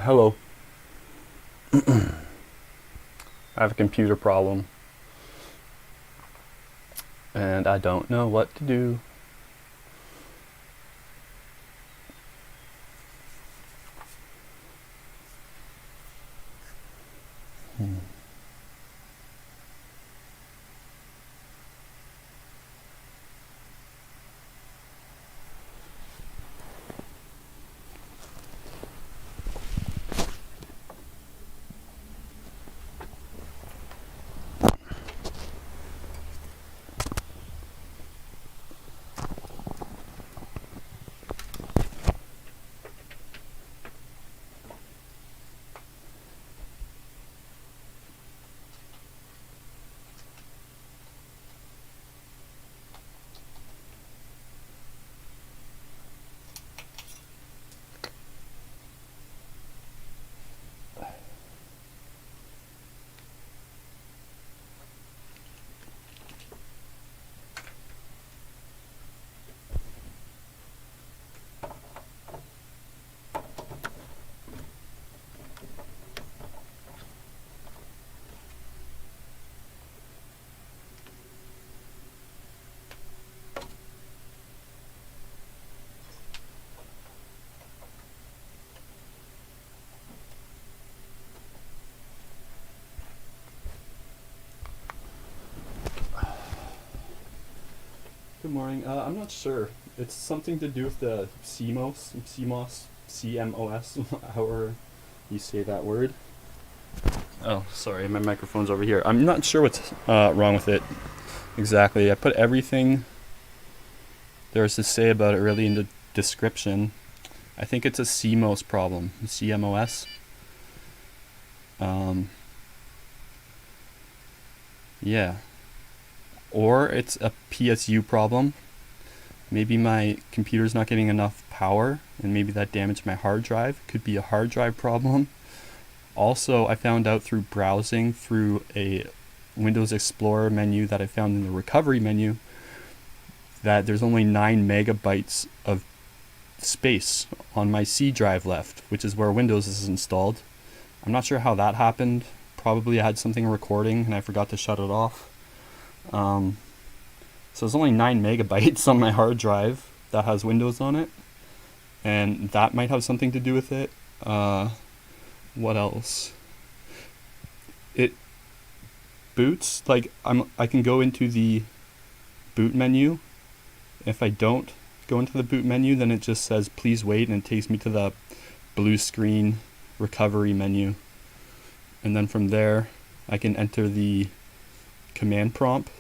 Hello. I have a computer problem and I don't know what to do. Good morning. I'm not sure. It's something to do with the CMOS, however you say that word. Oh, sorry, my microphone's over here. I'm not sure what's wrong with it exactly. I put everything there is to say about it really in the description. I think it's a CMOS problem, CMOS. Yeah. Or it's a PSU problem. Maybe my computer's not getting enough power and maybe that damaged my hard drive. Could be a hard drive problem. Also, I found out through browsing through a Windows Explorer menu that I found in the recovery menu that there's only 9 megabytes of space on my C drive left, which is where Windows is installed. I'm not sure how that happened. Probably I had something recording and I forgot to shut it off. So there's only 9 megabytes on my hard drive that has Windows on it, and that might have something to do with it. What else? It boots, like I can go into the boot menu. If I don't go into the boot menu, then it just says please wait and it takes me to the blue screen recovery menu. And then from there I can enter the command prompt,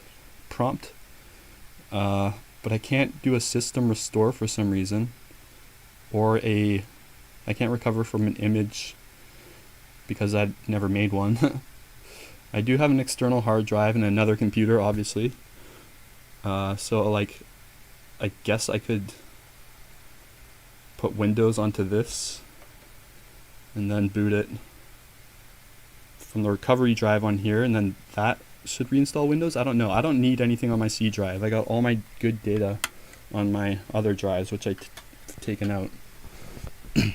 but I can't do a system restore for some reason, or I can't recover from an image because I never made one. I do have an external hard drive and another computer, obviously. So like, I guess I could put Windows onto this and then boot it from the recovery drive on here, and then that should reinstall Windows. I don't know. I don't need anything on my C drive. I got all my good data on my other drives, which I've taken out. And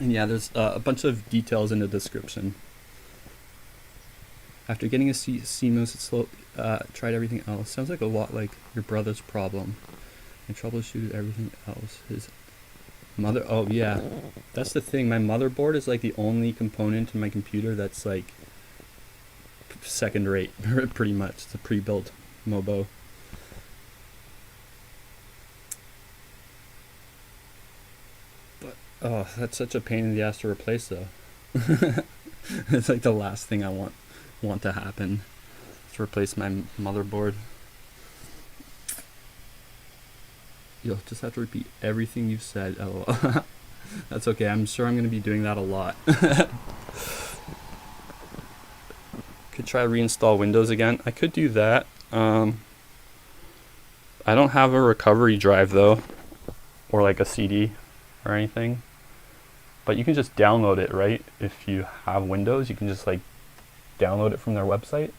yeah, there's a bunch of details in the description. After getting a CMOS, it's slow. Tried everything else. Sounds like a lot like your brother's problem. And troubleshooted everything else. His mother. Oh yeah, that's the thing. My motherboard is like the only component in my computer that's like second rate, pretty much. It's a pre-built mobo. But oh, that's such a pain in the ass to replace though. It's like the last thing I want to happen, to replace my motherboard. You'll just have to repeat everything you've said. Oh, that's okay. I'm sure I'm going to be doing that a lot. Could try reinstall Windows again. I could do that. I don't have a recovery drive though, or like a CD or anything. But you can just download it, right? If you have Windows, you can just like download it from their website,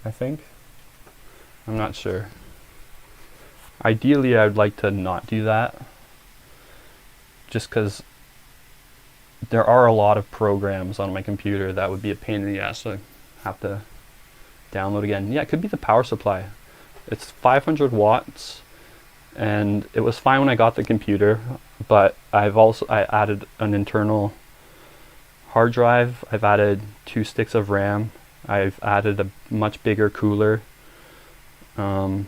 I think. I'm not sure. Ideally, I'd like to not do that, just because there are a lot of programs on my computer that would be a pain in the ass to have to download again. Yeah, it could be the power supply. It's 500 watts, and it was fine when I got the computer, but I added an internal hard drive. I've added 2 sticks of RAM. I've added a much bigger cooler. And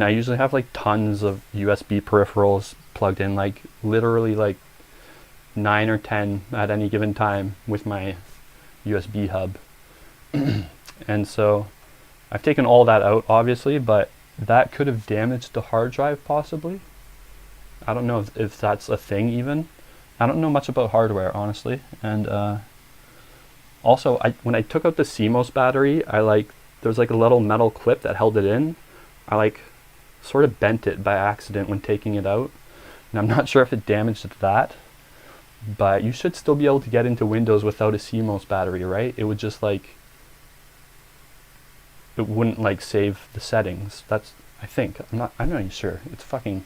I usually have like tons of USB peripherals plugged in, like literally like 9 or 10 at any given time with my USB hub. And so I've taken all that out, obviously, but that could have damaged the hard drive possibly. I don't know if that's a thing even. I don't know much about hardware, honestly. And also, when I took out the Cmos battery, there's like a little metal clip that held it in. I like sort of bent it by accident when taking it out. And I'm not sure if it damaged that, but you should still be able to get into Windows without a Cmos battery, right? It would just like, it wouldn't like save the settings. That's, I think, I'm not even sure. It's fucking,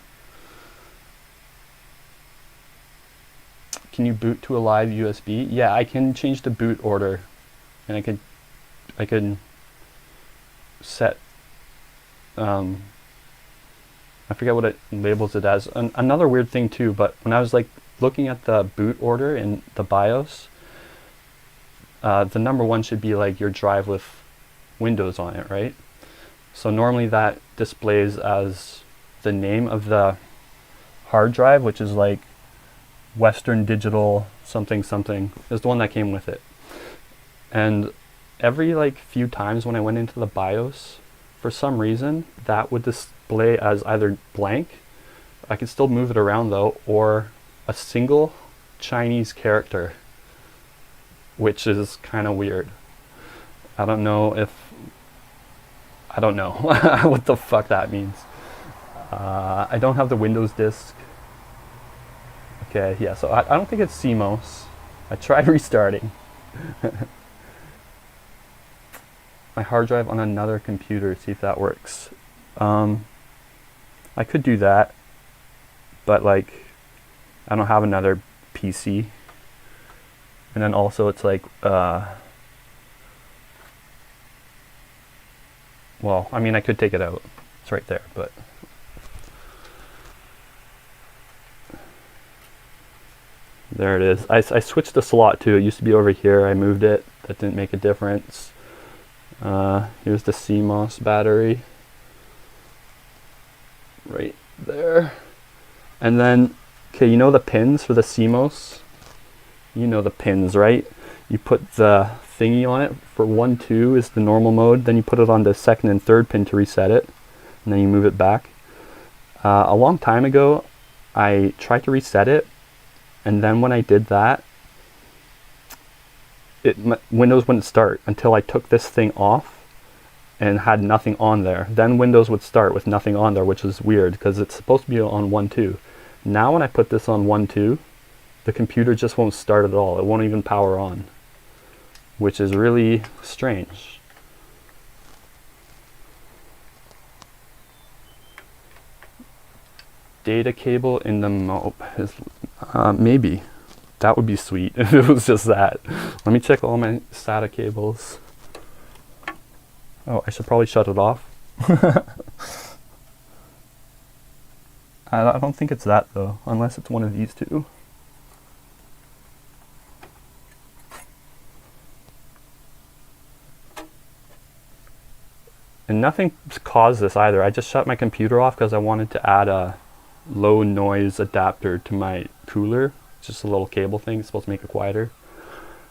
can you boot to a live USB? Yeah, I can change the boot order, and I can set, I forget what it labels it as. Another weird thing too, but when I was like looking at the boot order in the BIOS, the number 1 should be like your drive with Windows on it, right? So normally that displays as the name of the hard drive, which is like Western Digital something something, is the one that came with it. And every like few times when I went into the BIOS, for some reason that would display as either blank, I can still move it around though, or a single Chinese character, which is kind of weird. I don't know what the fuck that means. I don't have the Windows disk. Okay, yeah, so I don't think it's CMOS. I tried restarting my hard drive on another computer, see if that works. I could do that, but like I don't have another PC. And then also it's like, well, I mean, I could take it out. It's right there, but there it is. I switched the slot too. It used to be over here. I moved it. That didn't make a difference. Here's the Cmos battery. Right there. And then, okay, you know the pins for the Cmos? You know the pins, right? You put the thingy on it. For 1, 2 is the normal mode. Then you put it on the 2nd and 3rd pin to reset it. And then you move it back. A long time ago, I tried to reset it. And then when I did that, Windows wouldn't start until I took this thing off and had nothing on there. Then Windows would start with nothing on there, which is weird because it's supposed to be on 1, 2. Now when I put this on 1, 2, the computer just won't start at all. It won't even power on, which is really strange. Data cable in the mobo is maybe. That would be sweet if it was just that. Let me check all my SATA cables. Oh, I should probably shut it off. I don't think it's that though, unless it's one of these two. And nothing caused this either. I just shut my computer off because I wanted to add a low noise adapter to my cooler. It's just a little cable thing. It's supposed to make it quieter.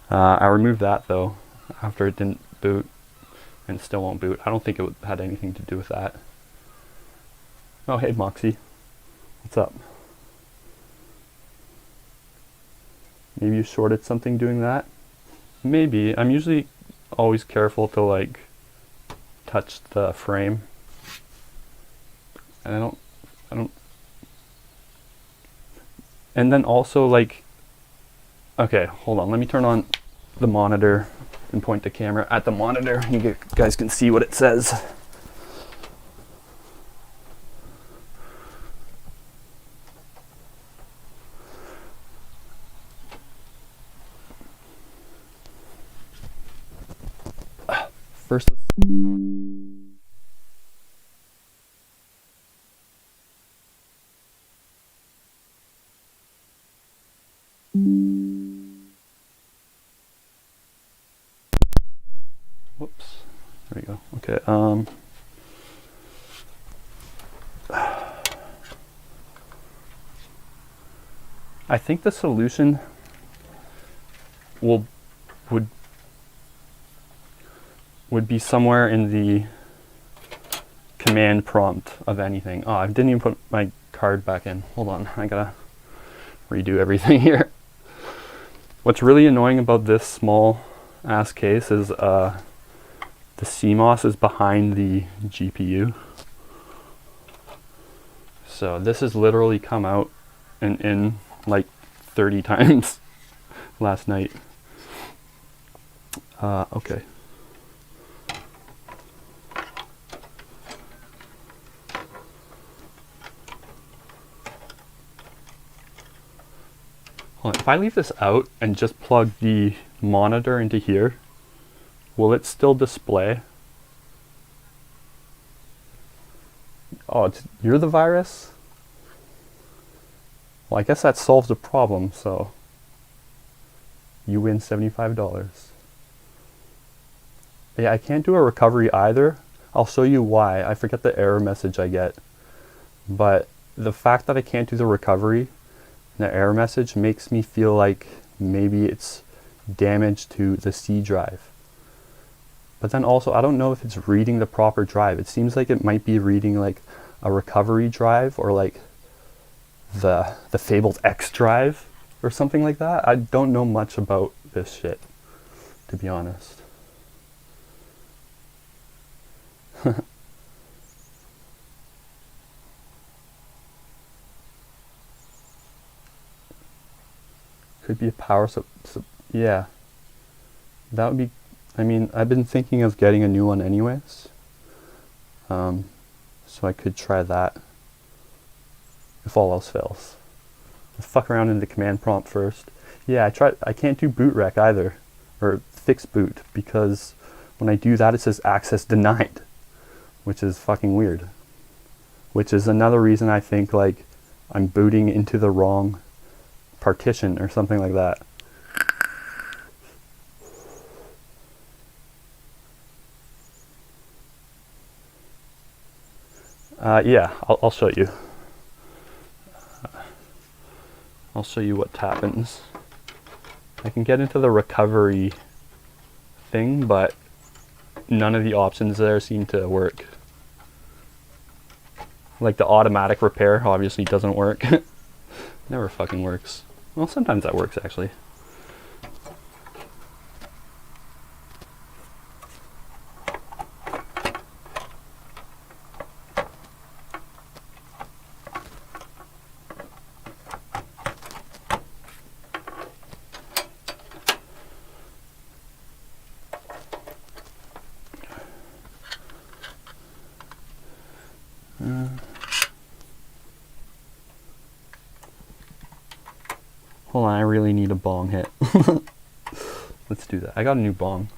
I removed that though after it didn't boot, and it still won't boot. I don't think it had anything to do with that. Oh, hey Moxie. What's up? Maybe you shorted something doing that? Maybe. I'm usually always careful to like touch the frame. And I don't and then also like, okay, hold on, let me turn on the monitor and point the camera at the monitor. You guys can see what it says. First, whoops, there we go. Okay, I think the solution would be somewhere in the command prompt of anything. Oh, I didn't even put my card back in. Hold on, I gotta redo everything here. What's really annoying about this small ass case is the Cmos is behind the GPU. So this has literally come out and in like 30 times last night. Okay. Hold on. If I leave this out and just plug the monitor into here, will it still display? Oh, you're the virus? Well, I guess that solves the problem, so you win $75. Yeah, I can't do a recovery either. I'll show you why. I forget the error message I get. But the fact that I can't do the recovery, the error message, makes me feel like maybe it's damage to the C drive. But then also, I don't know if it's reading the proper drive. It seems like it might be reading like a recovery drive or like the fabled X drive or something like that. I don't know much about this shit, to be honest. Could be a power yeah. That would be, I mean, I've been thinking of getting a new one anyways. So I could try that if all else fails. Let's fuck around in the command prompt first. Yeah, I can't do boot rec either, or fix boot, because when I do that it says access denied, which is fucking weird. Which is another reason I think like I'm booting into the wrong partition or something like that. Yeah, I'll show you. I'll show you what happens. I can get into the recovery thing, but none of the options there seem to work. Like the automatic repair obviously doesn't work. Never fucking works. Well, sometimes that works actually. Hold on, I really need a bong hit. Let's do that. I got a new bong.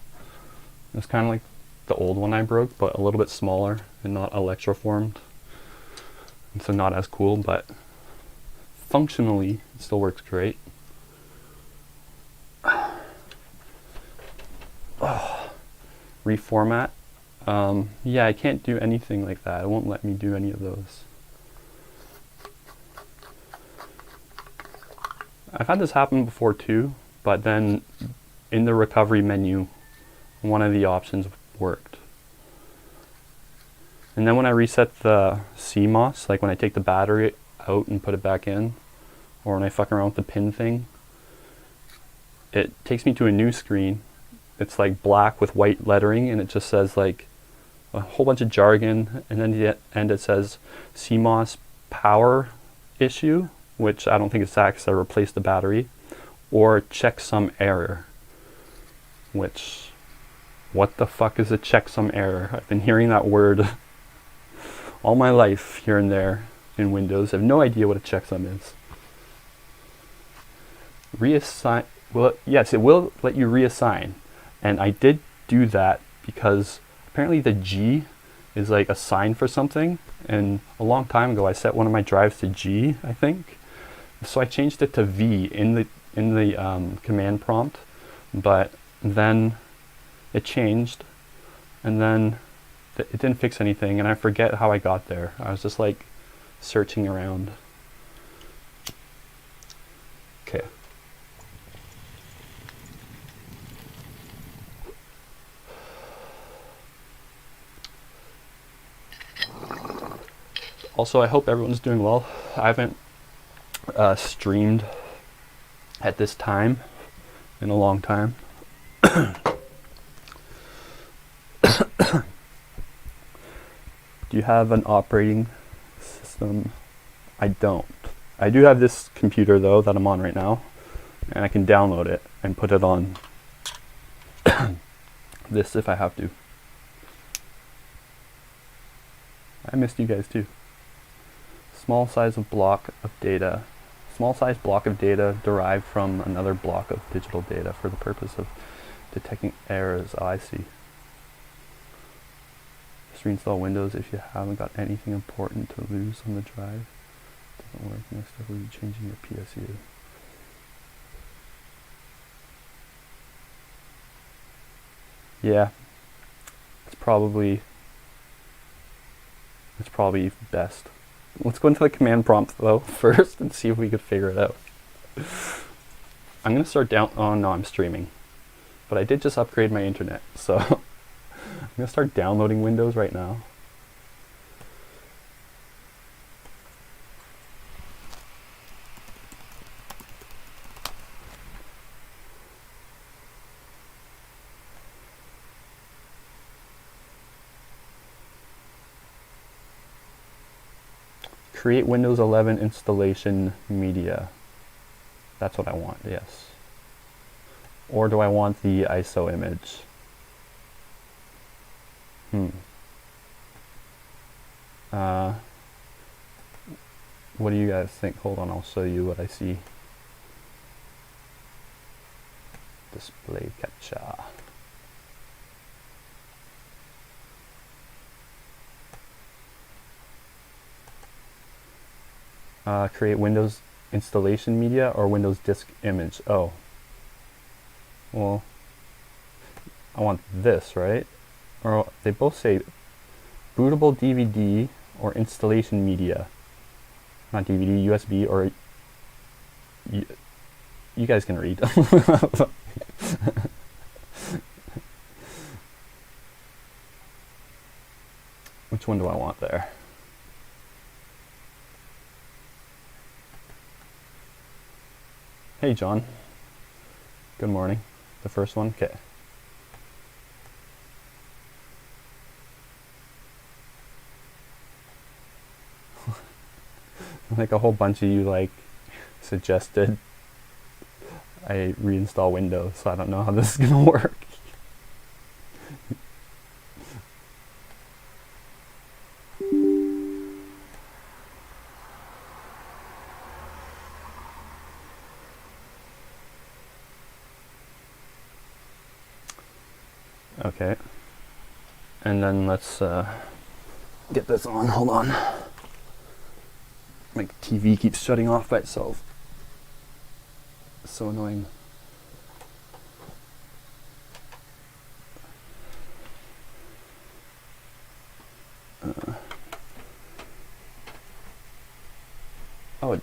It's kind of like the old one I broke, but a little bit smaller and not electroformed. And so not as cool, but functionally it still works great. Oh, reformat. Yeah, I can't do anything like that. It won't let me do any of those. I've had this happen before too, but then in the recovery menu, one of the options worked. And then when I reset the Cmos, like when I take the battery out and put it back in, or when I fuck around with the pin thing, it takes me to a new screen. It's like black with white lettering, and it just says like a whole bunch of jargon, and then at the end it says Cmos power issue, which I don't think it's that because I replaced the battery, or checksum error, which, what the fuck is a checksum error? I've been hearing that word all my life here and there in Windows. I have no idea what a checksum is. Reassign, well, yes, it will let you reassign, and I did do that because apparently the G is like a sign for something, and a long time ago I set one of my drives to G, I think. So I changed it to V in the command prompt, but then it changed, and then it didn't fix anything, and I forget how I got there. I was just like searching around. Okay. Also, I hope everyone's doing well. I haven't streamed at this time in a long time. Do you have an operating system? I don't. I do have this computer though that I'm on right now, and I can download it and put it on this if I have to. I missed you guys too. Small size block of data derived from another block of digital data for the purpose of detecting errors. Oh, I see. Just reinstall Windows if you haven't got anything important to lose on the drive. Doesn't work. Next step will be changing your PSU. Yeah, it's probably best. Let's go into the command prompt though first and see if we could figure it out. I'm gonna start down. Oh no, I'm streaming, but I did just upgrade my internet, so I'm gonna start downloading Windows right now. Create Windows 11 installation media. That's what I want, yes. Or do I want the ISO image? What do you guys think? Hold on, I'll show you what I see. Display capture. Create Windows installation media or Windows disk image. Oh. Well, I want this, right? Or they both say bootable DVD or installation media. Not DVD, USB, or you guys can read. Which one do I want there? Hey John, good morning. The first one, okay. Like a whole bunch of you like suggested I reinstall Windows, so I don't know how this is gonna work. Okay, and then let's get this on. Hold on. My TV keeps shutting off by itself. It's so annoying. Oh,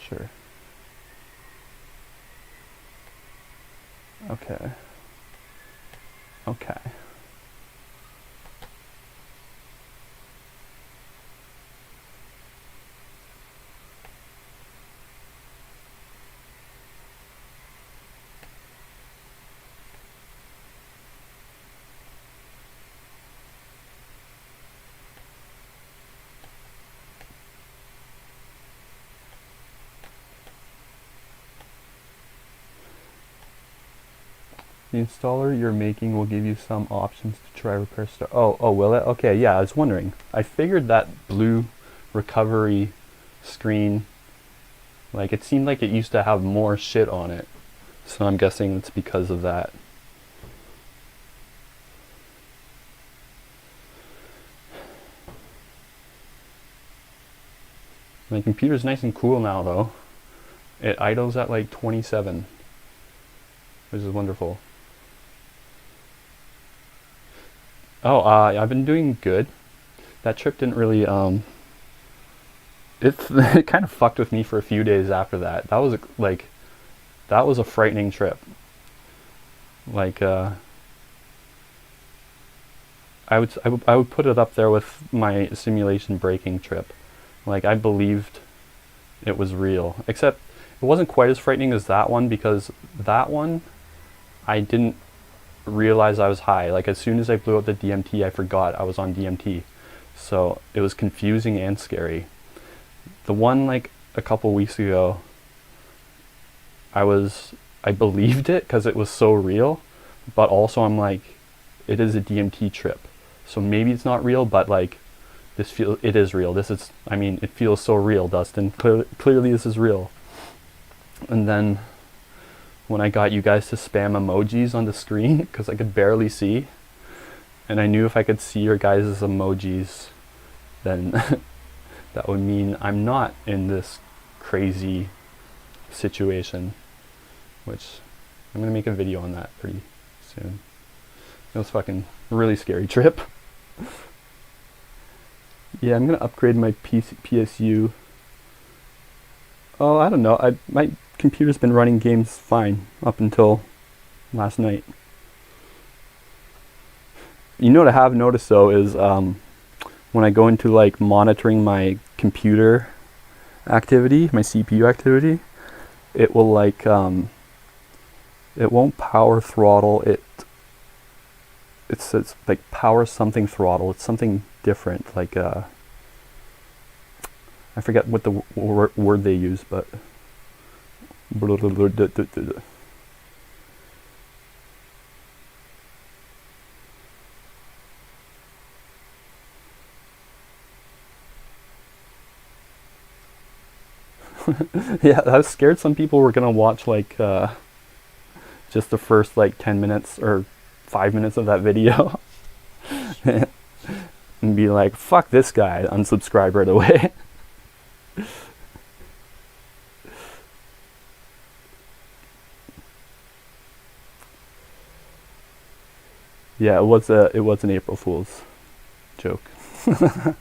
sure. Okay. Okay. The installer you're making will give you some options to try repair stuff. Oh, will it? Okay, yeah, I was wondering. I figured that blue recovery screen, like it seemed like it used to have more shit on it. So I'm guessing it's because of that. My computer's nice and cool now though. It idles at like 27, which is wonderful. Oh, I've been doing good. That trip didn't really, it kind of fucked with me for a few days after that. That was that was a frightening trip. Like, I would put it up there with my simulation breaking trip. Like, I believed it was real. Except, it wasn't quite as frightening as that one, because that one, I didn't realize I was high. Like, as soon as I blew up the DMT, I forgot I was on DMT. So, it was confusing and scary. The one, like, a couple weeks ago, I believed it because it was so real, but also I'm like, it is a DMT trip. So maybe it's not real, but like, it is real. It feels so real, Dustin. Clearly this is real. And then when I got you guys to spam emojis on the screen, because I could barely see, and I knew if I could see your guys' emojis, then that would mean I'm not in this crazy situation, which I'm going to make a video on that pretty soon. It was fucking really scary trip. Yeah, I'm going to upgrade my PSU. Oh, I don't know. My computer's been running games fine up until last night. You know what I have noticed though is when I go into like monitoring my computer activity, my CPU activity, it will like it won't power throttle. It's like power something throttle. It's something different. Like I forget what the word they use, but yeah, I was scared some people were gonna watch like just the first like 10 minutes or 5 minutes of that video and be like, fuck this guy, unsubscribe right away. Yeah, it was an April Fool's joke. Do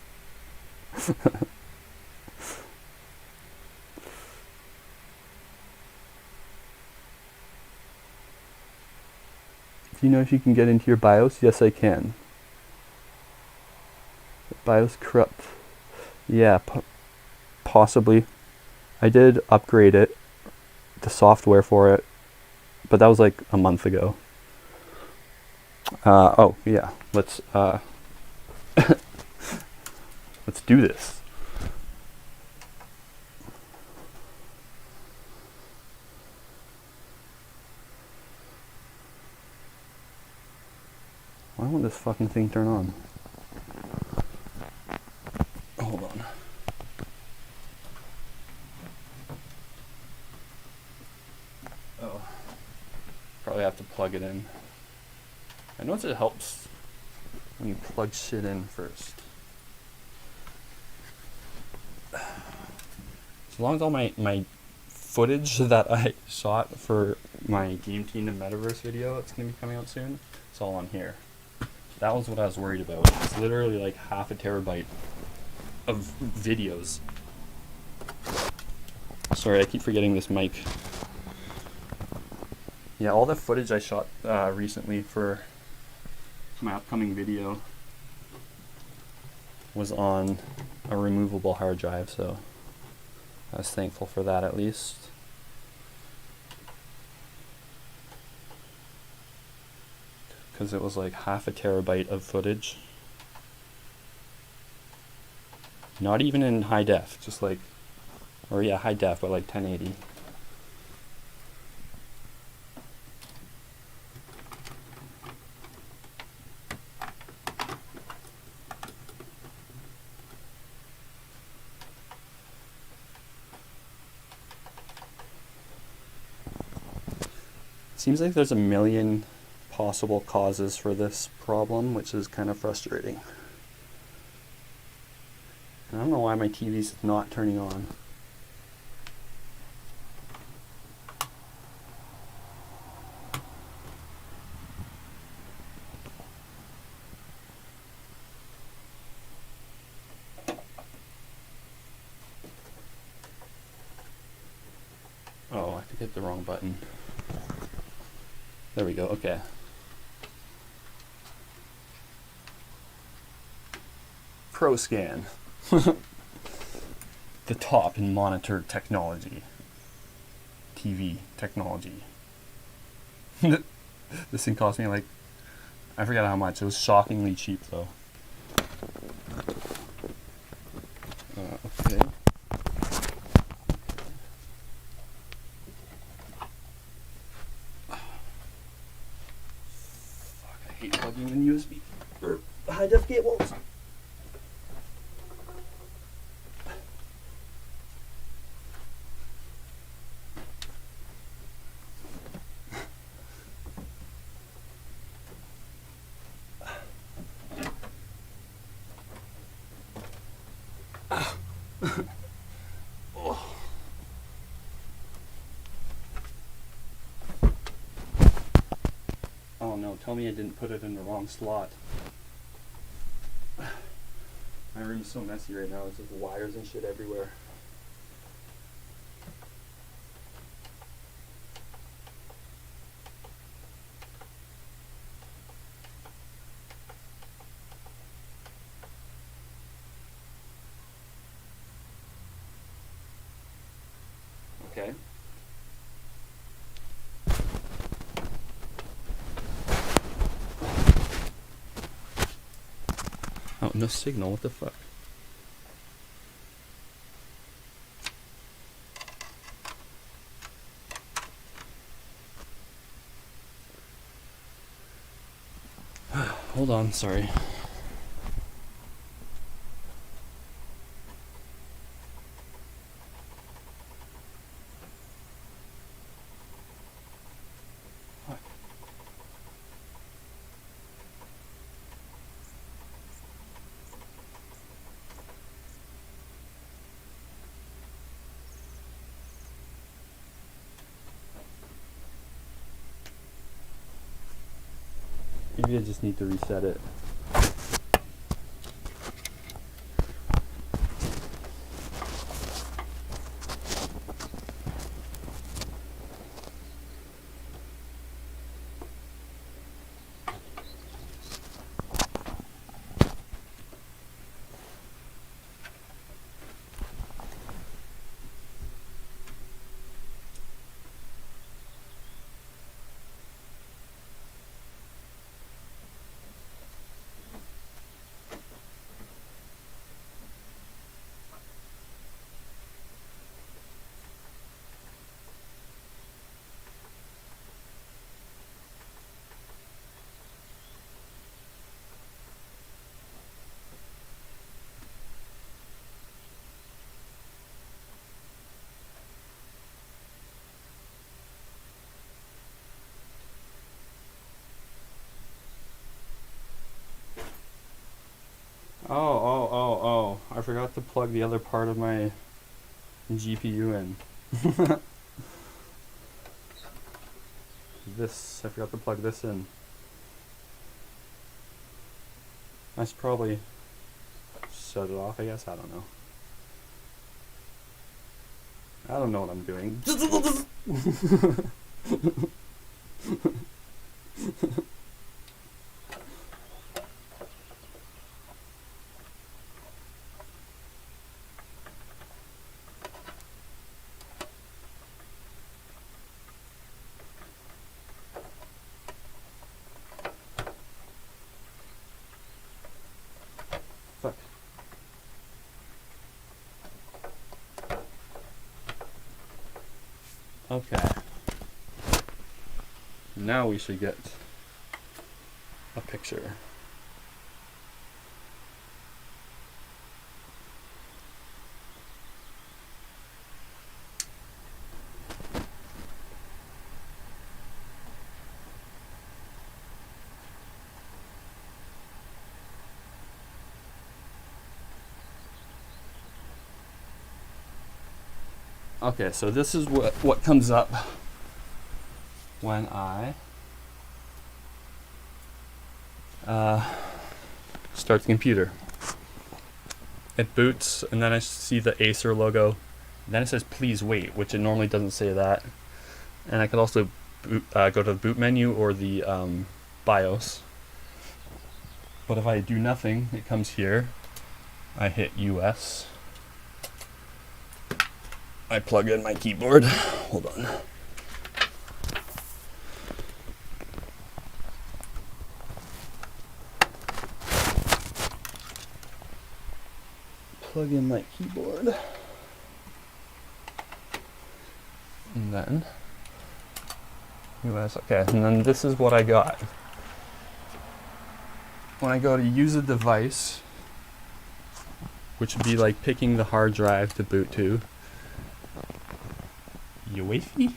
you know if you can get into your BIOS? Yes, I can. BIOS corrupt. Yeah, possibly. I did upgrade it, the software for it, but that was like a month ago. Oh yeah, let's let's do this. Why won't this fucking thing turn on? Hold on. Oh. Probably have to plug it in. I know it helps when you plug shit in first. As long as all my footage that I shot for my Game Team and Metaverse video that's going to be coming out soon, it's all on here. That was what I was worried about. It's literally like half a terabyte of videos. Sorry, I keep forgetting this mic. Yeah, all the footage I shot recently for my upcoming video was on a removable hard drive, so I was thankful for that at least. Because it was like half a terabyte of footage. Not even in high def, just like, or yeah, high def, but like 1080. Seems like there's a million possible causes for this problem, which is kind of frustrating. And I don't know why my TV's not turning on. Oh, I think I hit the wrong button. There we go, okay. Pro Scan. The top in monitor technology. TV technology. This thing cost me like, I forgot how much. It was shockingly cheap though. Okay. Fuck, I hate plugging in USB or high def cables. Oh no, tell me I didn't put it in the wrong slot. My room's so messy right now, there's just wires and shit everywhere. Okay. Oh, no signal, what the fuck? Hold on, sorry. Maybe I just need to reset it. Oh, I forgot to plug the other part of my GPU in. I forgot to plug this in. I should probably shut it off, I guess, I don't know. I don't know what I'm doing. Fuck. Okay. Now we should get a picture. Okay, so this is what comes up when I start the computer. It boots, and then I see the ACER logo. Then it says please wait, which it normally doesn't say that. And I could also go to the boot menu or the BIOS. But if I do nothing, it comes here. I hit US. I plug in my keyboard. Hold on. Plug in my keyboard. And then US, okay, and then this is what I got. When I go to use a device, which would be like picking the hard drive to boot to, UEFI?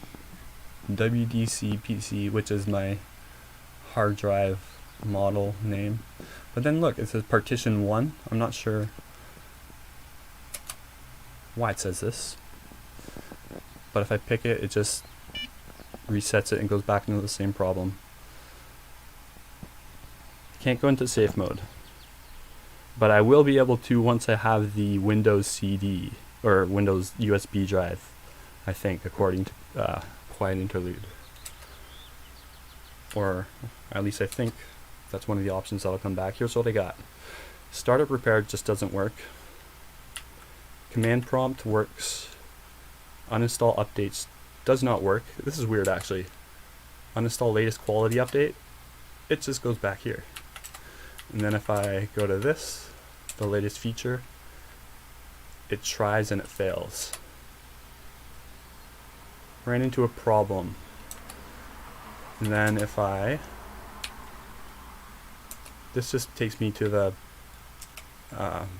WDC PC, which is my hard drive model name. But then look, it says partition 1. I'm not sure why it says this. But if I pick it, it just resets it and goes back into the same problem. Can't go into safe mode. But I will be able to once I have the Windows CD or Windows USB drive, I think, according to Quiet Interlude. Or at least I think that's one of the options that'll come back. Here's what I got. Startup repair just doesn't work. Command prompt works. Uninstall updates does not work. This is weird actually. Uninstall latest quality update. It just goes back here. And then if I go to this, the latest feature, it tries and it fails. Ran into a problem. And then if this just takes me to the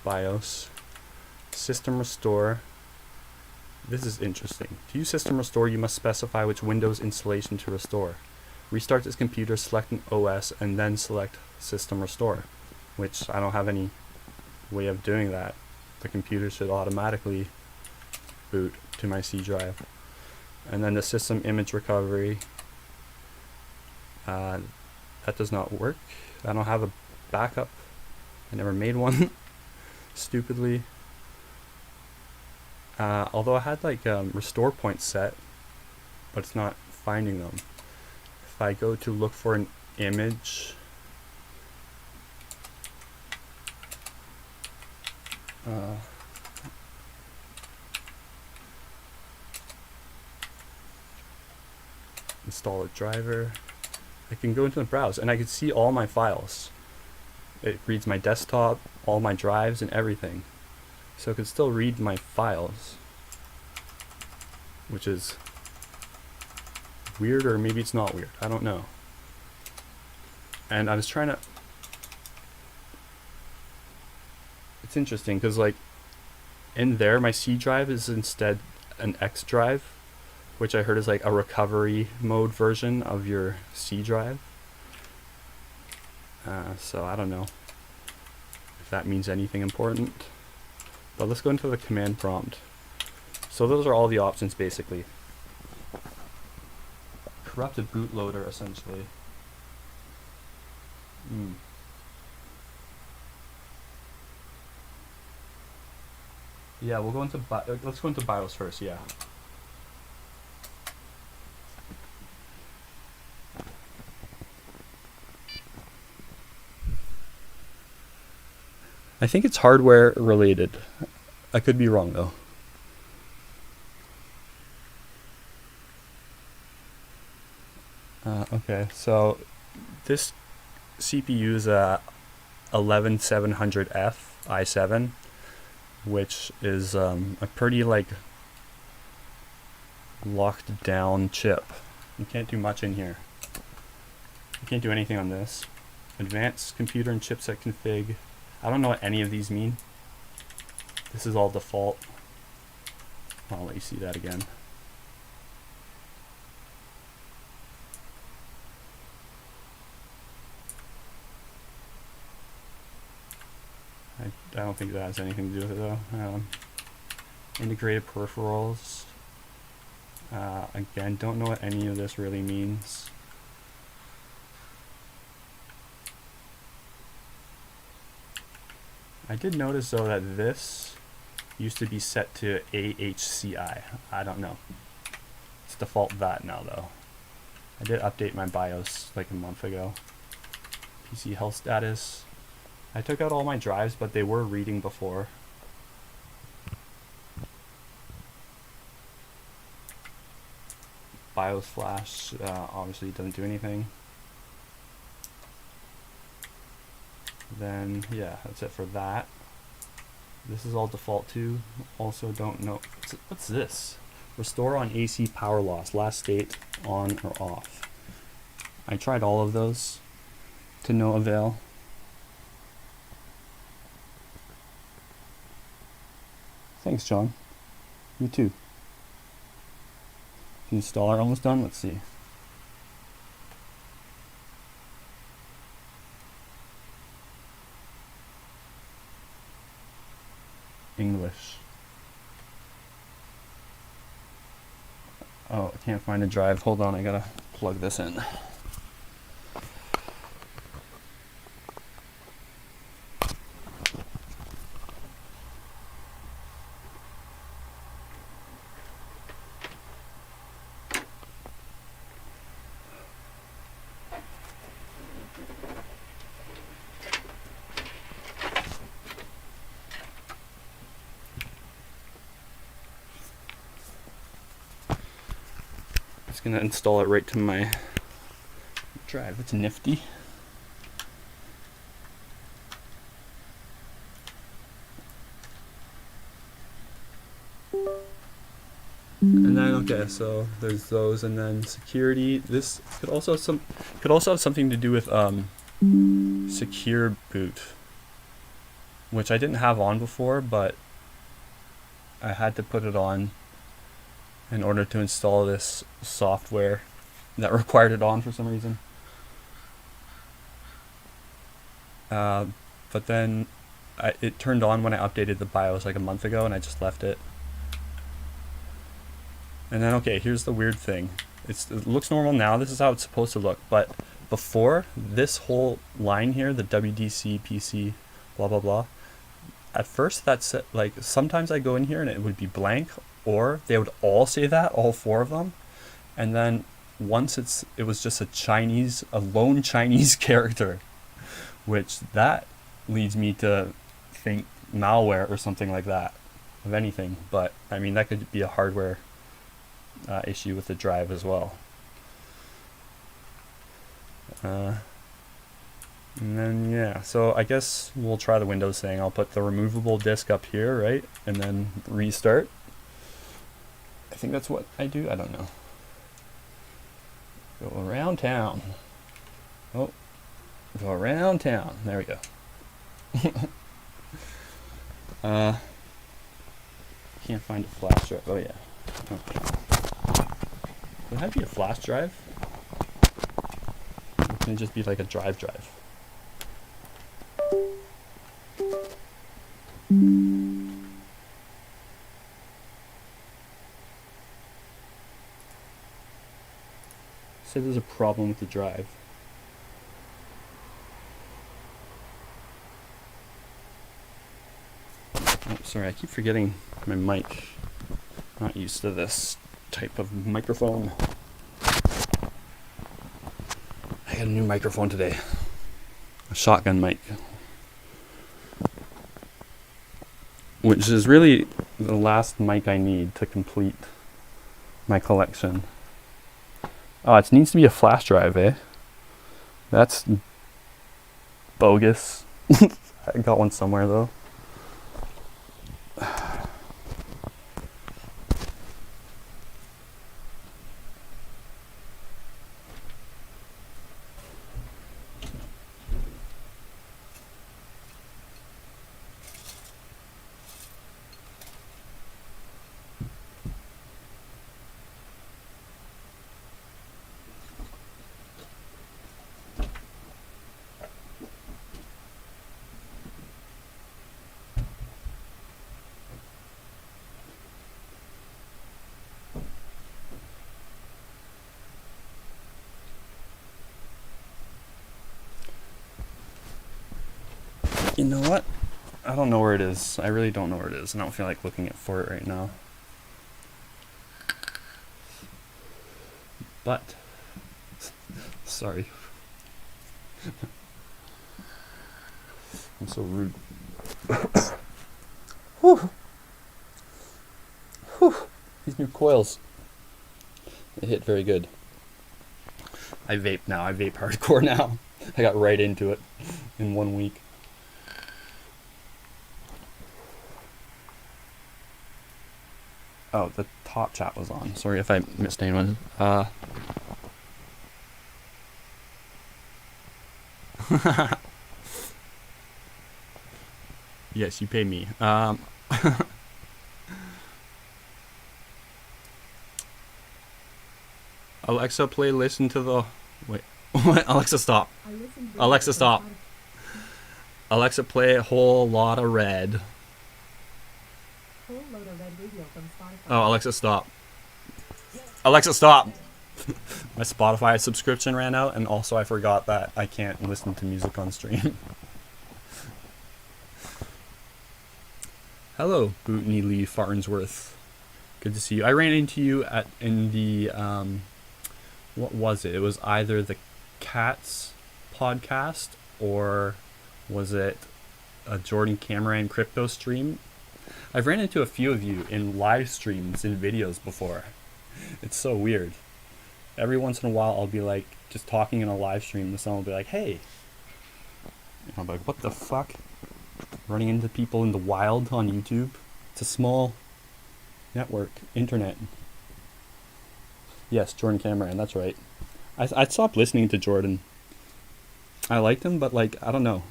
BIOS. System restore. This is interesting. To use system restore, you must specify which Windows installation to restore. Restart this computer, select an OS, and then select system restore, which I don't have any way of doing that. The computer should automatically boot to my C drive. And then the system image recovery, that does not work. I don't have a backup. I never made one, stupidly. Although I had like restore points set, but it's not finding them. If I go to look for an image, install a driver, I can go into the browse and I can see all my files. It reads my desktop, all my drives and everything. So it can still read my files, which is weird, or maybe it's not weird. I don't know. And I was trying to... It's interesting because like in there my C drive is instead an X drive, which I heard is like a recovery mode version of your C drive. So I don't know if that means anything important. But let's go into the command prompt. So those are all the options basically. Corrupted bootloader essentially. Yeah, we'll go into let's go into BIOS first. Yeah. I think it's hardware related. I could be wrong though. Okay, so this CPU is a 11700F i7, which is a pretty like locked down chip. You can't do much in here. You can't do anything on this. Advanced computer and chipset config. I don't know what any of these mean. This is all default. I'll let you see that again. I don't think that has anything to do with it though. Integrated peripherals. Again, don't know what any of this really means. I did notice though that this used to be set to AHCI. I don't know. It's default that now though. I did update my BIOS like a month ago. PC health status. I took out all my drives, but they were reading before. BIOS flash obviously doesn't do anything. Then yeah, that's it for that. This is all default too. Also don't know, what's this? Restore on AC power loss, last state on or off. I tried all of those to no avail. Thanks, John. You too. The installer almost done? Let's see. English. Oh, I can't find a drive. Hold on, I gotta plug this in. Just gonna install it right to my drive. It's nifty. And then okay, so there's those, and then security. This could also have something to do with secure boot, which I didn't have on before, but I had to put it on in order to install this software that required it on for some reason. But then it turned on when I updated the BIOS like a month ago, and I just left it. And then okay, here's the weird thing. It looks normal now. This is how it's supposed to look. But before, this whole line here, the WDC, PC, blah blah blah. At first, that's like sometimes I go in here and it would be blank, or they would all say that, all four of them. And then once it was just a lone Chinese character, which that leads me to think malware or something like that, of anything. But I mean, that could be a hardware issue with the drive as well. And then yeah, so I guess we'll try the Windows thing. I'll put the removable disk up here, right? And then restart. I think that's what I do. I don't know. Go around town. Oh, go around town. There we go. Can't find a flash drive. Oh yeah. Okay. Would that be a flash drive? Or can it just be like a drive? Say there's a problem with the drive. Oh, sorry, I keep forgetting my mic. Not used to this type of microphone. I got a new microphone today. A shotgun mic. Which is really the last mic I need to complete my collection. Oh, it needs to be a flash drive, eh? That's bogus. I got one somewhere though. You know what? I don't know where it is. I really don't know where it is, and I don't feel like looking for it right now. But, sorry. I'm so rude. Whew. Whew. These new coils. They hit very good. I vape now. I vape hardcore now. I got right into it in 1 week. Oh, the top chat was on. Sorry if I missed anyone. Yes, you pay me. Alexa, play Listen to the... Wait. What? Alexa, stop. Alexa, stop. Alexa, play a Whole Lotta Red. Oh, Alexa, stop. Alexa, stop. My Spotify subscription ran out, and also I forgot that I can't listen to music on stream. Hello, Bootney Lee Farnsworth. Good to see you. I ran into you in the what was it? It was either the Cats podcast or was it a Jordan Cameron crypto stream? I've ran into a few of you in live streams and videos before. It's so weird. Every once in a while I'll be like just talking in a live stream and someone will be like, hey. And I'll be like, what the fuck? Running into people in the wild on YouTube. It's a small network, internet. Yes, Jordan Cameron, that's right. I stopped listening to Jordan. I liked him, but like, I don't know.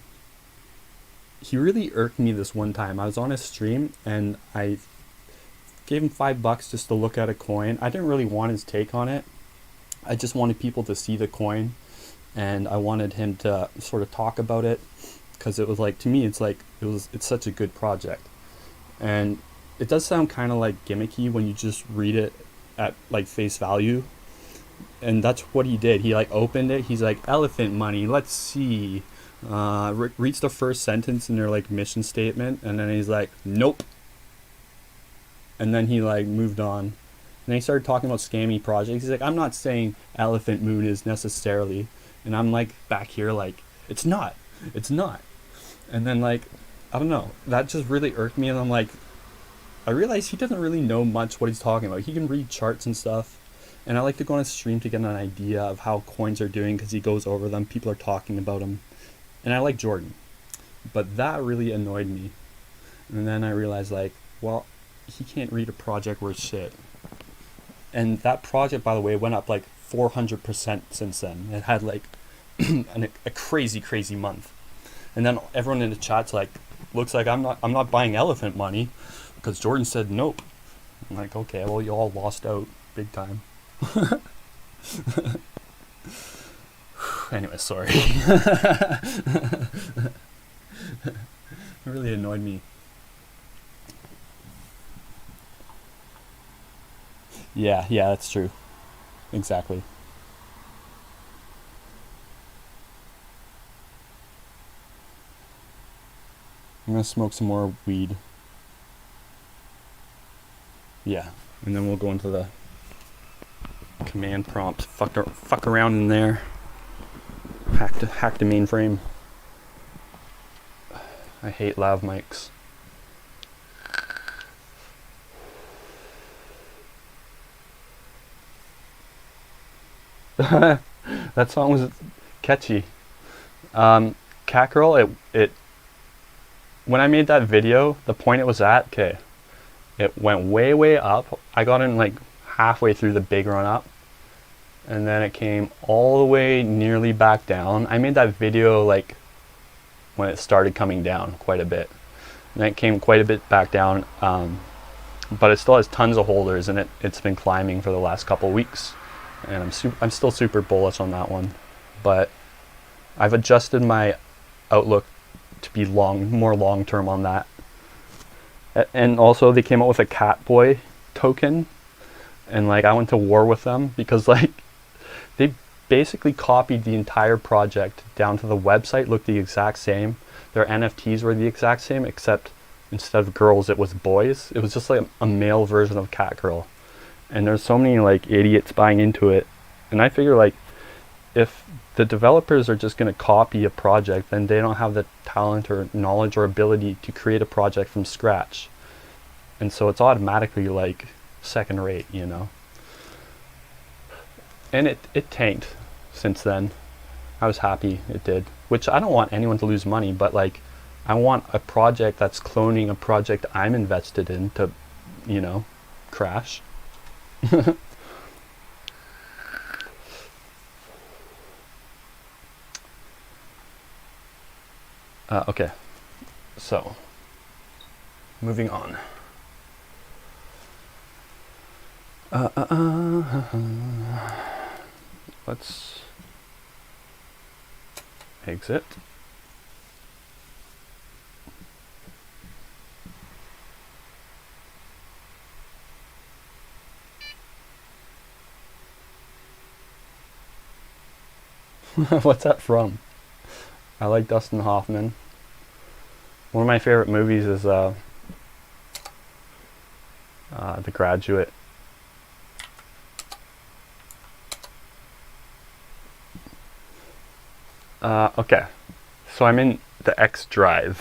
He really irked me this one time. I was on his stream and I gave him $5 just to look at a coin. I didn't really want his take on it. I just wanted people to see the coin and I wanted him to sort of talk about it because it was like, to me, it's like, it's such a good project. And it does sound kind of like gimmicky when you just read it at like face value. And that's what he did. He like opened it. He's like, elephant money. Let's see. Reads the first sentence in their like mission statement. And then he's like, nope. And then he like moved on. And then he started talking about scammy projects. He's like, I'm not saying Elephant Moon is necessarily. And I'm like back here like, it's not. It's not. And then like, I don't know. That just really irked me. And I'm like, I realized he doesn't really know much what he's talking about. He can read charts and stuff. And I like to go on his stream to get an idea of how coins are doing because he goes over them. People are talking about them. And I like Jordan. But that really annoyed me. And then I realized like, well, he can't read a project worth shit. And that project, by the way, went up like 400% since then. It had like a crazy, crazy month. And then everyone in the chat's like, looks like I'm not buying elephant money because Jordan said nope. I'm like, okay, well, you all lost out big time. Anyway, sorry. It really annoyed me. Yeah, that's true. Exactly. I'm gonna smoke some more weed. Yeah, and then we'll go into the command prompt. Fuck around in there. Hack the mainframe. I hate lav mics. That song was catchy. Cat Girl, it when I made that video, the point it was at, okay, it went way up. I got in like halfway through the big run up, and then it came all the way nearly back down. I made that video like when it started coming down quite a bit, and then it came quite a bit back down, but it still has tons of holders, and it's been climbing for the last couple weeks, and I'm still super bullish on that one, but I've adjusted my outlook to be more long term on that. And also they came out with a Catboy token, and like I went to war with them because like they basically copied the entire project down to the website, looked the exact same. their NFTs were the exact same, except instead of girls, it was boys. It was just like a male version of Catgirl. And there's so many like idiots buying into it. And I figure like if the developers are just going to copy a project, then they don't have the talent or knowledge or ability to create a project from scratch. And so it's automatically like second rate, you know. And it tanked since then. I was happy it did. Which I don't want anyone to lose money, but like I want a project that's cloning a project I'm invested in to, you know, crash. Okay, so moving on. Let's exit. What's that from? I like Dustin Hoffman. One of my favorite movies is The Graduate. Okay, so I'm in the X drive,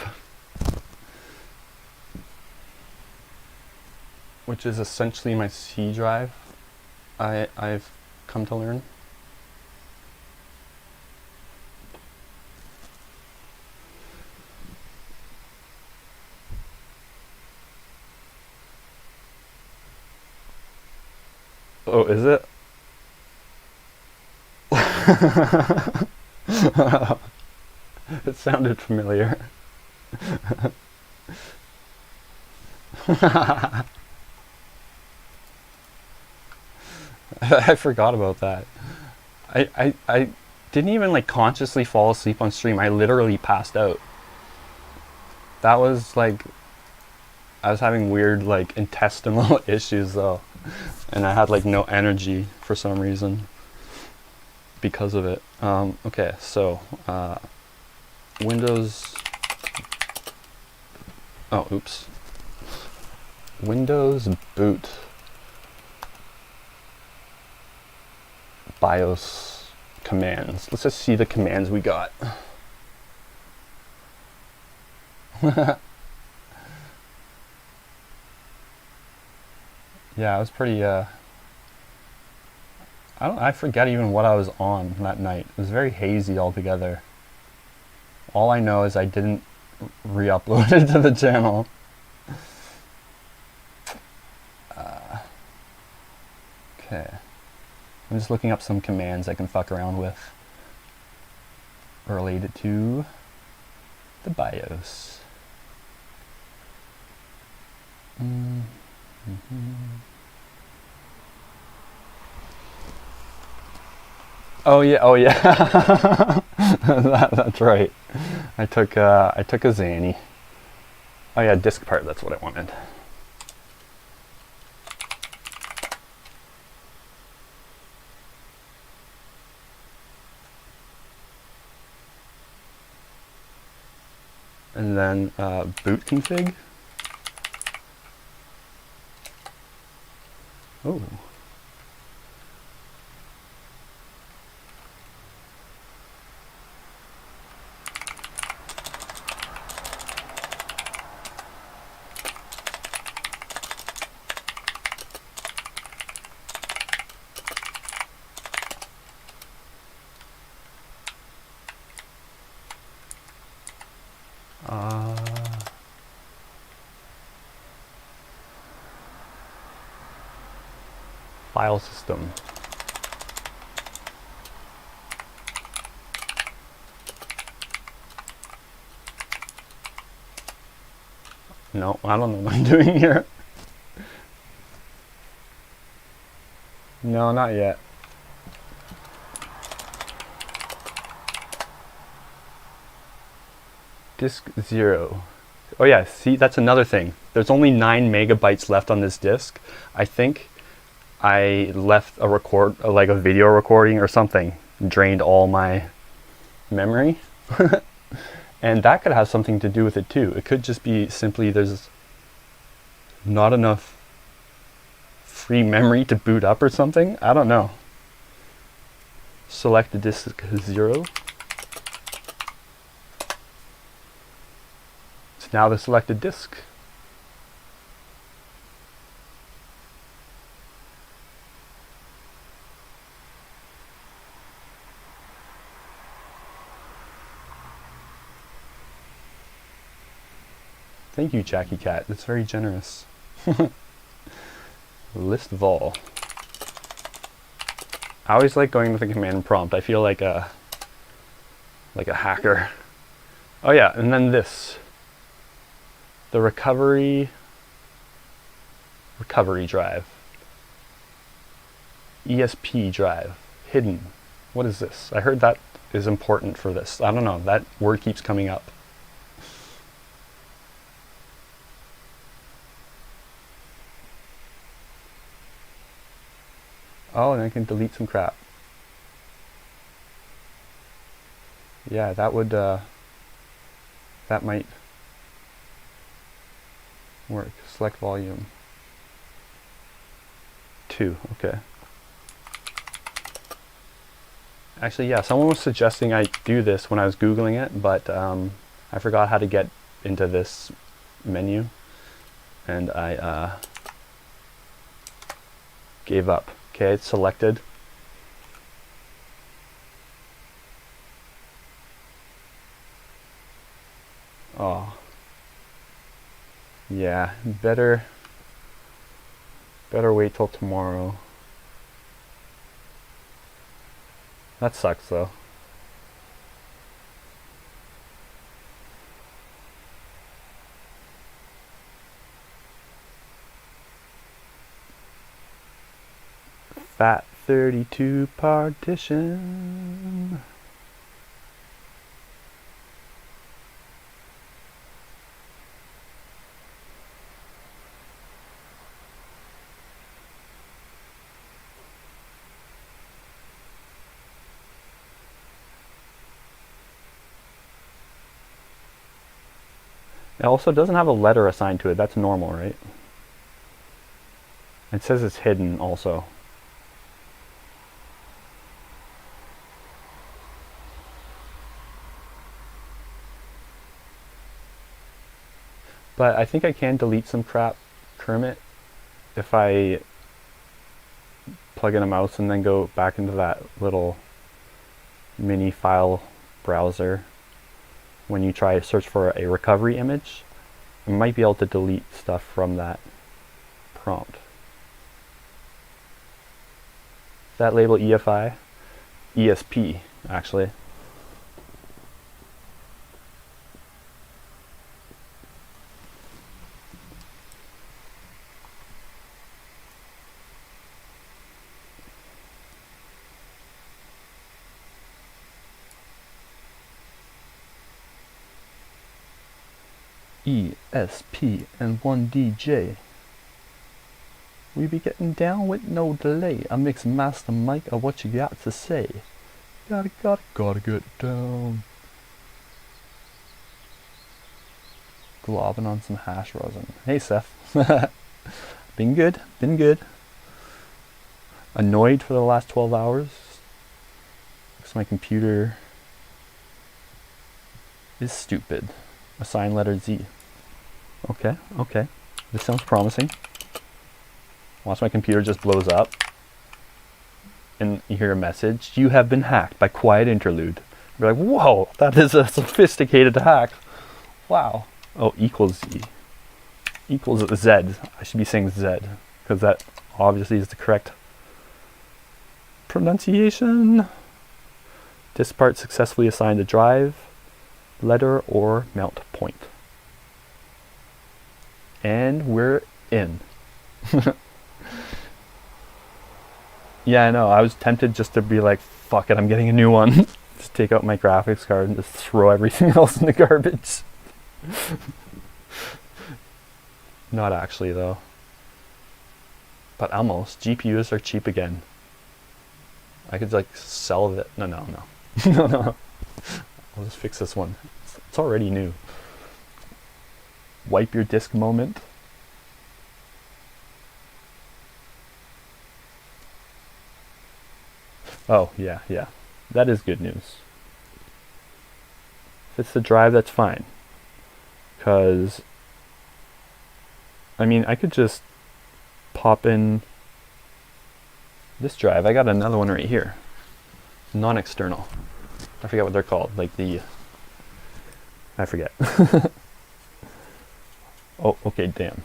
which is essentially my C drive, I've come to learn. Oh, is it? It sounded familiar. I forgot about that. I didn't even like consciously fall asleep on stream. I literally passed out. That was like, I was having weird like intestinal issues though. And I had like no energy for some reason because of it. Okay, so Windows, oh oops, Windows boot BIOS commands. Let's just see the commands we got. Yeah, I was pretty, I forget even what I was on that night. It was very hazy altogether. All I know is I didn't re-upload it to the channel. Okay. I'm just looking up some commands I can fuck around with related to the BIOS. Oh yeah. That's right. I took a Zanny. Oh yeah, disk part, that's what I wanted. And then boot config. Oh. File system. No, I don't know what I'm doing here. No, not yet. Disk 0. Oh yeah, see, that's another thing. There's only 9 megabytes left on this disk. I think I left like a video recording or something, drained all my memory. And that could have something to do with it too. It could just be simply there's not enough free memory to boot up or something. I don't know. Select the disk 0. It's now the selected disk. Thank you, Jackie Cat. That's very generous. List vol. I always like going with the command prompt. I feel like a hacker. Oh yeah, and then this. The recovery drive. ESP drive. Hidden. What is this? I heard that is important for this. I don't know. That word keeps coming up. Oh, and I can delete some crap. Yeah, that would, that might work. Select volume. 2, okay. Actually, yeah, someone was suggesting I do this when I was Googling it, but I forgot how to get into this menu, and I gave up. Okay, it's selected. Oh. Yeah, better wait till tomorrow. That sucks though. FAT32 partition. It also doesn't have a letter assigned to it. That's normal, right? It says it's hidden also. But I think I can delete some crap, Kermit, if I plug in a mouse and then go back into that little mini file browser. When you try to search for a recovery image, you might be able to delete stuff from that prompt. Is that label EFI? ESP, actually. ESP and 1DJ. We be getting down with no delay. A mix master mic of what you got to say. Gotta get down. Globbing on some hash rosin. Hey Seth. Been good. Annoyed for the last 12 hours. Because my computer is stupid. Assign letter Z. Okay. This sounds promising. Watch my computer just blows up. And you hear a message. You have been hacked by Quiet Interlude. You're like, whoa, that is a sophisticated hack. Wow. Oh, equals Z. Equals Z. I should be saying Z. Because that obviously is the correct pronunciation. This part successfully assigned a drive, letter, or mount point. And we're in. Yeah, I know. I was tempted just to be like, fuck it, I'm getting a new one. Just take out my graphics card and just throw everything else in the garbage. Not actually, though. But almost. GPUs are cheap again. I could, like, sell it. No. No. I'll just fix this one. It's already new. Wipe your disk moment. Oh, yeah. That is good news. If it's the drive, that's fine. Because, I mean, I could just pop in this drive. I got another one right here. Non-external. I forget what they're called. Like the... I forget. Oh, okay, damn.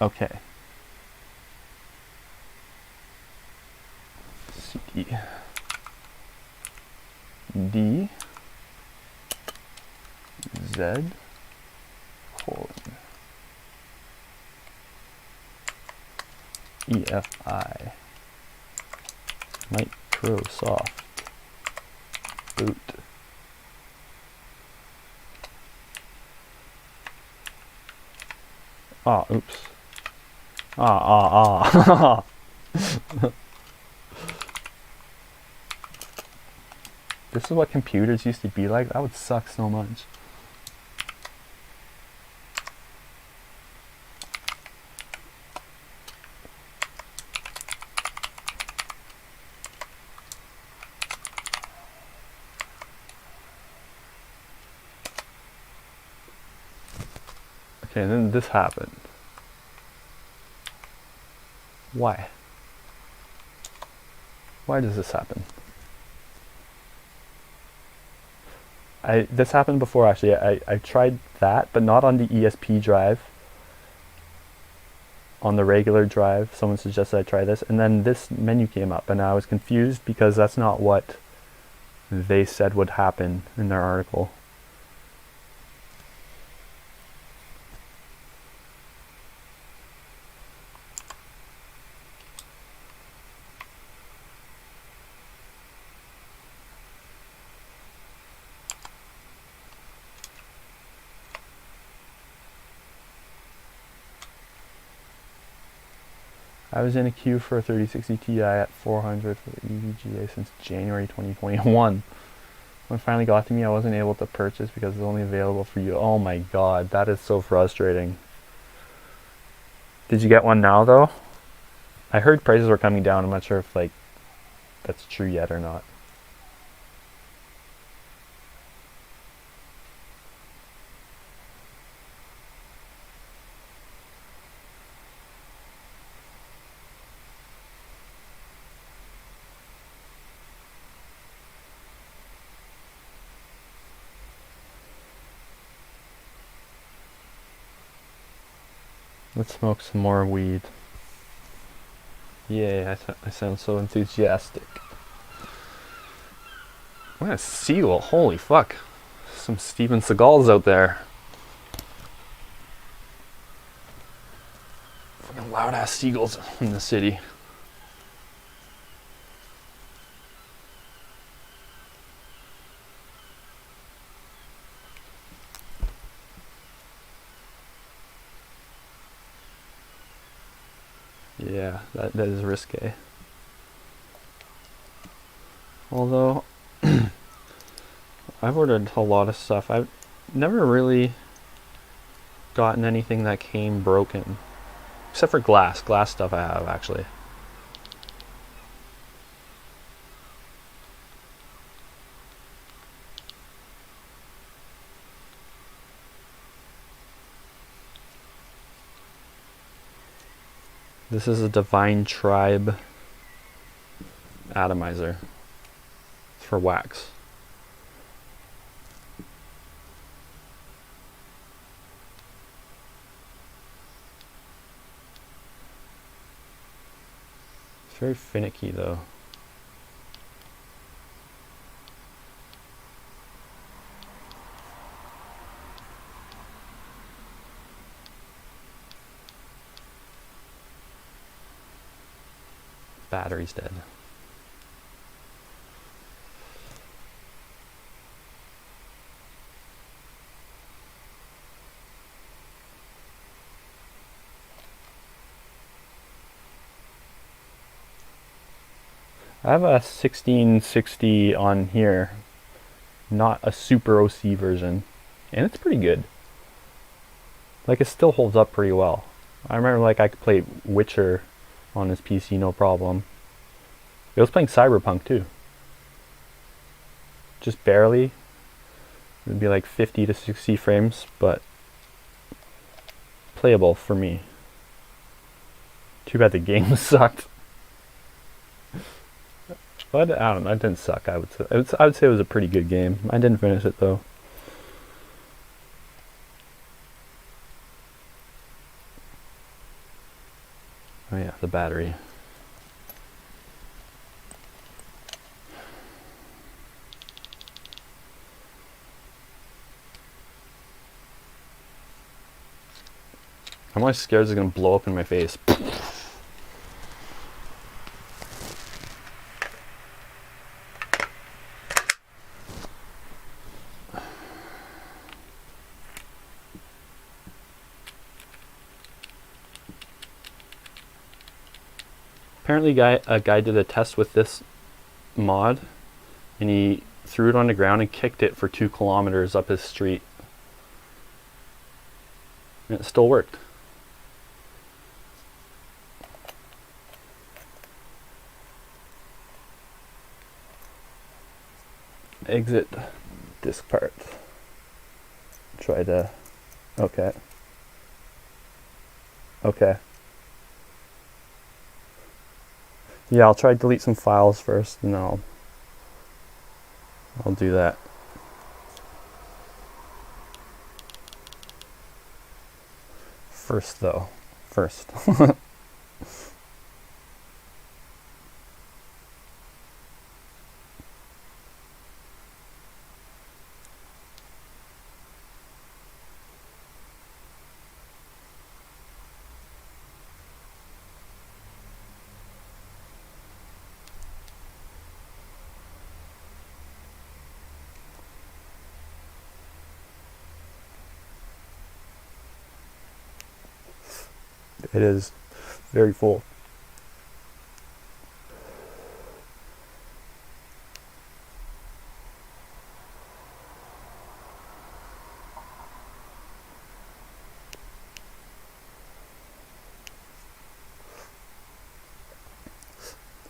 Okay. CD. D. Z. Colon. EFI. Microsoft. Boot. Ah, oops. Ah. This is what computers used to be like. That would suck so much. Okay, and then this happened. Why? Why does this happen? This happened before actually. I tried that, but not on the ESP drive. On the regular drive, someone suggested I try this, and then this menu came up, and I was confused because that's not what they said would happen in their article. I was in a queue for a 3060 Ti at 400 for the EVGA since January 2021. When it finally got to me, I wasn't able to purchase because it's only available for you. Oh my god, that is so frustrating. Did you get one now though? I heard prices were coming down. I'm not sure if like that's true yet or not. Let's smoke some more weed. Yay, I sound so enthusiastic. What a seagull, holy fuck. Some Steven Seagals out there. Fucking loud ass seagulls in the city. Yeah, that is risque. Although, I've ordered a lot of stuff. I've never really gotten anything that came broken. Except for glass. Glass stuff I have, actually. This is a Divine Tribe atomizer. It's for wax. It's very finicky though. Battery's dead. I have a 1660 on here, not a super OC version, and it's pretty good. Like, it still holds up pretty well. I remember, like, I could play Witcher on this PC no problem. It was playing Cyberpunk too. Just barely. It would be like 50 to 60 frames, but playable for me. Too bad the game sucked. But I don't know, it didn't suck. I would say it was a pretty good game. I didn't finish it though. Oh yeah, the battery. I'm always scared it's gonna blow up in my face. Apparently a guy did a test with this mod, and he threw it on the ground and kicked it for 2 kilometers up his street. And it still worked. Exit disk part. Try to, okay. Okay. Yeah, I'll try to delete some files first, and then I'll do that. First though. First. It is very full.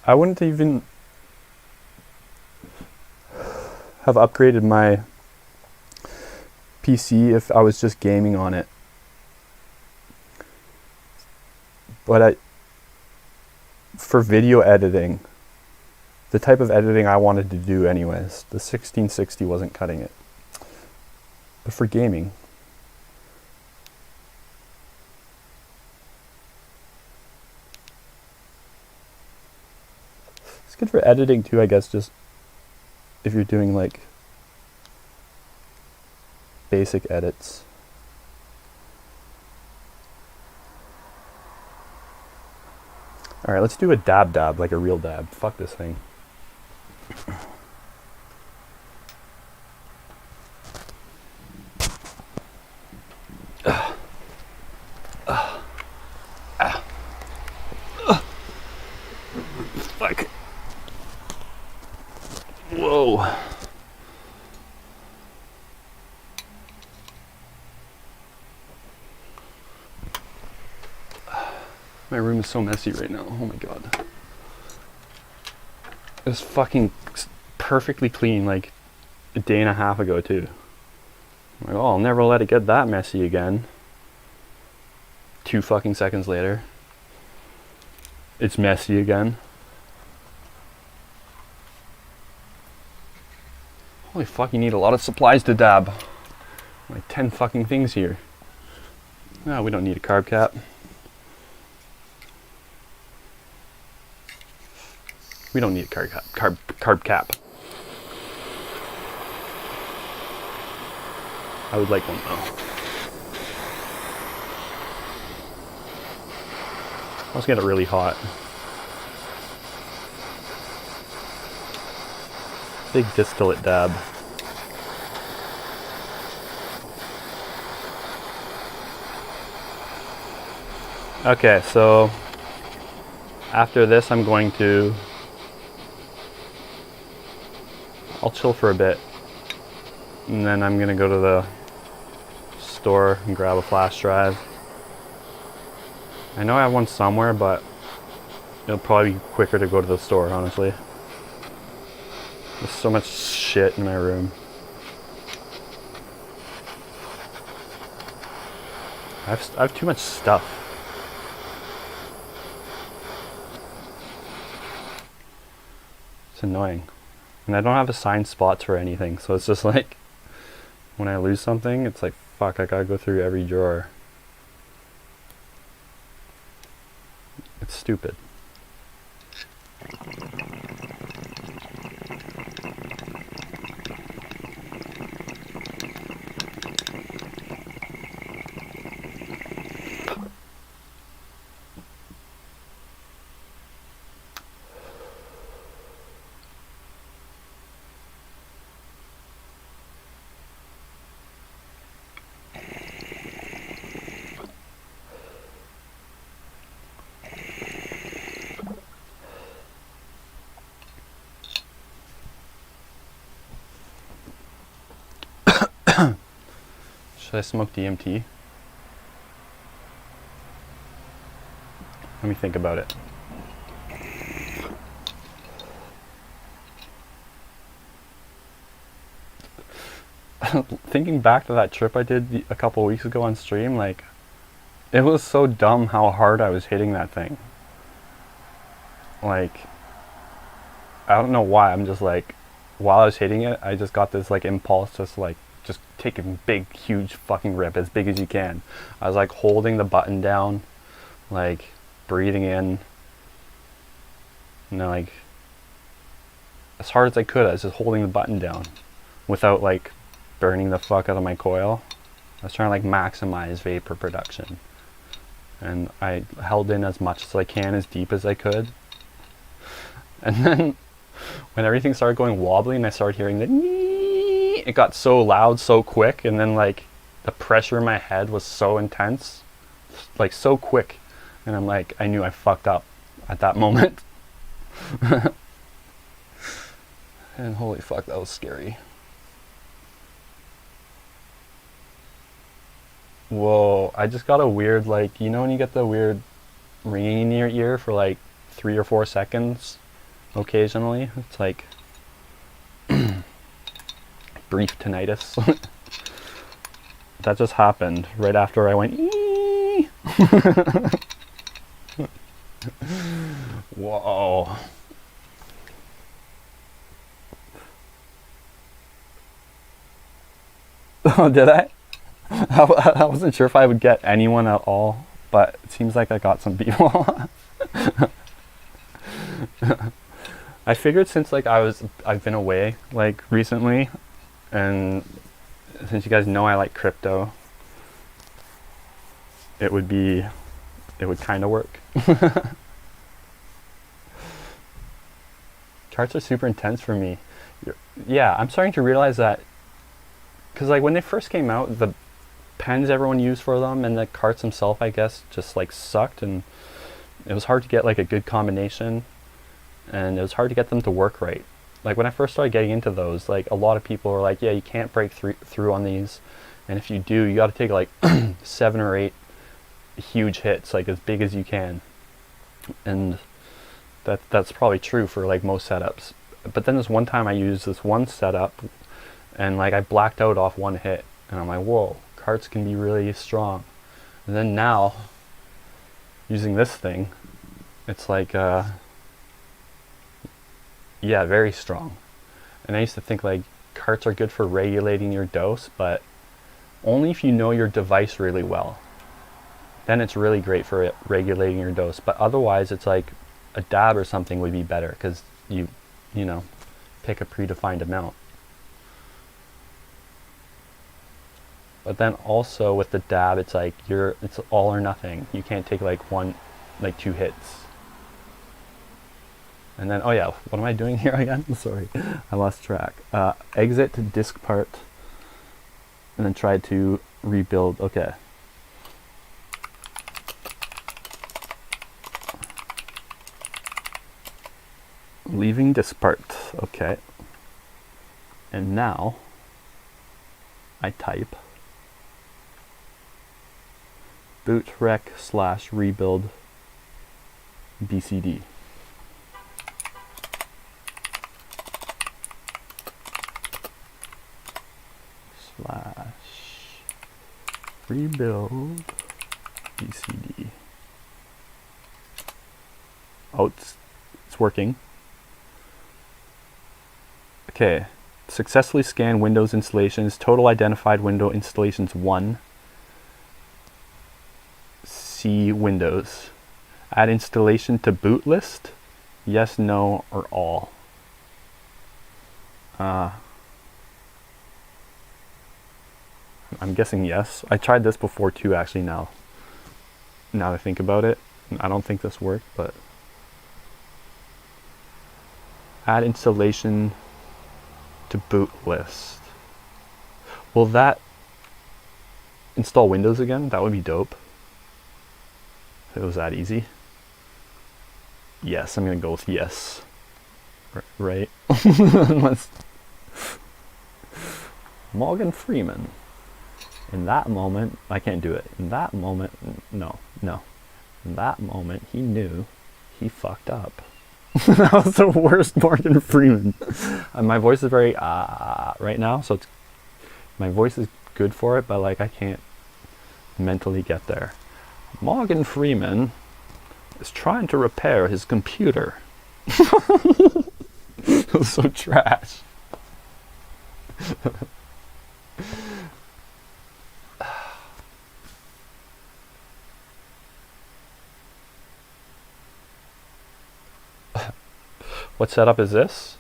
I wouldn't even have upgraded my PC if I was just gaming on it. But for video editing, the type of editing I wanted to do anyways, the 1660 wasn't cutting it. But for gaming, it's good for editing too, I guess, just if you're doing like basic edits. Alright, let's do a dab, like a real dab. Fuck this thing. Fuck. Whoa. My room is so messy right now. Oh my god. It's fucking perfectly clean like a day and a half ago too. I'm like, oh, I'll never let it get that messy again. 2 fucking seconds later, it's messy again. Holy fuck, you need a lot of supplies to dab. Like 10 fucking things here. No, we don't need a carb cap. We don't need a carb cap. I would like one though. Let's get it really hot. Big distillate dab. Okay, so after this I'm going to I'll chill for a bit And then I'm gonna go to the store and grab a flash drive. I know I have one somewhere, but it'll probably be quicker to go to the store, honestly. There's so much shit in my room. I have too much stuff. It's annoying. And I don't have assigned spots for anything, so it's just like, when I lose something, it's like, fuck, I gotta go through every drawer. It's stupid. Should I smoke DMT? Let me think about it. Thinking back to that trip I did a couple weeks ago on stream, like, it was so dumb how hard I was hitting that thing. Like, I don't know why, I'm just like, while I was hitting it, I just got this like impulse just take a big, huge fucking rip, as big as you can. I was like holding the button down, like breathing in, and then like, as hard as I could, I was just holding the button down without like burning the fuck out of my coil. I was trying to like maximize vapor production. And I held in as much as I can, as deep as I could. And then when everything started going wobbly and I started hearing the it got so loud so quick, and then like the pressure in my head was so intense, like so quick, and I'm like, I knew I fucked up at that moment. And holy fuck, that was scary. Whoa, I just got a weird, like, you know when you get the weird ringing in your ear for like 3 or 4 seconds occasionally? It's like brief tinnitus. That just happened right after I went ee. Whoa. Oh, did I? I wasn't sure if I would get anyone at all, but it seems like I got some people. I figured since like I've been away like recently, and since you guys know I like crypto, it would kind of work. Charts are super intense for me. Yeah, I'm starting to realize that, because like when they first came out, the pens everyone used for them and the carts themselves, I guess, just like sucked, and it was hard to get like a good combination, and it was hard to get them to work right. Like when I first started getting into those, like a lot of people were like, yeah, you can't break through on these, and if you do, you got to take like 7 or 8 huge hits, like as big as you can. And that's probably true for like most setups. But then this one time I used this one setup, and like I blacked out off one hit, and I'm like, whoa, carts can be really strong. And then now, using this thing, it's like yeah, very strong. And I used to think like carts are good for regulating your dose, but only if you know your device really well. Then it's really great for regulating your dose. But otherwise, it's like a dab or something would be better, because you know, pick a predefined amount. But then also with the dab, it's like it's all or nothing. You can't take like 2 hits. And then, oh yeah, what am I doing here again? Sorry, I lost track. Exit disk part, and then try to rebuild. Okay. Leaving disk part. Okay. And now I type bootrec/rebuild bcd. /rebuild bcd. Oh, it's working. Okay, successfully scanned Windows installations. Total identified window installations 1. C Windows. Add installation to boot list. Yes, no, or all. I'm guessing yes. I tried this before too, actually. Now that I think about it, I don't think this worked, but add installation to boot list. Will that install Windows again? That would be dope. If it was that easy. Yes, I'm gonna go with yes. Right? Morgan Freeman. In that moment, I can't do it. In that moment, no. In that moment, he knew he fucked up. That was the worst Morgan Freeman. My voice is very right now, so my voice is good for it, but like I can't mentally get there. Morgan Freeman is trying to repair his computer. It was so trash. What setup is this?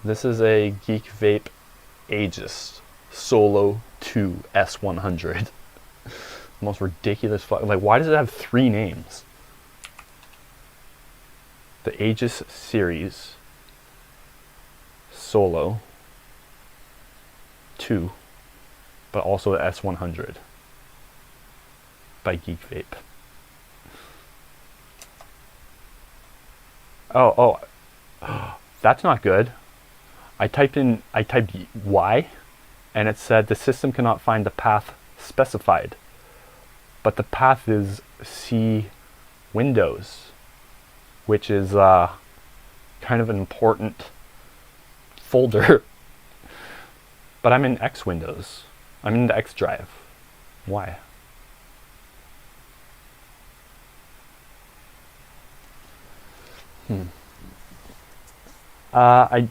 This is a Geek Vape Aegis Solo 2 S100. Most ridiculous like, why does it have 3 names? The Aegis series Solo 2, but also the S100 by Geek Vape. Oh, that's not good. I typed Y, and it said the system cannot find the path specified. But the path is C Windows, which is kind of an important folder. But I'm in X Windows. I'm in the X drive. Why? I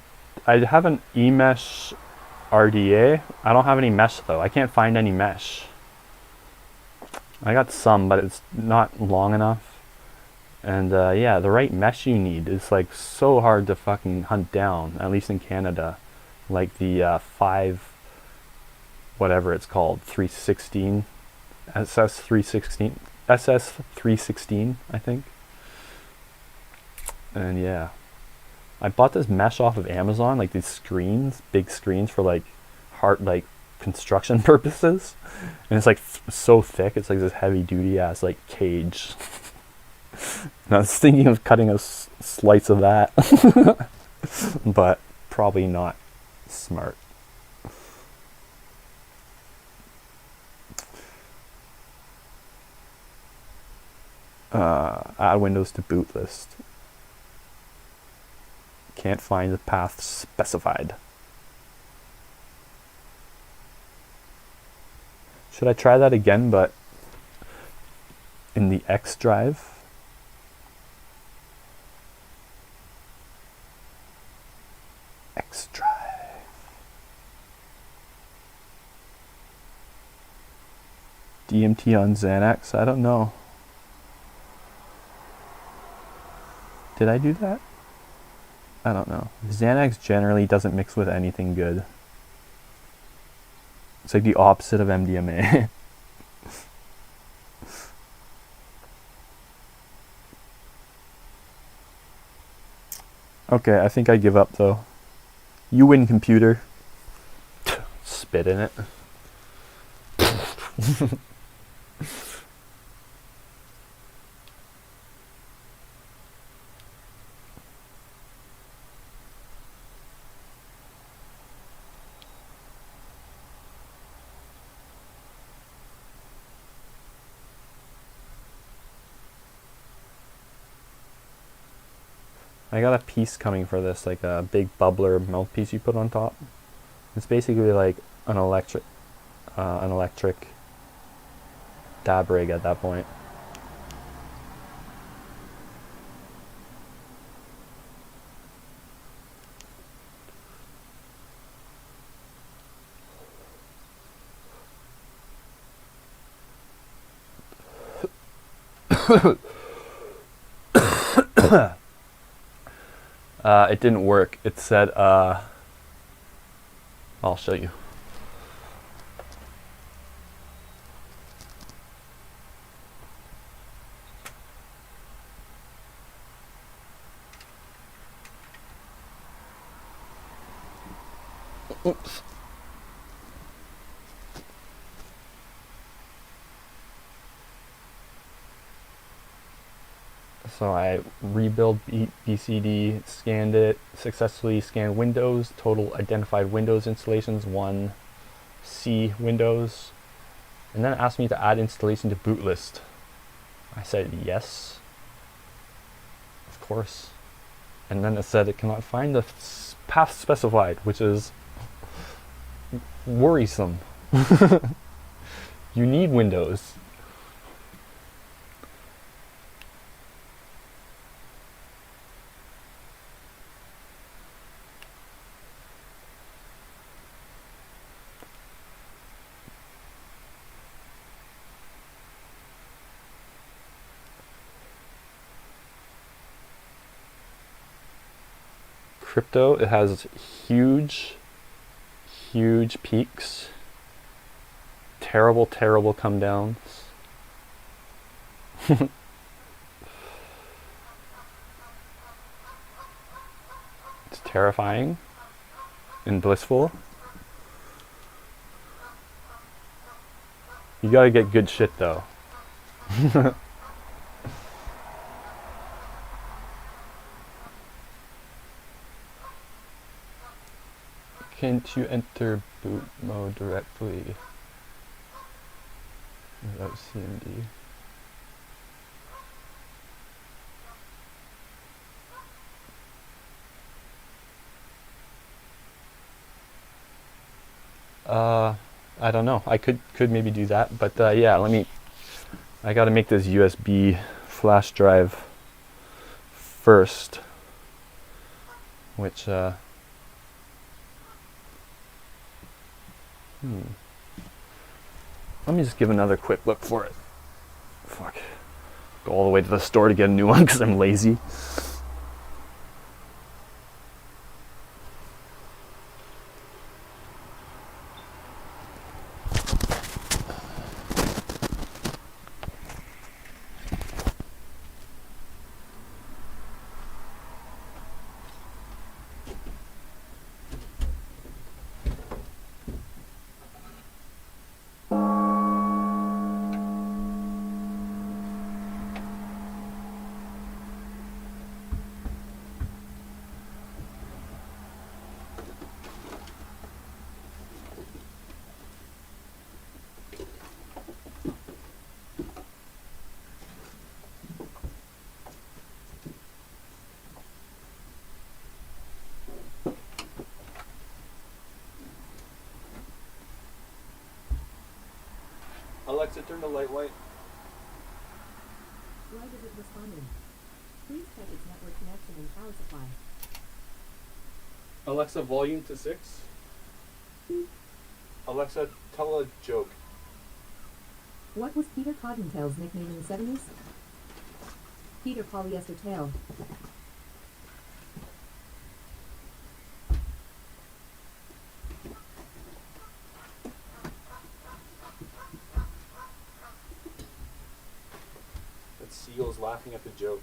have an eMesh RDA. I don't have any mesh though. I can't find any mesh. I got some, but it's not long enough. And yeah, the right mesh you need is like so hard to fucking hunt down, at least in Canada. Like the 5, whatever it's called, 316, SS316, I think. And yeah, I bought this mesh off of Amazon, like these screens, big screens for like construction purposes, and it's like so thick. It's like this heavy duty ass like cage. And I was thinking of cutting a slice of that, but probably not smart. Add Windows to boot list. Can't find the path specified. Should I try that again, but in the X drive? X drive. DMT on Xanax? I don't know. Did I do that? I don't know. Xanax generally doesn't mix with anything good. It's like the opposite of MDMA. Okay, I think I give up though. You win, computer. Spit in it. I got a piece coming for this, like a big bubbler mouthpiece you put on top. It's basically like an electric dab rig at that point. It didn't work. It said, I'll show you. Oops. So I rebuild BCD, scanned it, successfully scanned Windows, total identified Windows installations, 1 C Windows, and then it asked me to add installation to boot list. I said yes, of course, and then it said it cannot find the path specified, which is worrisome. You need Windows. Crypto, it has huge peaks, terrible come downs. It's terrifying and blissful. You gotta get good shit though. Can't you enter boot mode directly without CMD? I don't know. I could maybe do that, but yeah, I gotta make this USB flash drive first, which let me just give another quick look for it. Fuck. Go all the way to the store to get a new one because I'm lazy. Alexa, turn the light white. Why is it responding? Please check its network connection and power supply. Alexa, volume to 6. Alexa, tell a joke. What was Peter Cottontail's nickname in the 70s? Peter Polyester Tail. That seagull's laughing at the joke.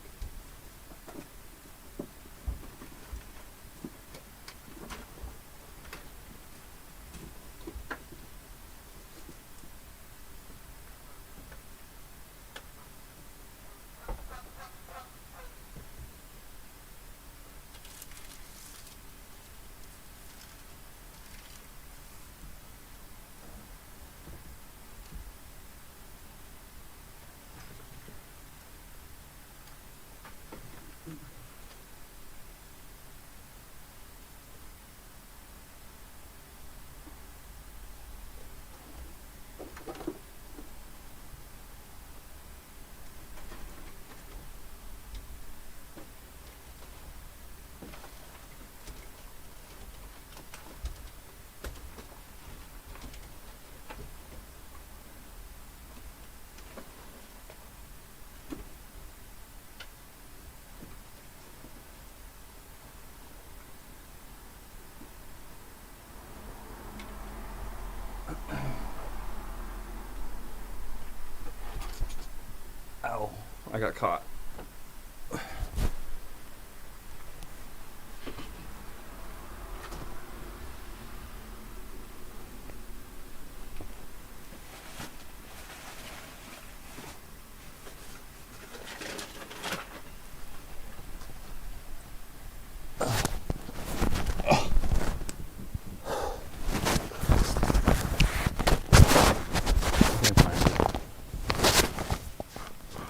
I got caught.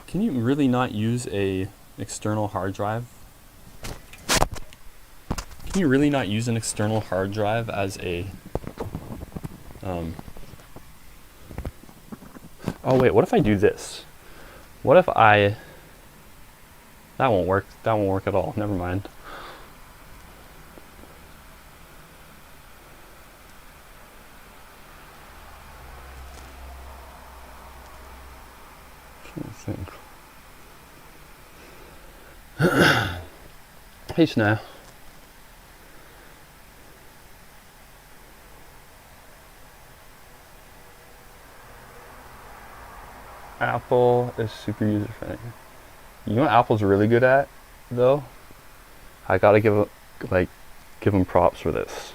Can you really not use a external hard drive? Can you really not use an external hard drive as a oh wait, what if I do this? What if I that won't work. That won't work at all. Never mind. Think. Hey Snow. Apple is super user friendly. You know what Apple's really good at, though? I gotta give them props for this.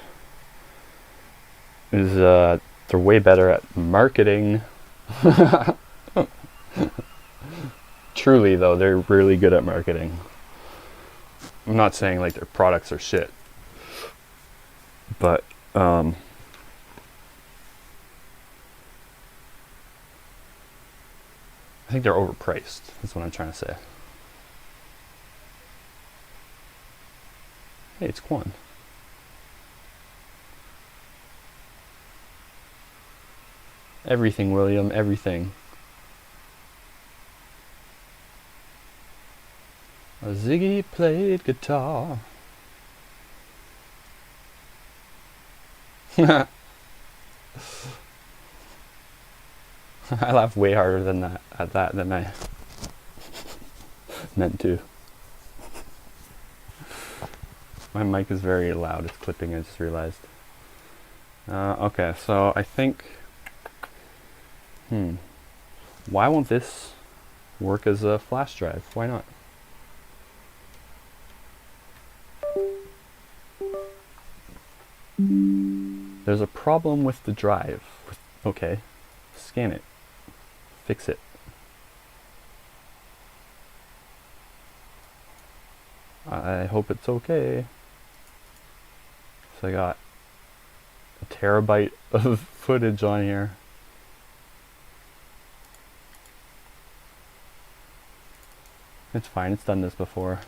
They're way better at marketing. Truly though, they're really good at marketing. I'm not saying like their products are shit, but I think they're overpriced. That's what I'm trying to say. Hey, it's Quan. Everything, William, everything. Ziggy played guitar. I laughed way harder than that at that than I meant to. My mic is very loud. It's clipping. I just realized. Okay, so I think. Why won't this work as a flash drive? Why not? There's a problem with the drive. Okay, scan it. Fix it. I hope it's okay. So I got a terabyte of footage on here. It's fine, it's done this before.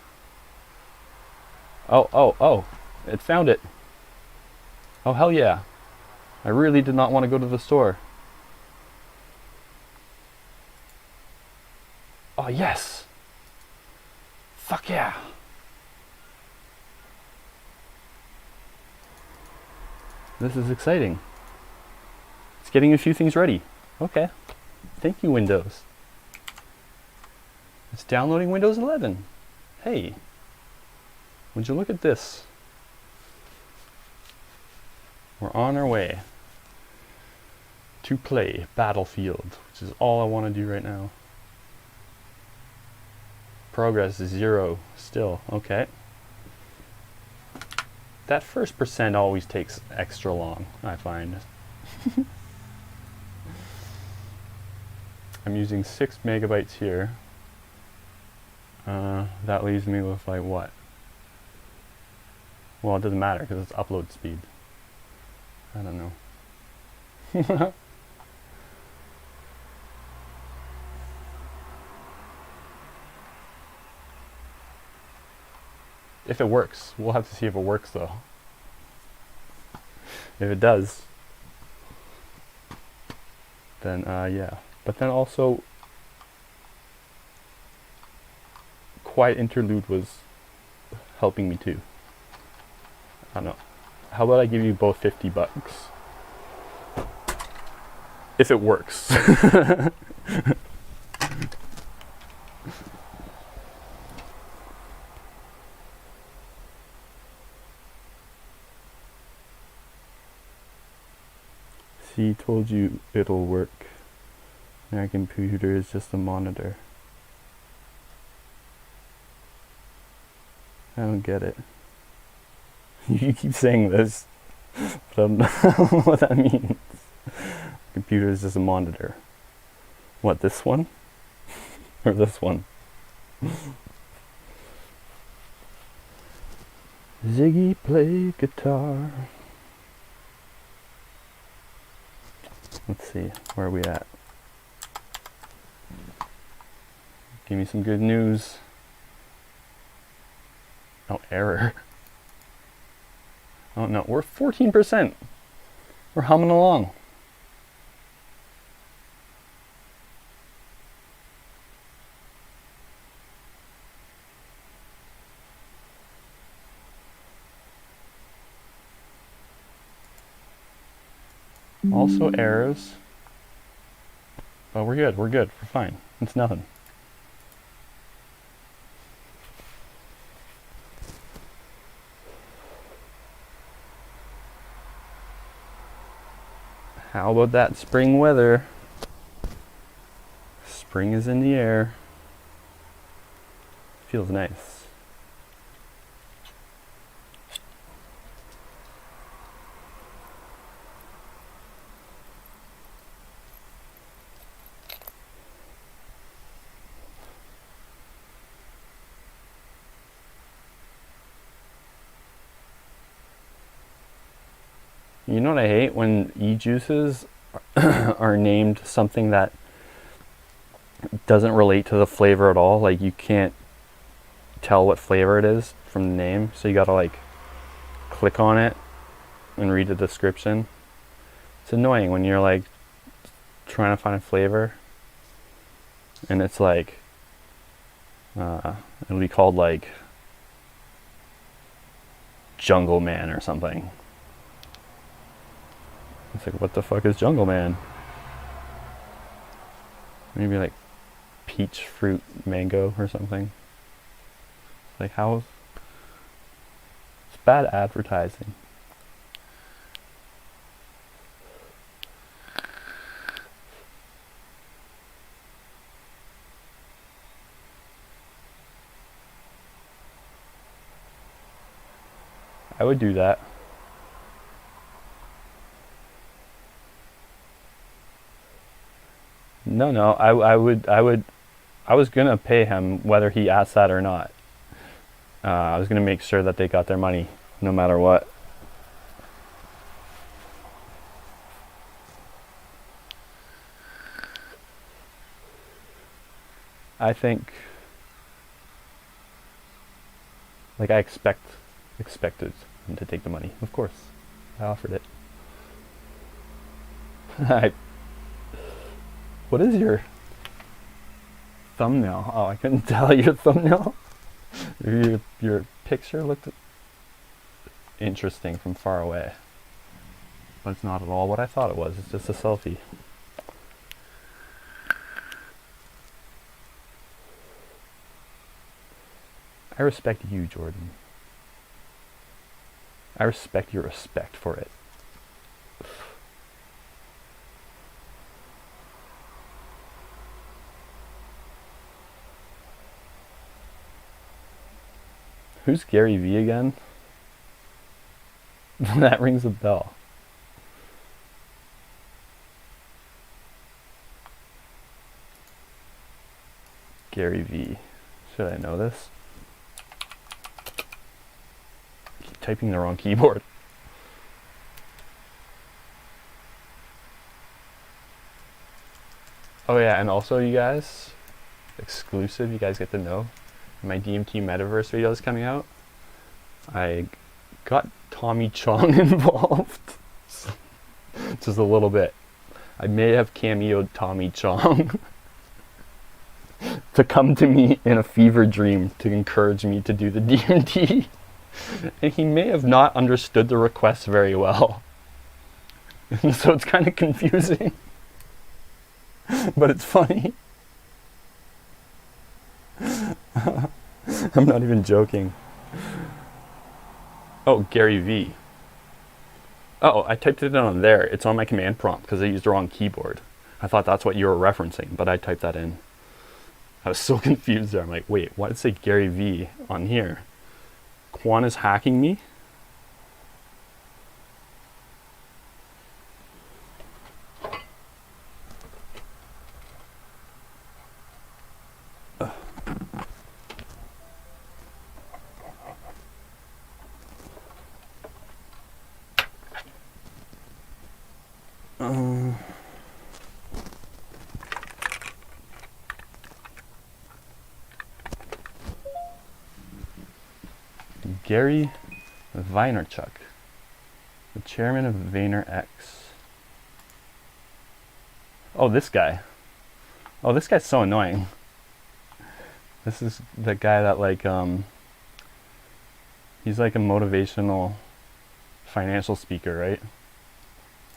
Oh, it found it. Oh, hell yeah. I really did not want to go to the store. Oh, yes. Fuck yeah. This is exciting. It's getting a few things ready. Okay. Thank you, Windows. It's downloading Windows 11. Hey. Would you look at this? We're on our way to play Battlefield, which is all I want to do right now. Progress is 0 still. Okay. That first percent always takes extra long, I find. I'm using 6 megabytes here. That leaves me with like what? Well, it doesn't matter because it's upload speed. I don't know. If it works. We'll have to see if it works though. If it does, then yeah. But then also, Quiet Interlude was helping me too. I don't know. How about I give you both $50? If it works. See, told you it'll work. My computer is just a monitor. I don't get it. You keep saying this, but I don't know what that means. Computer is just a monitor. What, this one? Or this one? Ziggy played guitar. Let's see, where are we at? Give me some good news. Oh, error. Oh no, we're 14%. We're humming along. Also errors. But we're good, we're fine. It's nothing. How about that spring weather? Spring is in the air. Feels nice. You know what I hate? When e-juices are named something that doesn't relate to the flavor at all. Like, you can't tell what flavor it is from the name, so you gotta like click on it and read the description. It's annoying when you're like trying to find a flavor and it's like it'll be called like Jungle Man or something. It's like, what the fuck is Jungle Man? Maybe like peach fruit mango or something. Like, how? It's bad advertising. I would do that. No, I was gonna pay him whether he asked that or not. I was gonna make sure that they got their money no matter what. I think, like, I expected him to take the money. Of course, I offered it. What is your thumbnail? Oh, I couldn't tell your thumbnail. Your picture looked interesting from far away, but it's not at all what I thought it was. It's just a selfie. I respect you, Jordan. I respect your respect for it. Who's Gary V again? That rings a bell. Gary V. Should I know this? I keep typing the wrong keyboard. Oh yeah, and also you guys, exclusive, you guys get to know. My DMT Metaverse video is coming out. I got Tommy Chong involved. Just a little bit. I may have cameoed Tommy Chong to come to me in a fever dream to encourage me to do the DMT. And he may have not understood the request very well. And so it's kind of confusing. But it's funny. I'm not even joking. Oh, Gary V. Oh, I typed it in on there. It's on my command prompt because I used the wrong keyboard. I thought that's what you were referencing, but I typed that in. I was so confused there. I'm like, wait, why did it say Gary V on here? Juan is hacking me. Gary Vaynerchuk, the chairman of Vaynerchuk. Oh, this guy. Oh, this guy's so annoying. This is the guy that like he's like a motivational financial speaker, right?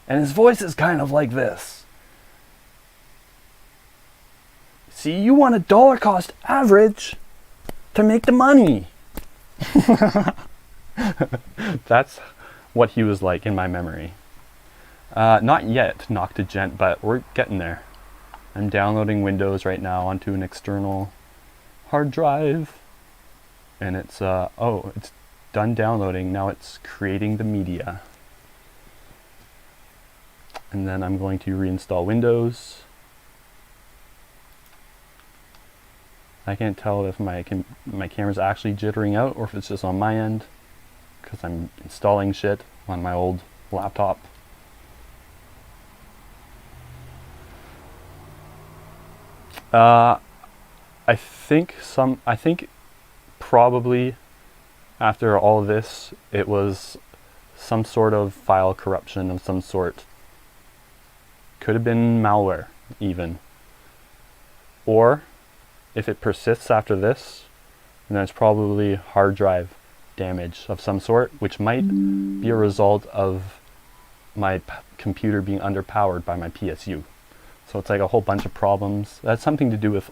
And his voice is kind of like this. See, you want a dollar cost average to make the money. That's what he was like in my memory. Not yet, Noctigent, but we're getting there. I'm downloading Windows right now onto an external hard drive, and it's it's done downloading. Now it's creating the media, and then I'm going to reinstall Windows. I can't tell if my camera's actually jittering out or if it's just on my end, because I'm installing shit on my old laptop. I think probably after all of this, it was some sort of file corruption of some sort. Could have been malware, even. Or if it persists after this, then it's probably hard drive damage of some sort, which might be a result of my computer being underpowered by my PSU. So it's like a whole bunch of problems. That's something to do with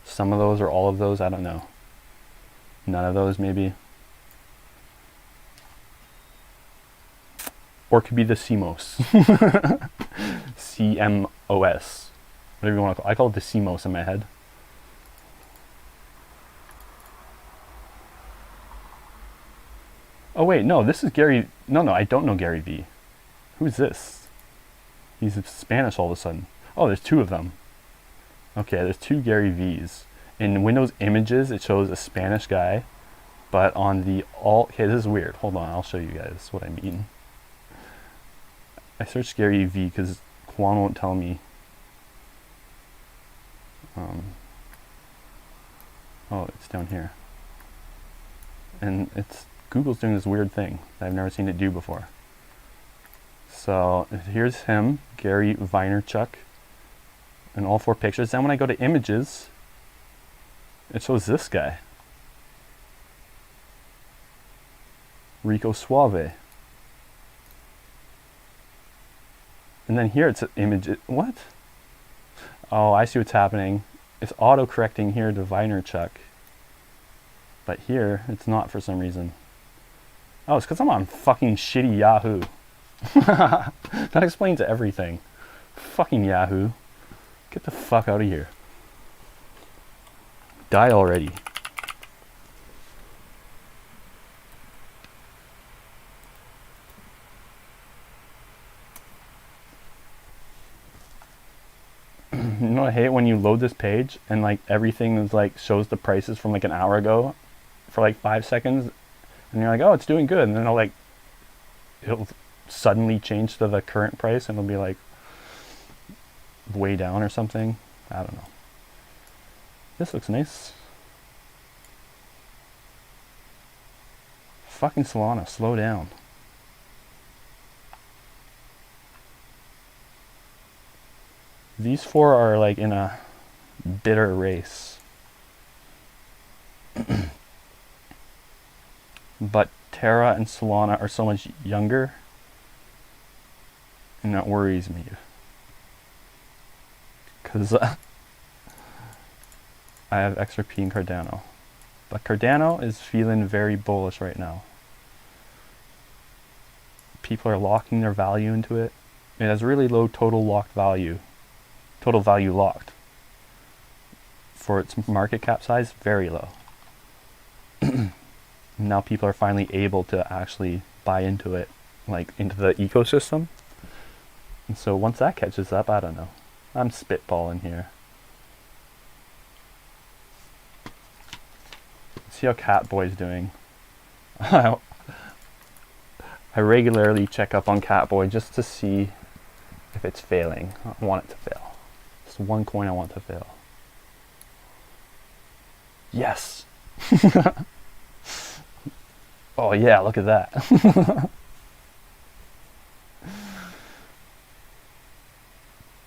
some of those or all of those, I don't know. None of those, maybe. Or it could be the Cmos. CMOS. Whatever you want to call it. I call it the Cmos in my head. Oh wait, no, this is Gary. No, I don't know Gary V. Who's this? He's Spanish all of a sudden. Oh, there's two of them. Okay, there's two Gary V's. In Windows Images, it shows a Spanish guy, but on the okay, this is weird. Hold on, I'll show you guys what I mean. I searched Gary V because Juan won't tell me. Oh, it's down here. And Google's doing this weird thing that I've never seen it do before. So here's him, Gary Vaynerchuk, and all 4 pictures. Then when I go to images, it shows this guy, Rico Suave. And then here it's an image. What? Oh, I see what's happening. It's auto-correcting here to Vaynerchuk, but here it's not for some reason. Oh, it's because I'm on fucking shitty Yahoo. That explains everything. Fucking Yahoo. Get the fuck out of here. Die already. You know what I hate? When you load this page and like everything is like shows the prices from like an hour ago for like 5 seconds, and you're like, oh, it's doing good, and then it'll suddenly change to the current price, and it'll be like way down or something. I don't know. This looks nice. Fucking Solana, slow down. These 4 are like in a bitter race. But Terra and Solana are so much younger, and that worries me. Because I have XRP and Cardano. But Cardano is feeling very bullish right now. People are locking their value into it. It has really low total locked value. Total value locked. For its market cap size, very low. Now people are finally able to actually buy into it, like into the ecosystem. And so once that catches up, I don't know. I'm spitballing here. Let's see how Catboy's doing. I regularly check up on Catboy just to see if it's failing. I want it to fail. Just one coin I want to fail. Yes! Oh yeah, look at that.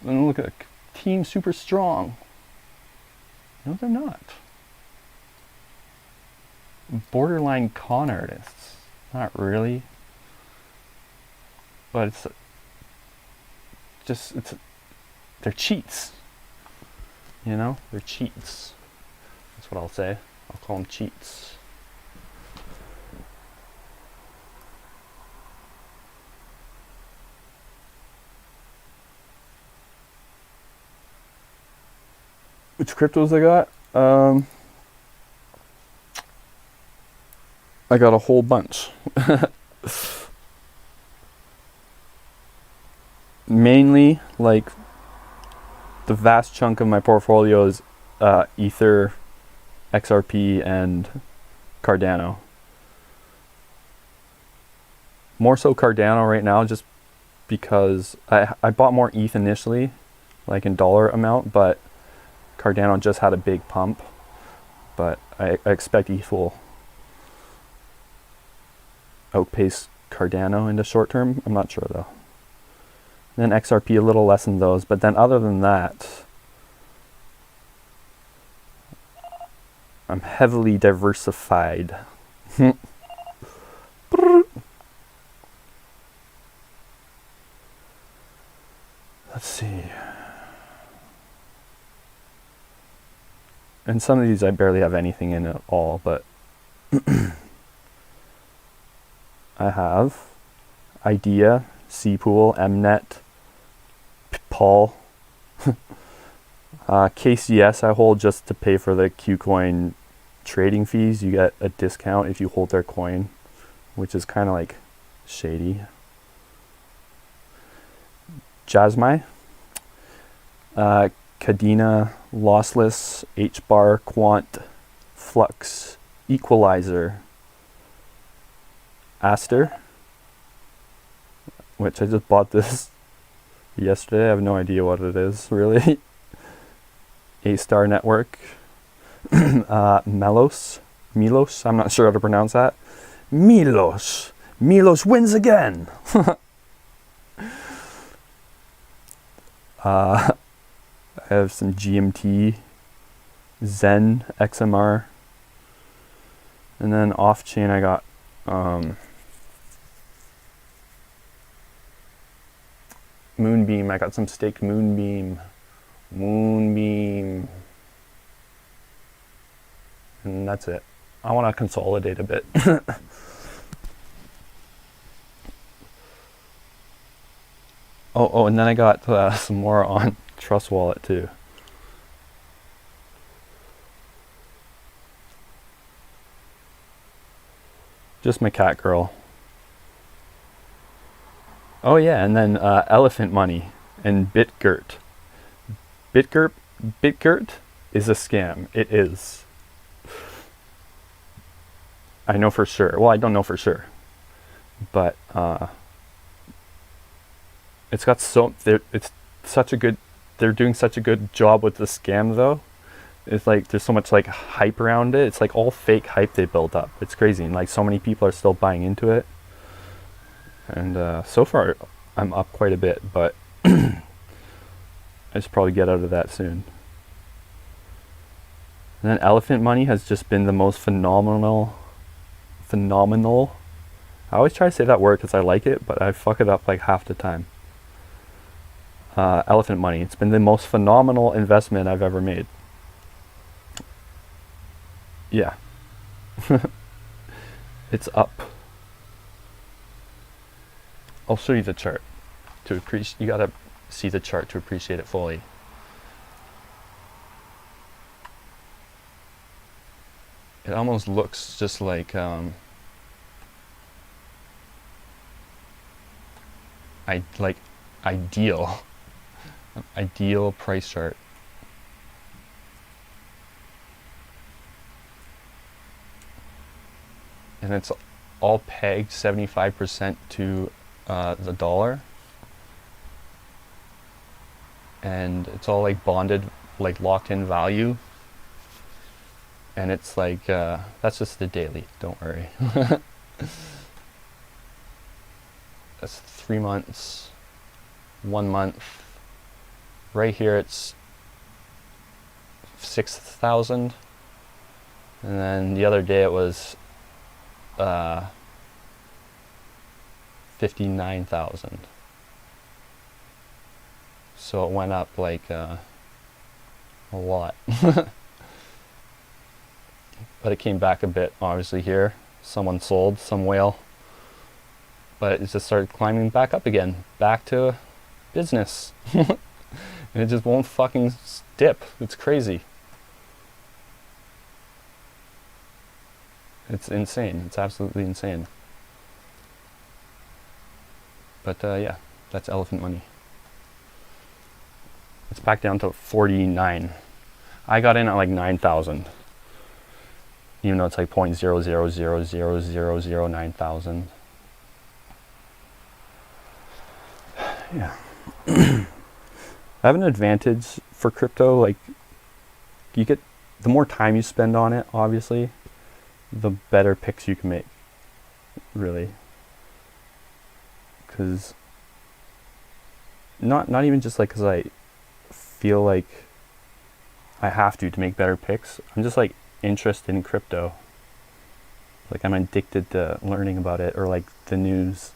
And look at Team Super Strong. No, they're not. Borderline con artists. Not really. But it's just, they're cheats. You know? They're cheats. That's what I'll say. I'll call them cheats. Which cryptos I got? I got a whole bunch. Mainly, like, the vast chunk of my portfolio is Ether, XRP, and Cardano. More so Cardano right now, just because I bought more ETH initially, like in dollar amount, but Cardano just had a big pump. But I expect ETH will outpace Cardano in the short term. I'm not sure though. Then XRP a little less than those, but then other than that, I'm heavily diversified. Let's see. And some of these I barely have anything in at all, but I have Idea, Cpool, Mnet, Paul, KCS I hold just to pay for the Qcoin trading fees. You get a discount if you hold their coin, which is kind of like shady. Jasmine, Cadena, Lossless, HBAR, Quant, Flux, Equalizer, Aster, which I just bought this yesterday. I have no idea what it is, really. A-Star Network, Milos, I'm not sure how to pronounce that. Milos wins again! I have some GMT, Zen, XMR, and then off-chain I got Moonbeam. I got some staked Moonbeam, and that's it. I want to consolidate a bit. Oh, and then I got some more on Trust Wallet too. Just my cat girl. Oh yeah, and then Elephant Money and BitGert. BitGert is a scam. It is. I know for sure. Well, I don't know for sure, but it's got it's such a good. They're doing such a good job with the scam though. It's like there's so much like hype around it. It's like all fake hype they built up. It's crazy, and like so many people are still buying into it. And so far, I'm up quite a bit, but I should probably get out of that soon. And then Elephant Money has just been the most phenomenal. I always try to say that word because I like it, but I fuck it up like half the time. Elephant Money. It's been the most phenomenal investment I've ever made. Yeah. It's up. I'll show you the chart to appreciate. You gotta see the chart to appreciate it fully. It almost looks just like ideal ideal price chart. And it's all pegged 75% to the dollar, and it's all like bonded, like locked in value. And it's like that's just the daily, don't worry. That's 3 months, 1 month. Right here it's 6,000, and then the other day it was 59,000. So it went up like a lot. But it came back a bit, obviously. Here someone sold, some whale, but it just started climbing back up again, back to business. And it just won't fucking dip. It's crazy. It's insane. It's absolutely insane. But yeah, that's elephant money. It's back down to 49. I got in at like 9,000. Even though it's like 0.00000009,000. Yeah. I have an advantage for crypto. Like, you get, the more time you spend on it, obviously, the better picks you can make, really. Because not even just like because I feel like I have to make better picks. I'm just like interested in crypto. Like, I'm addicted to learning about it, or like the news.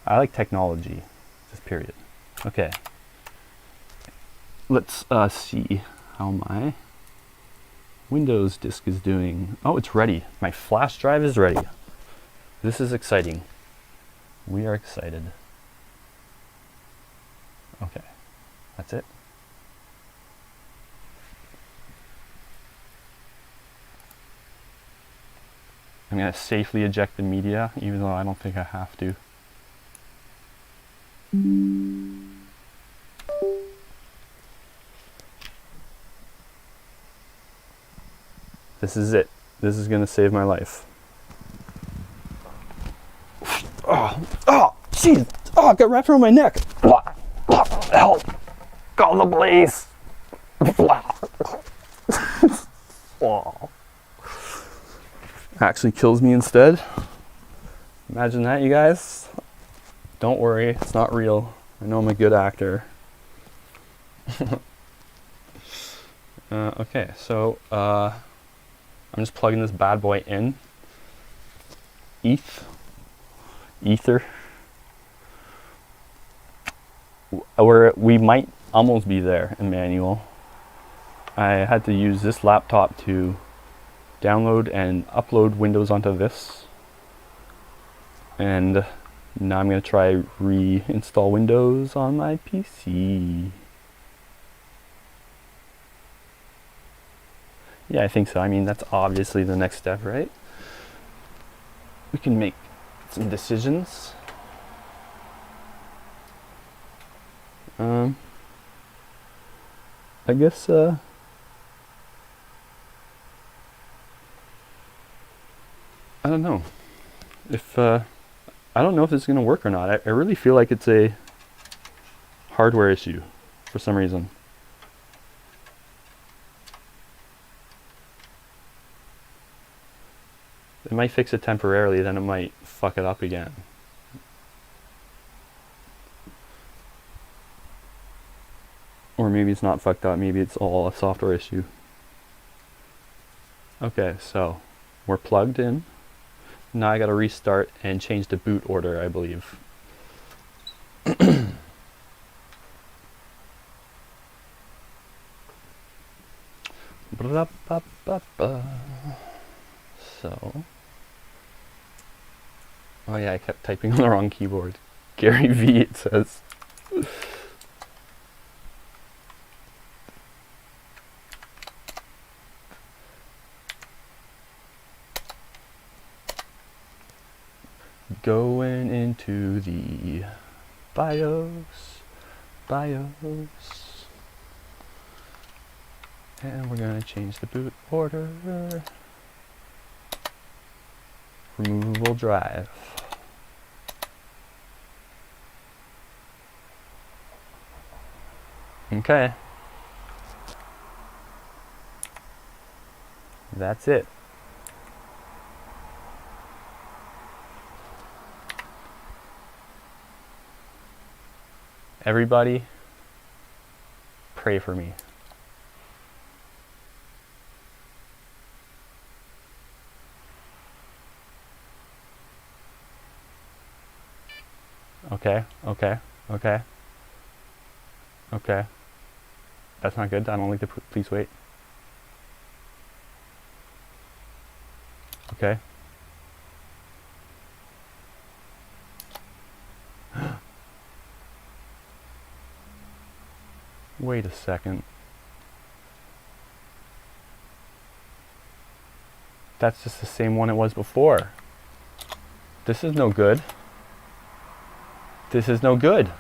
I like technology, just period. Okay. Let's see how my Windows disk is doing. Oh, it's ready. My flash drive is ready. This is exciting. We are excited. Okay. That's it. I'm going to safely eject the media, even though I don't think I have to. This is it. This is going to save my life. Oh, jeez. Oh, I got wrapped around my neck. Help. Call the police. Oh. Actually kills me instead. Imagine that, you guys. Don't worry, it's not real. I know I'm a good actor. Okay, so I'm just plugging this bad boy in. Ether. We might almost be there, Emmanuel. I had to use this laptop to download and upload Windows onto this. And now I'm going to try reinstall Windows on my PC. Yeah, I think so. I mean, that's obviously the next step, right? We can make some decisions. I guess I don't know if I don't know if this is going to work or not. I really feel like it's a hardware issue for some reason. It might fix it temporarily, then it might fuck it up again. Or maybe it's not fucked up, maybe it's all a software issue. Okay, so we're plugged in. Now I gotta restart and change the boot order, I believe. So, oh yeah, I kept typing on the wrong keyboard. Gary V, it says. Going into the BIOS. And we're gonna change the boot order. Removable drive. Okay. That's it. Everybody, pray for me. Okay. That's not good. I don't like the please wait. Okay. Wait a second. That's just the same one it was before. This is no good. This is no good.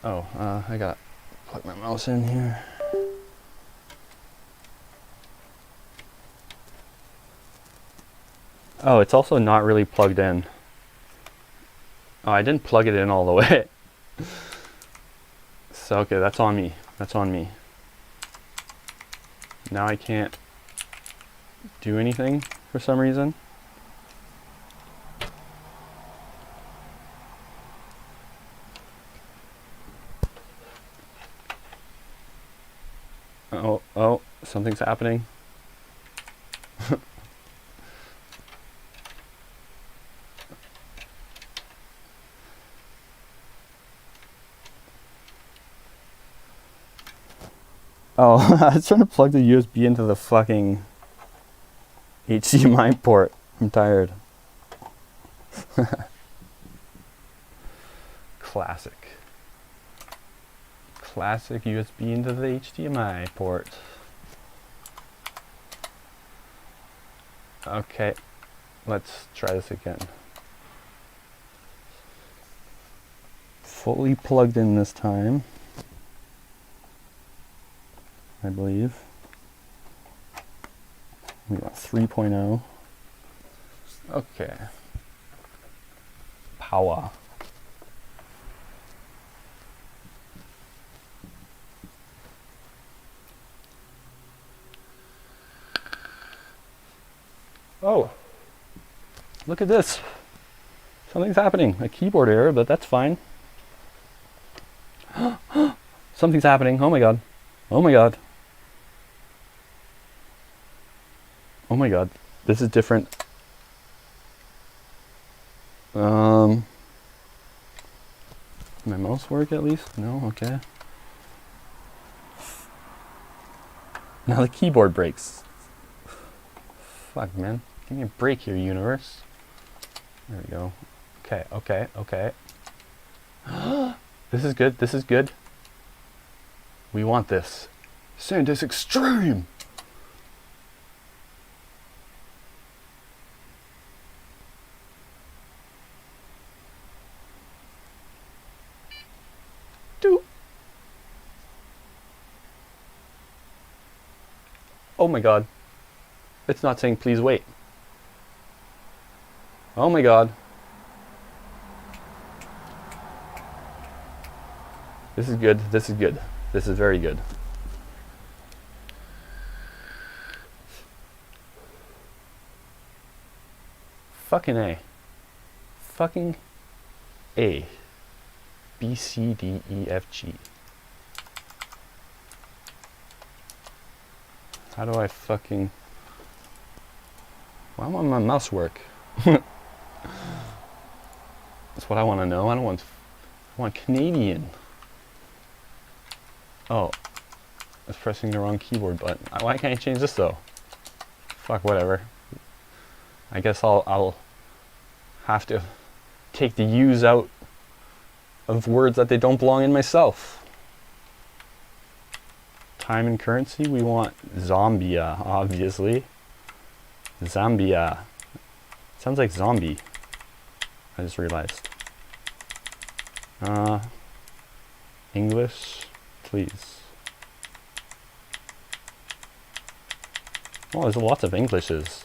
Oh, I gotta plug my mouse in here. Oh, it's also not really plugged in. Oh, I didn't plug it in all the way. So, okay, that's on me. That's on me. Now I can't do anything for some reason. Oh, something's happening. Oh, I was trying to plug the USB into the fucking HDMI port. I'm tired. Classic. Classic USB into the HDMI port. Okay, let's try this again. Fully plugged in this time, I believe. We got 3.0. Okay. Power. Oh, look at this. Something's happening. A keyboard error, but that's fine. Something's happening. Oh my god. Oh my god. Oh my god. This is different. My mouse work at least? No? Okay. Now the keyboard breaks. Fuck, man. Give me a break here, universe. There we go. Okay. This is good. This is good. We want this. SanDisk Extreme! Do. Oh my god. It's not saying please wait. Oh my god. This is good. This is good. This is very good. Fucking A. Fucking A. B, C, D, E, F, G. How do I fucking... Why won't my mouse work? That's what I want to know. I want Canadian. Oh, I was pressing the wrong keyboard button. Why can't I change this though? Fuck, whatever. I guess I'll have to take the U's out of words that they don't belong in myself. Time and currency, we want Zambia, obviously. Zambia. Sounds like zombie. I just realized. English, please. Oh, there's lots of Englishes.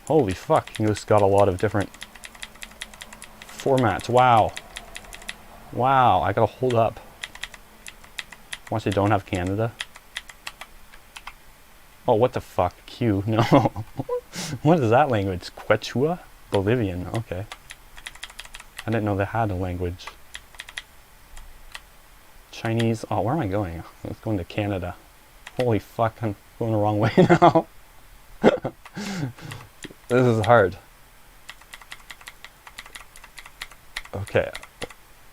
Holy fuck, English got a lot of different formats. Wow. Wow, I gotta hold up. Once they don't have Canada. Oh, what the fuck? Q? No. What is that language? Quechua? Bolivian, okay. I didn't know they had a language. Chinese. Oh, where am I going? Let's go into Canada. Holy fuck, I'm going the wrong way now. This is hard. Okay.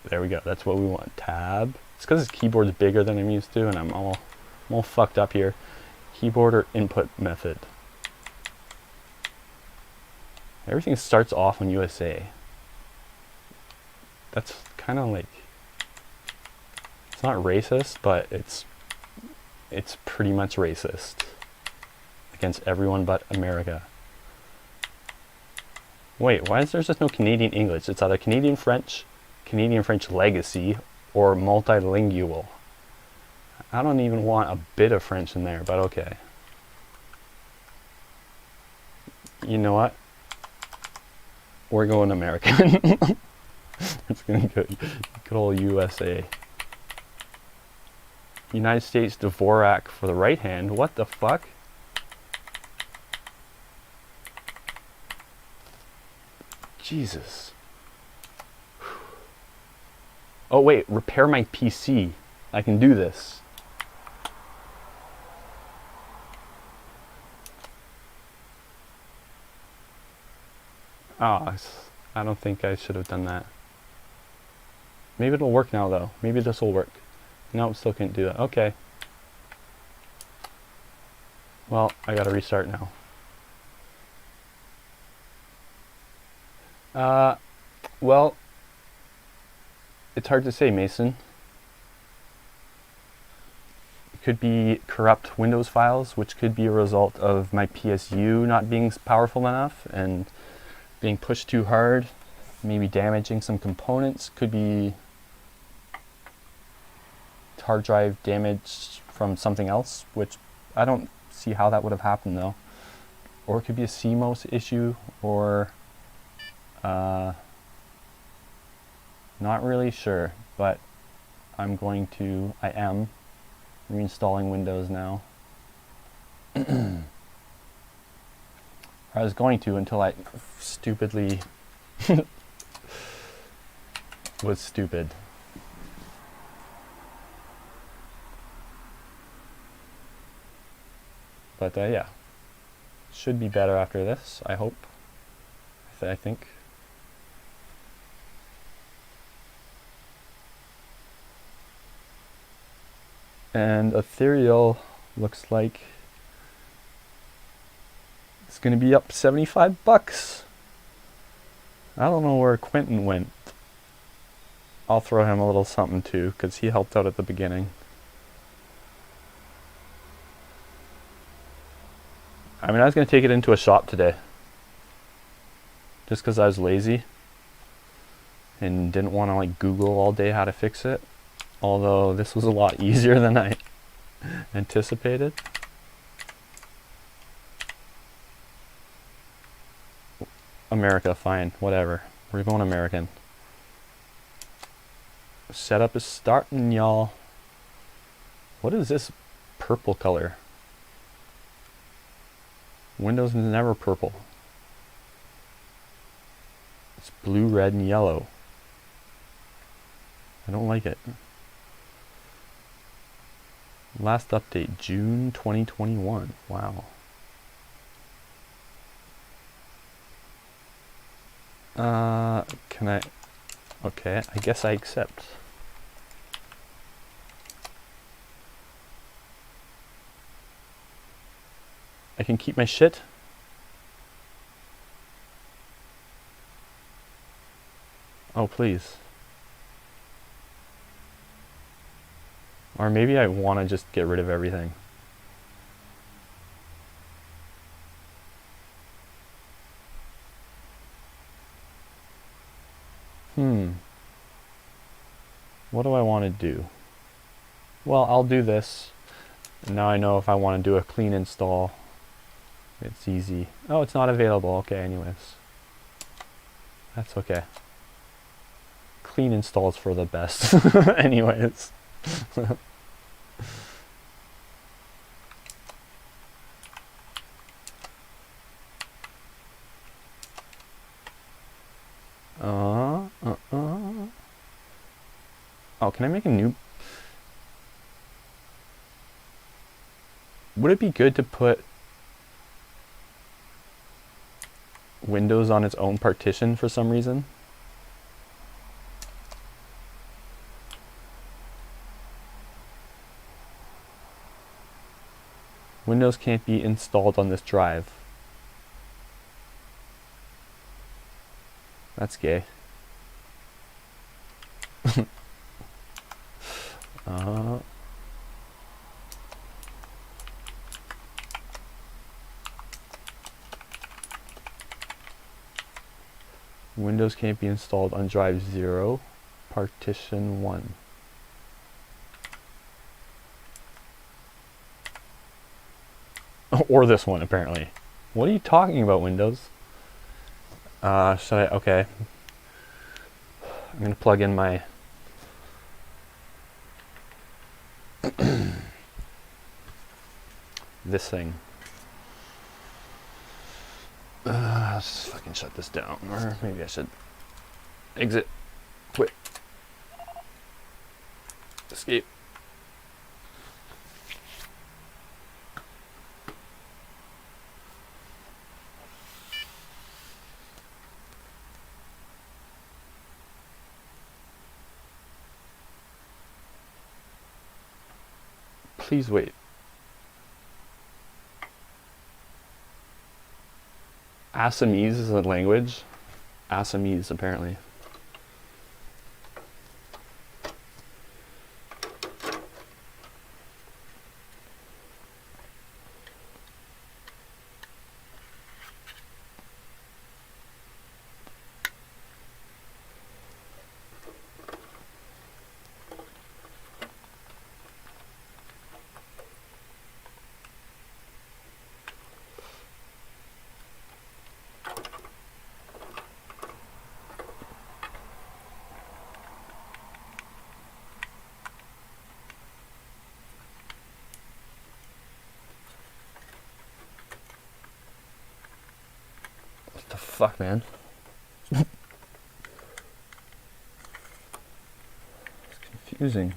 There we go. That's what we want. Tab. It's because this keyboard's bigger than I'm used to, and I'm all fucked up here. Keyboard or input method. Everything starts off on USA. That's kind of like, it's not racist, but it's pretty much racist against everyone but America. Wait, why is there just no Canadian English? It's either Canadian French Legacy, or multilingual. I don't even want a bit of French in there, but okay. You know what? We're going American. It's gonna go good old USA. United States Dvorak for the right hand. What the fuck? Jesus. Oh wait, repair my PC. I can do this. Oh, I don't think I should have done that. Maybe it'll work now though. Maybe this will work. No, still can't do that. Okay. Well, I gotta restart now. Well, it's hard to say, Mason. It could be corrupt Windows files, which could be a result of my PSU not being powerful enough and being pushed too hard, maybe damaging some components. Could be hard drive damage from something else, which I don't see how that would have happened though. Or it could be a Cmos issue, or not really sure, but I am reinstalling Windows now. I was going to until I stupidly was stupid. But yeah, should be better after this, I hope. I think. And Ethereal looks like it's going to be up 75 bucks. I don't know where Quentin went. I'll throw him a little something too, because he helped out at the beginning. I mean, I was going to take it into a shop today, just because I was lazy and didn't want to like Google all day how to fix it. Although this was a lot easier than I anticipated. America, fine, whatever. We're going American. Setup is starting, y'all. What is this purple color? Windows is never purple. It's blue, red, and yellow. I don't like it. Last update, June 2021. Wow. Can I Okay, I guess I accept. I can keep my shit? Oh, please. Or maybe I want to just get rid of everything. What do I want to do? Well, I'll do this. And now I know if I want to do a clean install, it's easy. Oh, it's not available. Okay, anyways. That's okay. Clean installs for the best. Anyways. Oh, can I make a new... Would it be good to put Windows on its own partition for some reason? Windows can't be installed on this drive. That's gay. Windows can't be installed on drive 0, partition 1. Or this one, apparently. What are you talking about, Windows? Should I? Okay. I'm going to plug in my... this thing. Let's fucking shut this down. Or maybe I should exit, quit, escape. Please wait. Assamese is a language. Assamese, apparently. What the fuck, man? It's confusing.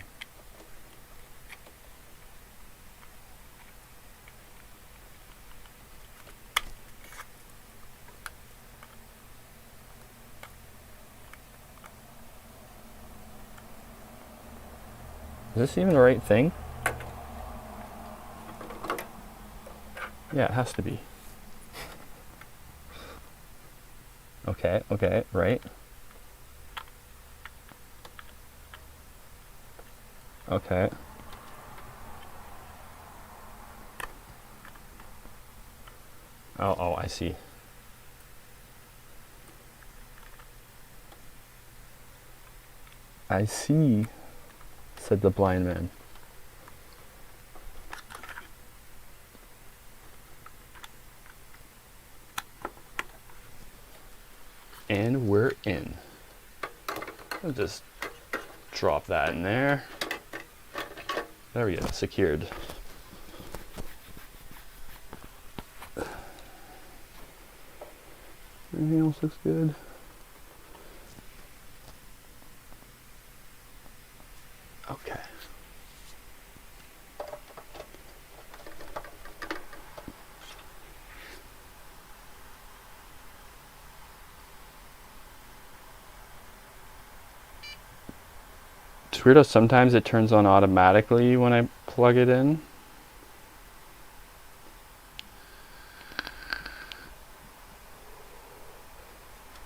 Is this even the right thing? Yeah, it has to be. Okay, okay, right. Okay. Oh, I see. I see, said the blind man. And we're in. I'll just drop that in there. There we go, secured. Everything else looks good. Okay. It's weird how sometimes it turns on automatically when I plug it in.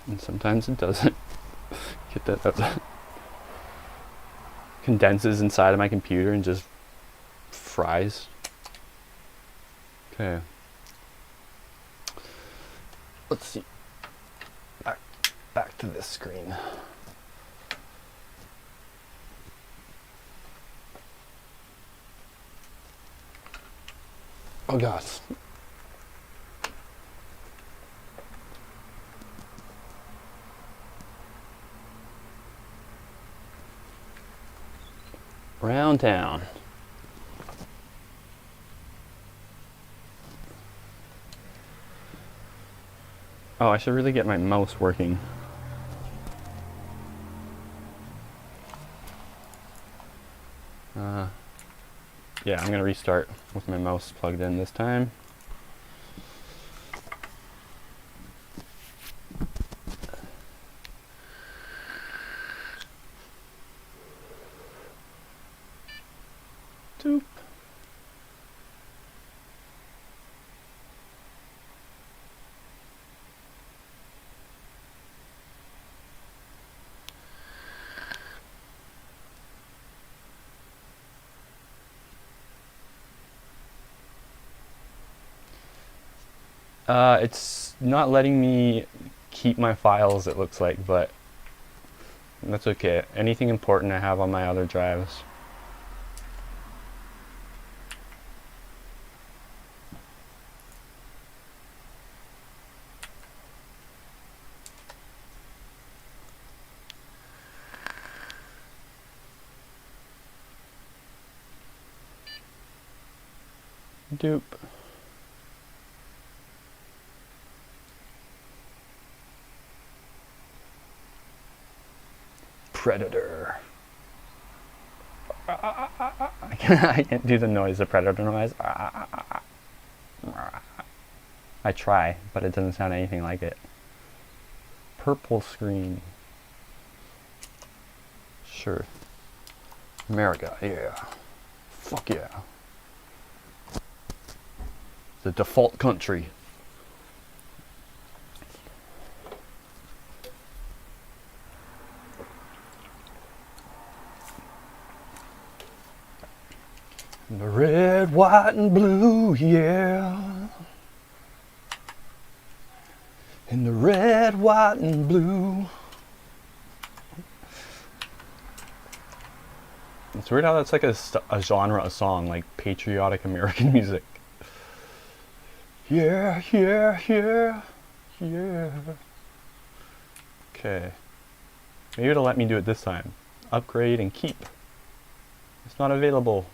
And sometimes it doesn't. Get that out. Condenses inside of my computer and just fries. Okay. Let's see. Back to this screen. Oh God. Round town. Oh, I should really get my mouse working. Yeah, I'm gonna restart with my mouse plugged in this time. Doop. It's not letting me keep my files, it looks like, but that's okay. Anything important I have on my other drives. Doop. Predator. I can't do the noise, the Predator noise. I try, but it doesn't sound anything like it. Purple screen. Sure. America, yeah. Fuck yeah. The default country. The red, white, and blue, yeah. In the red, white, and blue. It's weird how that's like a genre, a song, like patriotic American music. Yeah, yeah, yeah, yeah. Okay. Maybe it'll let me do it this time. Upgrade and keep. It's not available.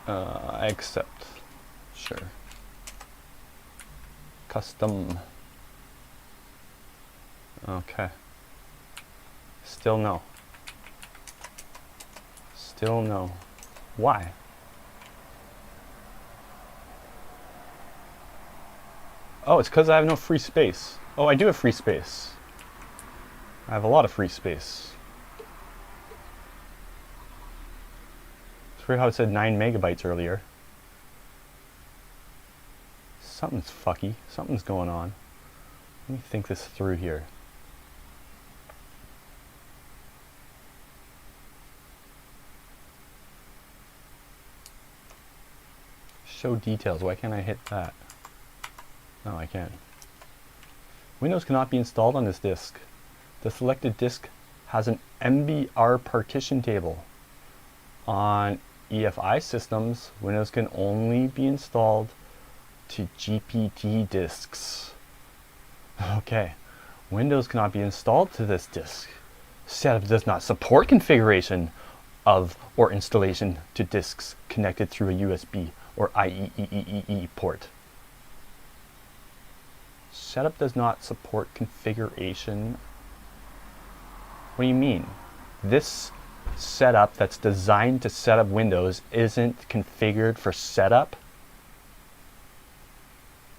I accept. Sure. Custom. Okay. Still no. Still no. Why? Oh, it's because I have no free space. Oh, I do have free space. I have a lot of free space. It's weird how it said 9 megabytes earlier. Something's fucky. Something's going on. Let me think this through here. Show details. Why can't I hit that? No, I can't. Windows cannot be installed on this disk. The selected disk has an MBR partition table. On EFI systems, Windows can only be installed to GPT disks. Okay. Windows cannot be installed to this disk. Setup does not support configuration of or installation to disks connected through a USB or IEEE port. Setup does not support configuration. What do you mean? This setup that's designed to set up Windows isn't configured for setup?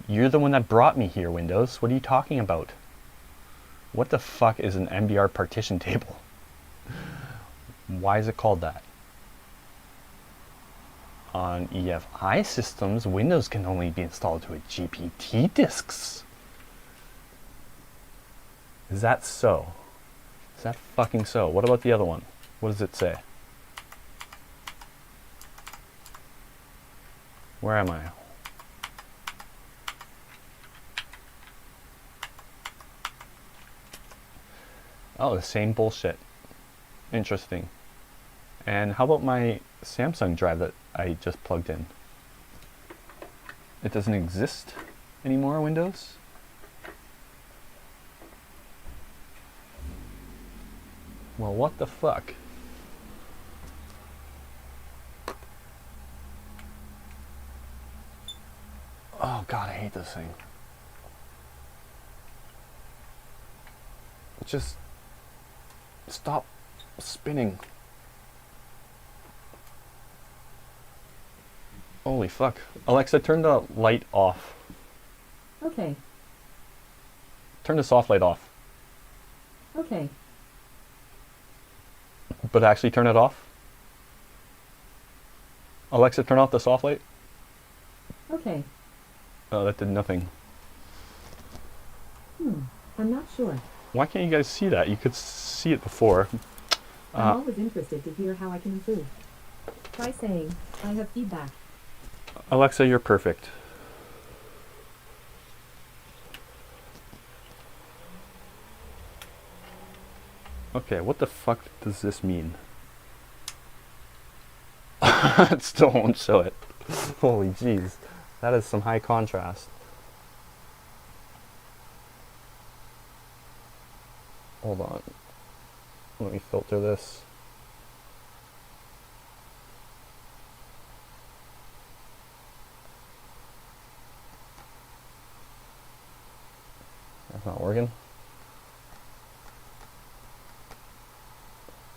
You're the one that brought me here, Windows. What are you talking about? What the fuck is an MBR partition table? Why is it called that? On EFI systems, Windows can only be installed to a GPT disks. Is that so? Is that fucking so? What about the other one? What does it say? Where am I? Oh, the same bullshit. Interesting. And how about my Samsung drive that I just plugged in? It doesn't exist anymore, Windows? Well, what the fuck? Oh god, I hate this thing. Just stop spinning. Holy fuck. Alexa, turn the light off. Okay. Turn the soft light off. Okay. But actually turn it off. Alexa, turn off the soft light. Okay. Oh, that did nothing. I'm not sure. Why can't you guys see that? You could see it before. I'm always interested to hear how I can improve. Try saying, I have feedback. Alexa, you're perfect. Okay, what the fuck does this mean? It still won't show it. Holy jeez. That is some high contrast. Hold on. Let me filter this. That's not working.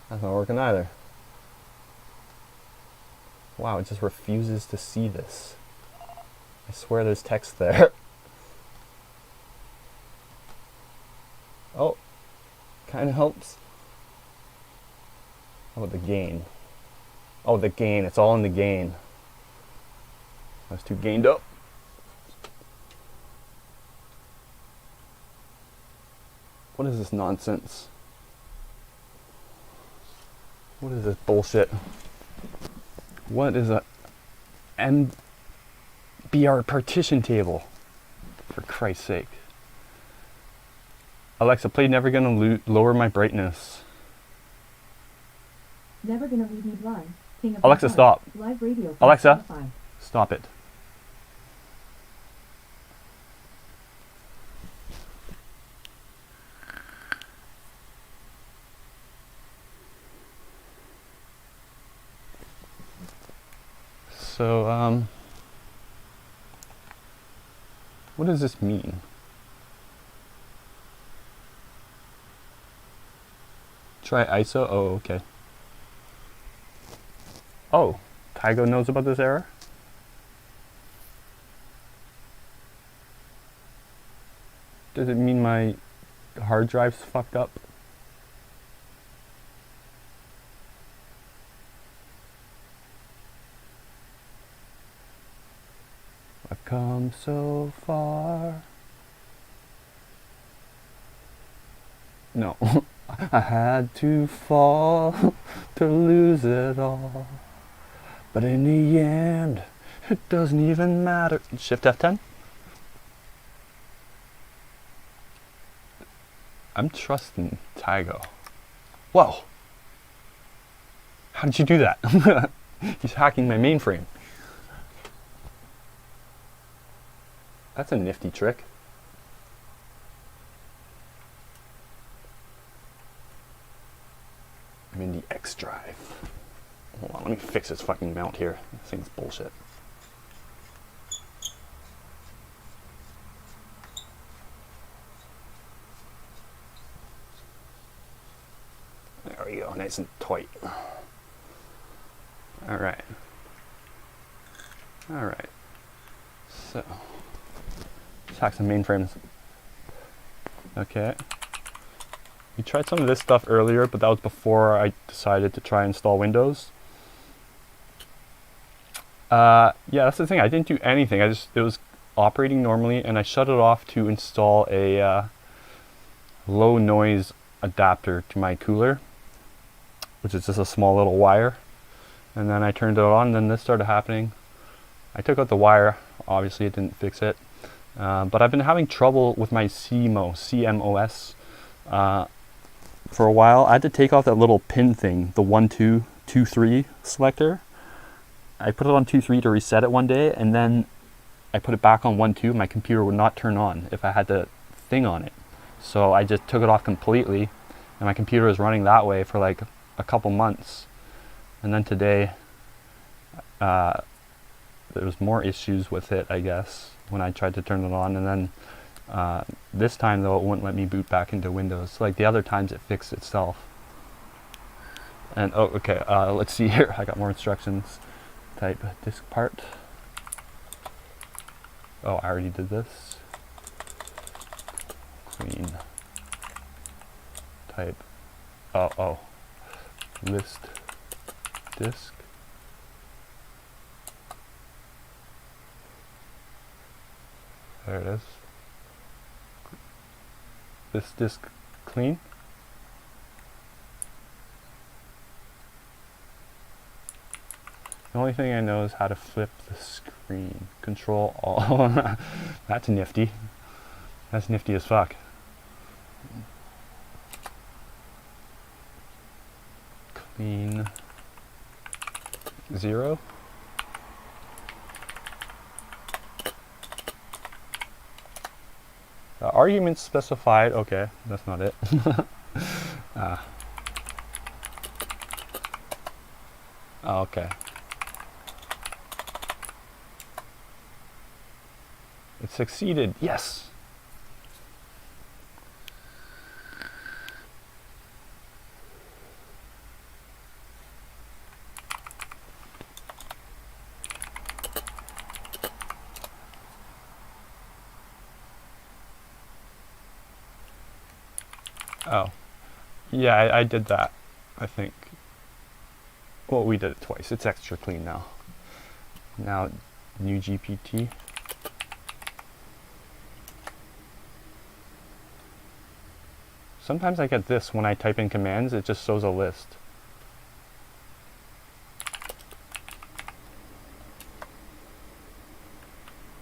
That's not working either. Wow, it just refuses to see this. I swear there's text there. Oh, kind of helps. How about the gain? Oh, the gain. It's all in the gain. I was too gained up. What is this nonsense? What is this bullshit? What is a MBR partition table? For Christ's sake. Alexa, play Never Gonna Lower My Brightness. Never Gonna Leave Me Blind. King of Alexa, My stop. Heart. Live radio. Alexa, Spotify. stop it. So, what does this mean? Try ISO? Oh, okay. Oh, Tygo knows about this error? Does it mean my hard drive's fucked up? I've come so far. No. I had to fall to lose it all. But in the end, it doesn't even matter. Shift F10? I'm trusting Tygo. Whoa! How did you do that? He's hacking my mainframe. That's a nifty trick. I'm in the X drive. Hold on, let me fix this fucking mount here. This thing's bullshit. There we go, nice and tight. Alright. Alright. So, hack some mainframes. Okay. We tried some of this stuff earlier, but that was before I decided to try and install Windows. Yeah, that's the thing. I didn't do anything. It was operating normally, and I shut it off to install a low noise adapter to my cooler, which is just a small little wire. And then I turned it on, and then this started happening. I took out the wire. Obviously, it didn't fix it. But I've been having trouble with my CMOS for a while. I had to take off that little pin thing, the 1, 2, 2, 3 selector. I put it on 2, 3 to reset it one day, and then I put it back on 1, 2. My computer would not turn on if I had the thing on it. So I just took it off completely, and my computer was running that way for like a couple months. And then today, there was more issues with it, I guess, when I tried to turn it on. And then this time, though, it wouldn't let me boot back into Windows. So, like the other times, it fixed itself. And, oh, okay, let's see here. I got more instructions. Type disk part. Oh, I already did this. Clean. Type. Oh. List disk. There it is. This disk clean. The only thing I know is how to flip the screen. Control all. That's nifty. That's nifty as fuck. Clean 0. Arguments specified. Okay, that's not it. Okay. It succeeded. Yes. Oh. Yeah, I did that, I think. Well, we did it twice. It's extra clean now. Now, new GPT. Sometimes I get this when I type in commands, it just shows a list.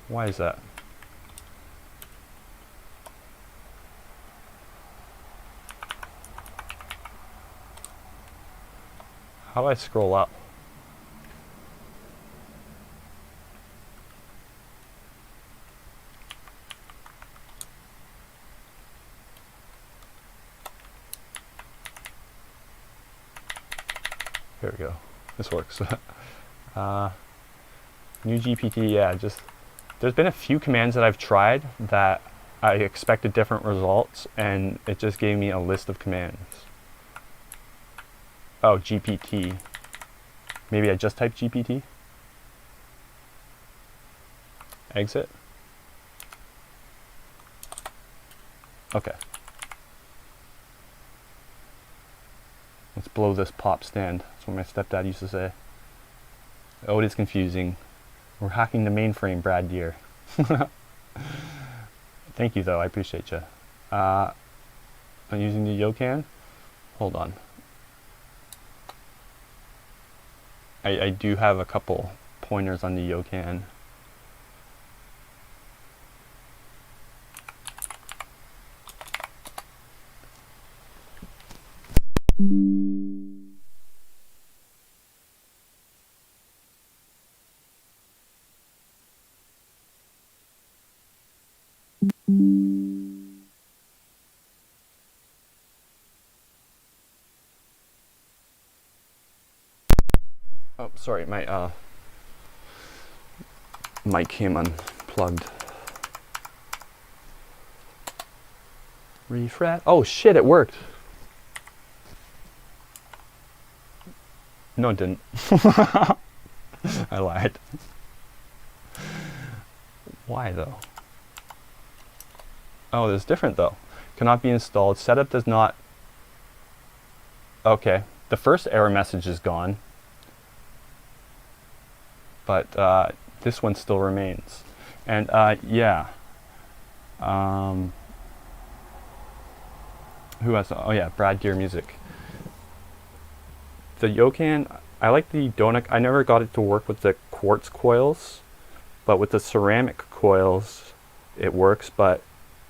Why is that? How do I scroll up? Here we go. This works. New GPT, yeah, just there's been a few commands that I've tried that I expected different results, and it just gave me a list of commands. Oh, GPT. Maybe I just typed GPT. Exit. Okay. Let's blow this pop stand. That's what my stepdad used to say. Oh, it is confusing. We're hacking the mainframe, Brad Deere. Thank you, though. I appreciate you. I'm using the Yokan. Hold on. I do have a couple pointers on the Yokan. Oh, sorry, my mic came unplugged. Refresh. Oh shit, it worked. No, it didn't. I lied. Why though? Oh, it's different though. Cannot be installed. Setup does not. Okay, the first error message is gone, but this one still remains. And yeah. Who else? Oh yeah, Brad Gear Music. The Yokan, I like the donut. I never got it to work with the quartz coils, but with the ceramic coils, it works. But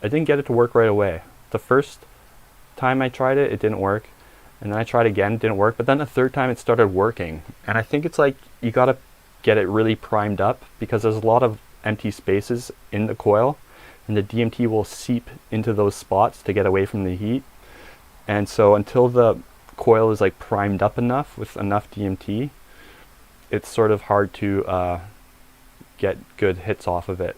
I didn't get it to work right away. The first time I tried it, it didn't work, and then I tried again, it didn't work. But then the third time, it started working. And I think it's like you gotta get it really primed up because there's a lot of empty spaces in the coil, and the DMT will seep into those spots to get away from the heat. And so until the coil is like primed up enough with enough DMT, it's sort of hard to get good hits off of it.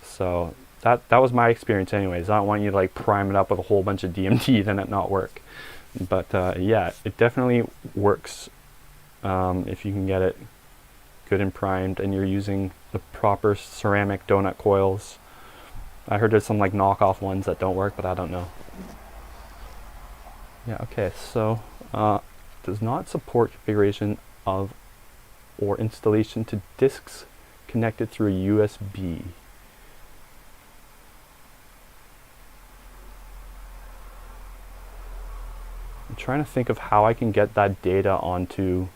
So that was my experience anyways. I don't want you to like prime it up with a whole bunch of DMT then it not work. But yeah, it definitely works if you can get it good and primed and you're using the proper ceramic donut coils. I heard there's some like knockoff ones that don't work, but I don't know. Yeah, okay, so does not support configuration of or installation to disks connected through a USB. I'm trying to think of how I can get that data onto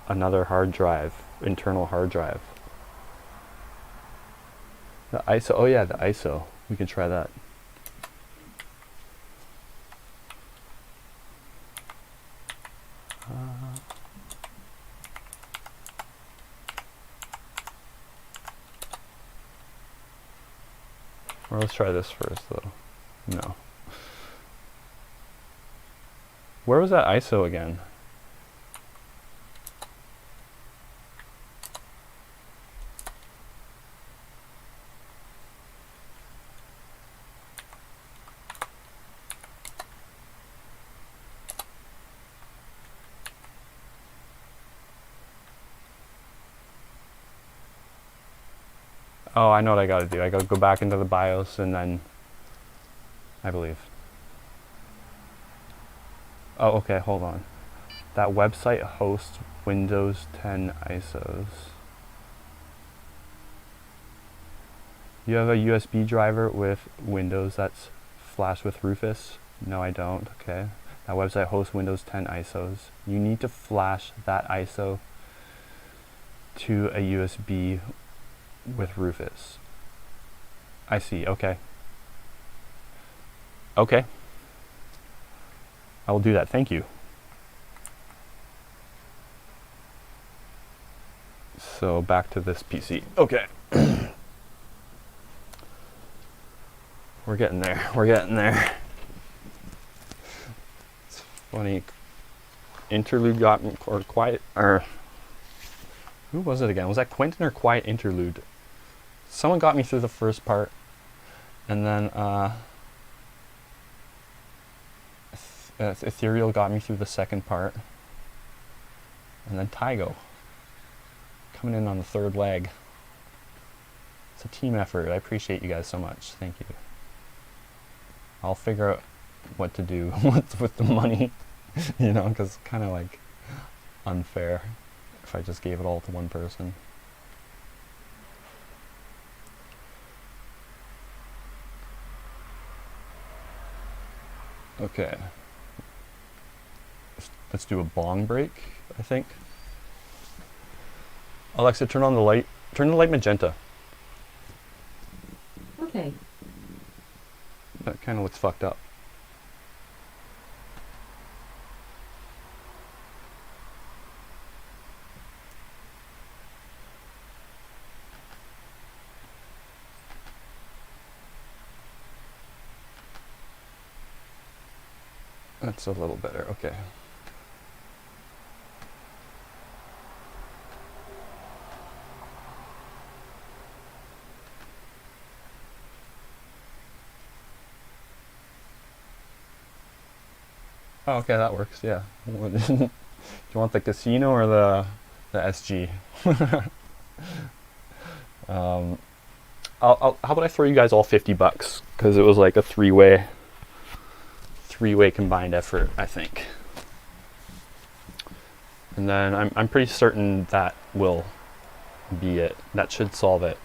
another hard drive, internal hard drive. The ISO, oh yeah, the ISO. We can try that. Or let's try this first though. No. Where was that ISO again? Oh, I know what I gotta do. I gotta go back into the BIOS and then, I believe. Oh, okay, hold on. That website hosts Windows 10 ISOs. You have a USB driver with Windows that's flashed with Rufus? No, I don't. Okay. That website hosts Windows 10 ISOs. You need to flash that ISO to a USB with Rufus. I see. Okay. Okay. I will do that. Thank you. So back to this PC. Okay. We're getting there. We're getting there. It's funny. Interlude got me, or Quiet, or who was it again? Was that Quentin or Quiet Interlude? Someone got me through the first part, and then Ethereal got me through the second part, and then Tygo coming in on the third leg. It's a team effort. I appreciate you guys so much. Thank you. I'll figure out what to do with the money, you know, because it's kind of like unfair if I just gave it all to one person. Okay. Let's do a bong break, I think. Alexa, turn on the light. Turn the light magenta. Okay. That kind of looks fucked up. That's a little better. Okay. Oh, okay, that works. Yeah. Do you want the casino or the SG? How about I throw you guys all $50 because it was like a three-way combined effort, I think. And then I'm pretty certain that will be it. That should solve it.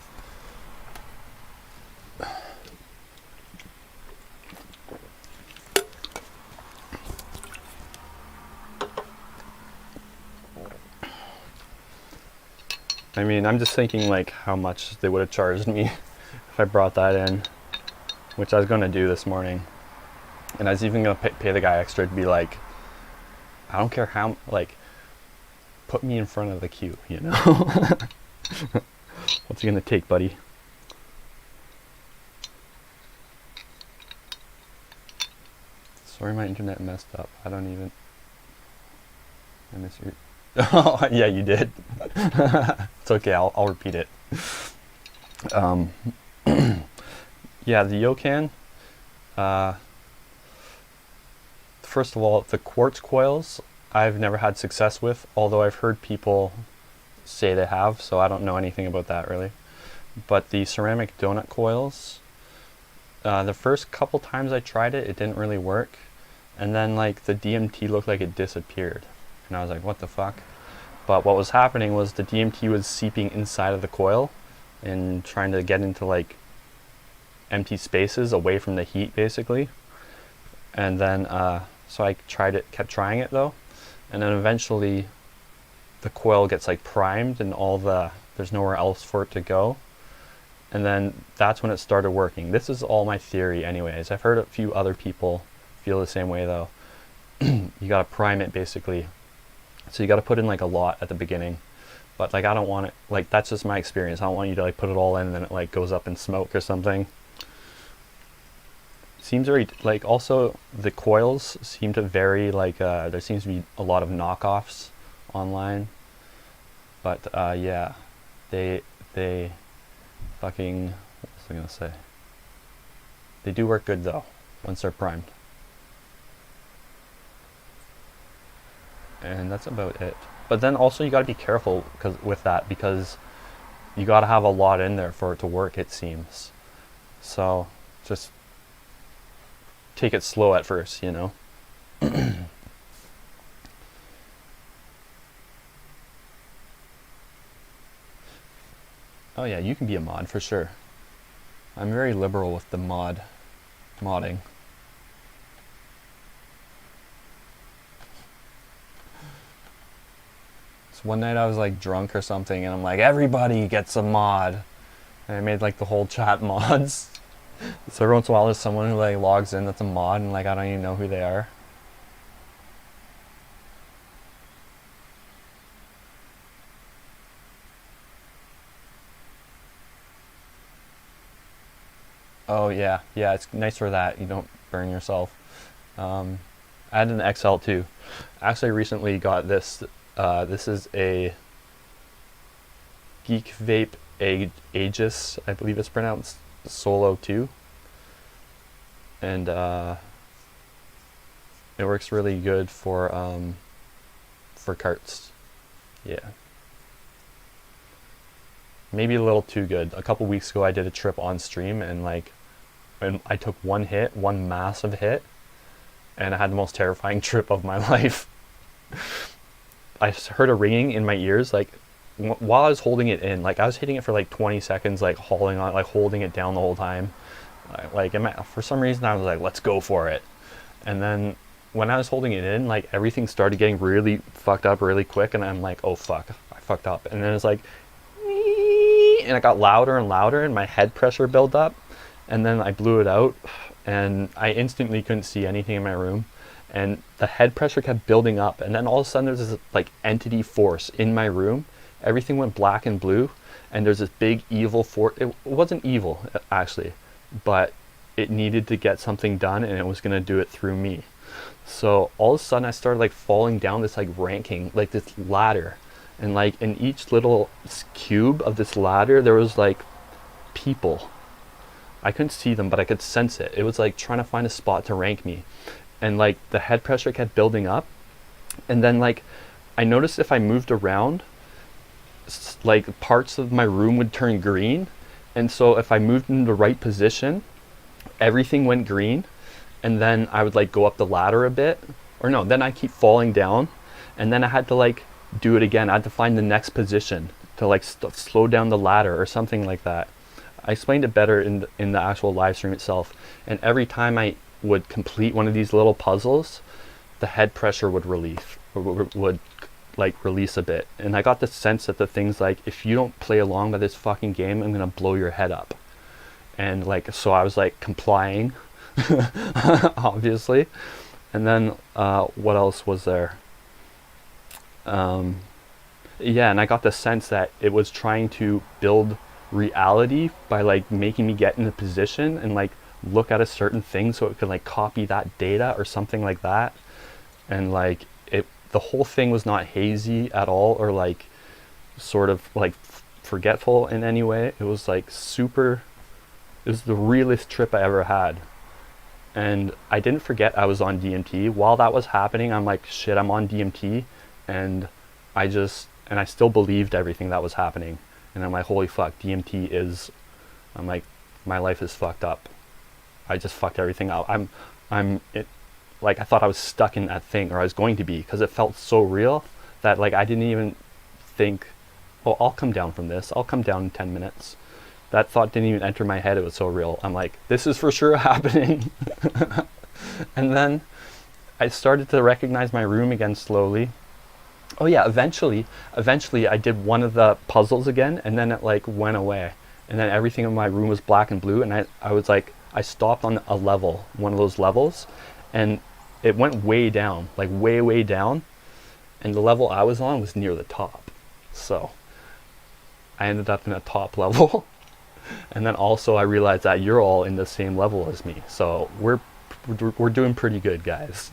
I mean, I'm just thinking like how much they would have charged me if I brought that in, which I was going to do this morning. And I was even going to pay the guy extra to be like, I don't care how, like, put me in front of the queue, you know? What's it going to take, buddy? Sorry, my internet messed up. I miss you. Oh, yeah, you did. It's okay, I'll repeat it. Yeah, the Yokan, first of all, the quartz coils I've never had success with, although I've heard people say they have, so I don't know anything about that really. But the ceramic donut coils, the first couple times I tried it, it didn't really work. And then like the DMT looked like it disappeared. And I was like, what the fuck? But what was happening was the DMT was seeping inside of the coil and trying to get into like empty spaces away from the heat basically. And then so I kept trying it though, and then eventually the coil gets like primed and there's nowhere else for it to go, and then that's when it started working. This is all my theory anyways. I've heard a few other people feel the same way though. You gotta prime it basically, so you gotta put in like a lot at the beginning, but like I don't want it, like that's just my experience. I don't want you to like put it all in and then it like goes up in smoke or something. Seems very, like, also the coils seem to vary, like there seems to be a lot of knockoffs online, but yeah, they fucking, what was I gonna say, they do work good though once they're primed. And that's about it. But then also you got to be careful with that, because you got to have a lot in there for it to work, it seems. So just take it slow at first, you know. Oh yeah, you can be a mod for sure. I'm very liberal with the modding. So one night I was like drunk or something and I'm like, everybody gets a mod. And I made like the whole chat mods. So every once in a while there's someone who like logs in that's a mod and like I don't even know who they are. Oh yeah, yeah, it's nice for that. You don't burn yourself. I had an XL too. Actually, I recently got this. This is a Geek Vape Aegis, I believe it's pronounced, Solo 2. And it works really good for carts. Yeah. Maybe a little too good. A couple weeks ago I did a trip on stream and I took one massive hit, and I had the most terrifying trip of my life. I heard a ringing in my ears, like while I was holding it in. Like I was hitting it for like 20 seconds, like holding it down the whole time. For some reason I was like, let's go for it. And then when I was holding it in, like everything started getting really fucked up really quick, and I'm like, oh fuck, I fucked up. And then it's like, and it got louder and louder, and my head pressure built up, and then I blew it out, and I instantly couldn't see anything in my room, and the head pressure kept building up, and then all of a sudden there's this like entity force in my room. Everything went black and blue, and there's this big evil force. It wasn't evil actually, but it needed to get something done, and it was going to do it through me. So all of a sudden I started like falling down this like ranking, like this ladder, and like in each little cube of this ladder there was like people. I couldn't see them, but I could sense it. It was like trying to find a spot to rank me, and like the head pressure kept building up, and then like I noticed if I moved around, like parts of my room would turn green, and so if I moved in the right position, everything went green, and then I would like go up the ladder a bit, or no, then I keep falling down, and then I had to like do it again. I had to find the next position to like slow down the ladder or something like that. I explained it better in the actual live stream itself, and every time I would complete one of these little puzzles, the head pressure would would like release a bit, and I got the sense that the things like, if you don't play along by this fucking game, I'm gonna blow your head up. And like, so I was like complying, obviously. And then what else was there? Yeah, and I got the sense that it was trying to build reality by like making me get in a position and like look at a certain thing so it could like copy that data or something like that. And like the whole thing was not hazy at all, or like sort of like forgetful in any way. It was like super, it was the realest trip I ever had. And I didn't forget I was on DMT. While that was happening, I'm like, shit, I'm on DMT. And I still believed everything that was happening. And I'm like, holy fuck, DMT is, I'm like, my life is fucked up. I just fucked everything up. Like I thought I was stuck in that thing, or I was going to be, because it felt so real that like I didn't even think, oh, I'll come down from this. I'll come down in 10 minutes. That thought didn't even enter my head. It was so real. I'm like, this is for sure happening. And then I started to recognize my room again slowly. Oh yeah, eventually I did one of the puzzles again, and then it like went away. And then everything in my room was black and blue, and I was like, I stopped on a level, one of those levels, and it went way down, like way down, and the level I was on was near the top. So I ended up in a top level. And then also I realized that you're all in the same level as me, so we're doing pretty good, guys.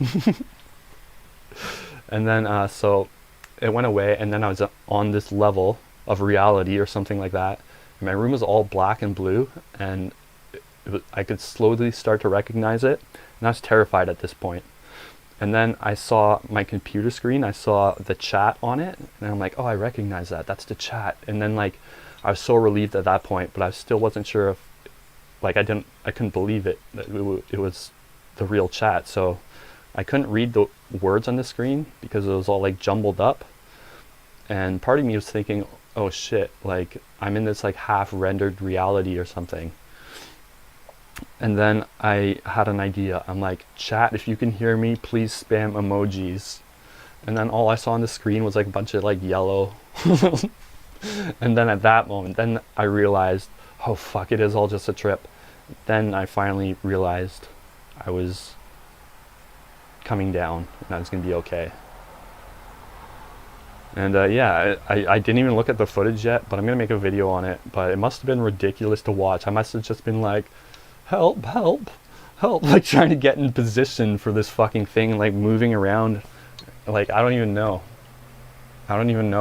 And then so it went away, and then I was on this level of reality or something like that. And my room was all black and blue, and I could slowly start to recognize it, and I was terrified at this point. And then I saw my computer screen, I saw the chat on it, and I'm like, oh, I recognize that, that's the chat. And then like, I was so relieved at that point, but I still wasn't sure if, like, I couldn't believe it, that it was the real chat. So I couldn't read the words on the screen because it was all like jumbled up. And part of me was thinking, oh shit, like I'm in this like half rendered reality or something. And then I had an idea. I'm like, chat, if you can hear me, please spam emojis. And then all I saw on the screen was like a bunch of like yellow. And then at that moment, then I realized, oh fuck, it is all just a trip. Then I finally realized I was coming down and I was gonna be okay. And yeah, I didn't even look at the footage yet, but I'm gonna make a video on it. But it must have been ridiculous to watch. I must have just been like, help, help, help, like trying to get in position for this fucking thing and like moving around. Like, I don't even know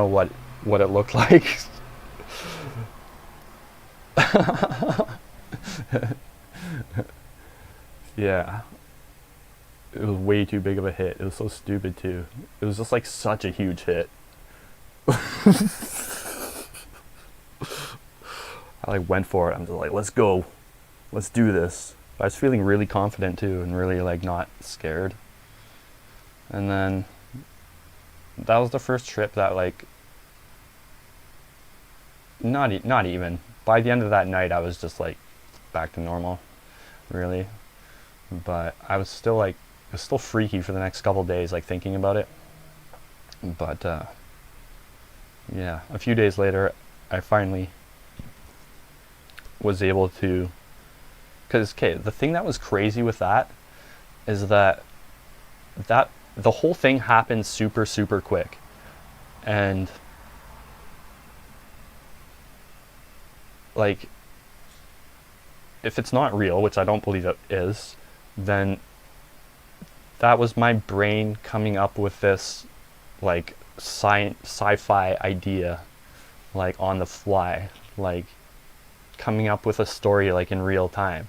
what it looked like. Yeah, it was way too big of a hit. It was so stupid too. It was just like such a huge hit. I like went for it. I'm just like, let's go, let's do this. I was feeling really confident too, and really like not scared. And then that was the first trip that like, not even. By the end of that night, I was just like back to normal, really. But I was still like, it was still freaky for the next couple days, like thinking about it. But yeah, a few days later, I finally was able to, because okay, the thing that was crazy with that is that the whole thing happened super quick, and like, if it's not real, which I don't believe it is, then that was my brain coming up with this like sci-fi idea, like on the fly, like coming up with a story like in real time,